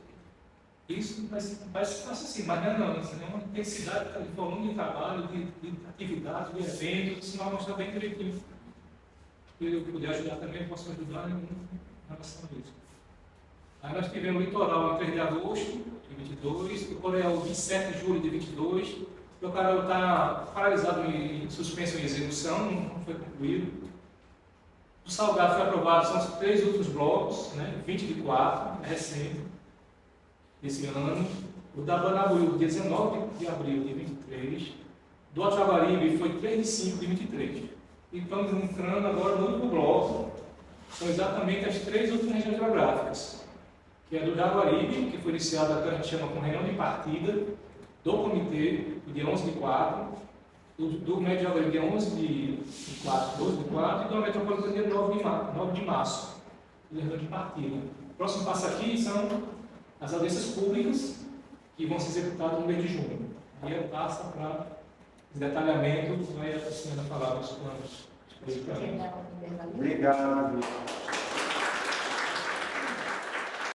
Isso parece fácil assim, mas não é uma intensidade de volume de trabalho, de atividades, de eventos, isso vai mostrar bem direitinho. Se eu puder ajudar também, posso ajudar em relação a isso. Aí nós tivemos o litoral em 3 de agosto de 2022, o Coreal 27 de julho de 2022, o Coreal está paralisado em suspenso em execução, não foi concluído. O Salgado foi aprovado, são os 3 outros blocos, né, 20 de 4, é recente. Esse ano, o da Banabuí, dia 19 de abril de 23, do Alto-Jaguaribe foi 3 de 5 de 23. E estamos entrando agora no último bloco, são exatamente as 3 outras regiões geográficas, que é do Jaguaribe, que foi iniciada, que a gente chama com reunião de partida, do comitê, no dia 11 de 4, do Médio Jaguaribe, dia 11 de 4, 12 de 4, e do Metropolitano, dia 9 de março, reunião de partida. O próximo passo aqui são as audiências públicas que vão ser executadas no mês de junho. E aí passa para detalhamento, vai a senhora falar dos planos. Obrigado.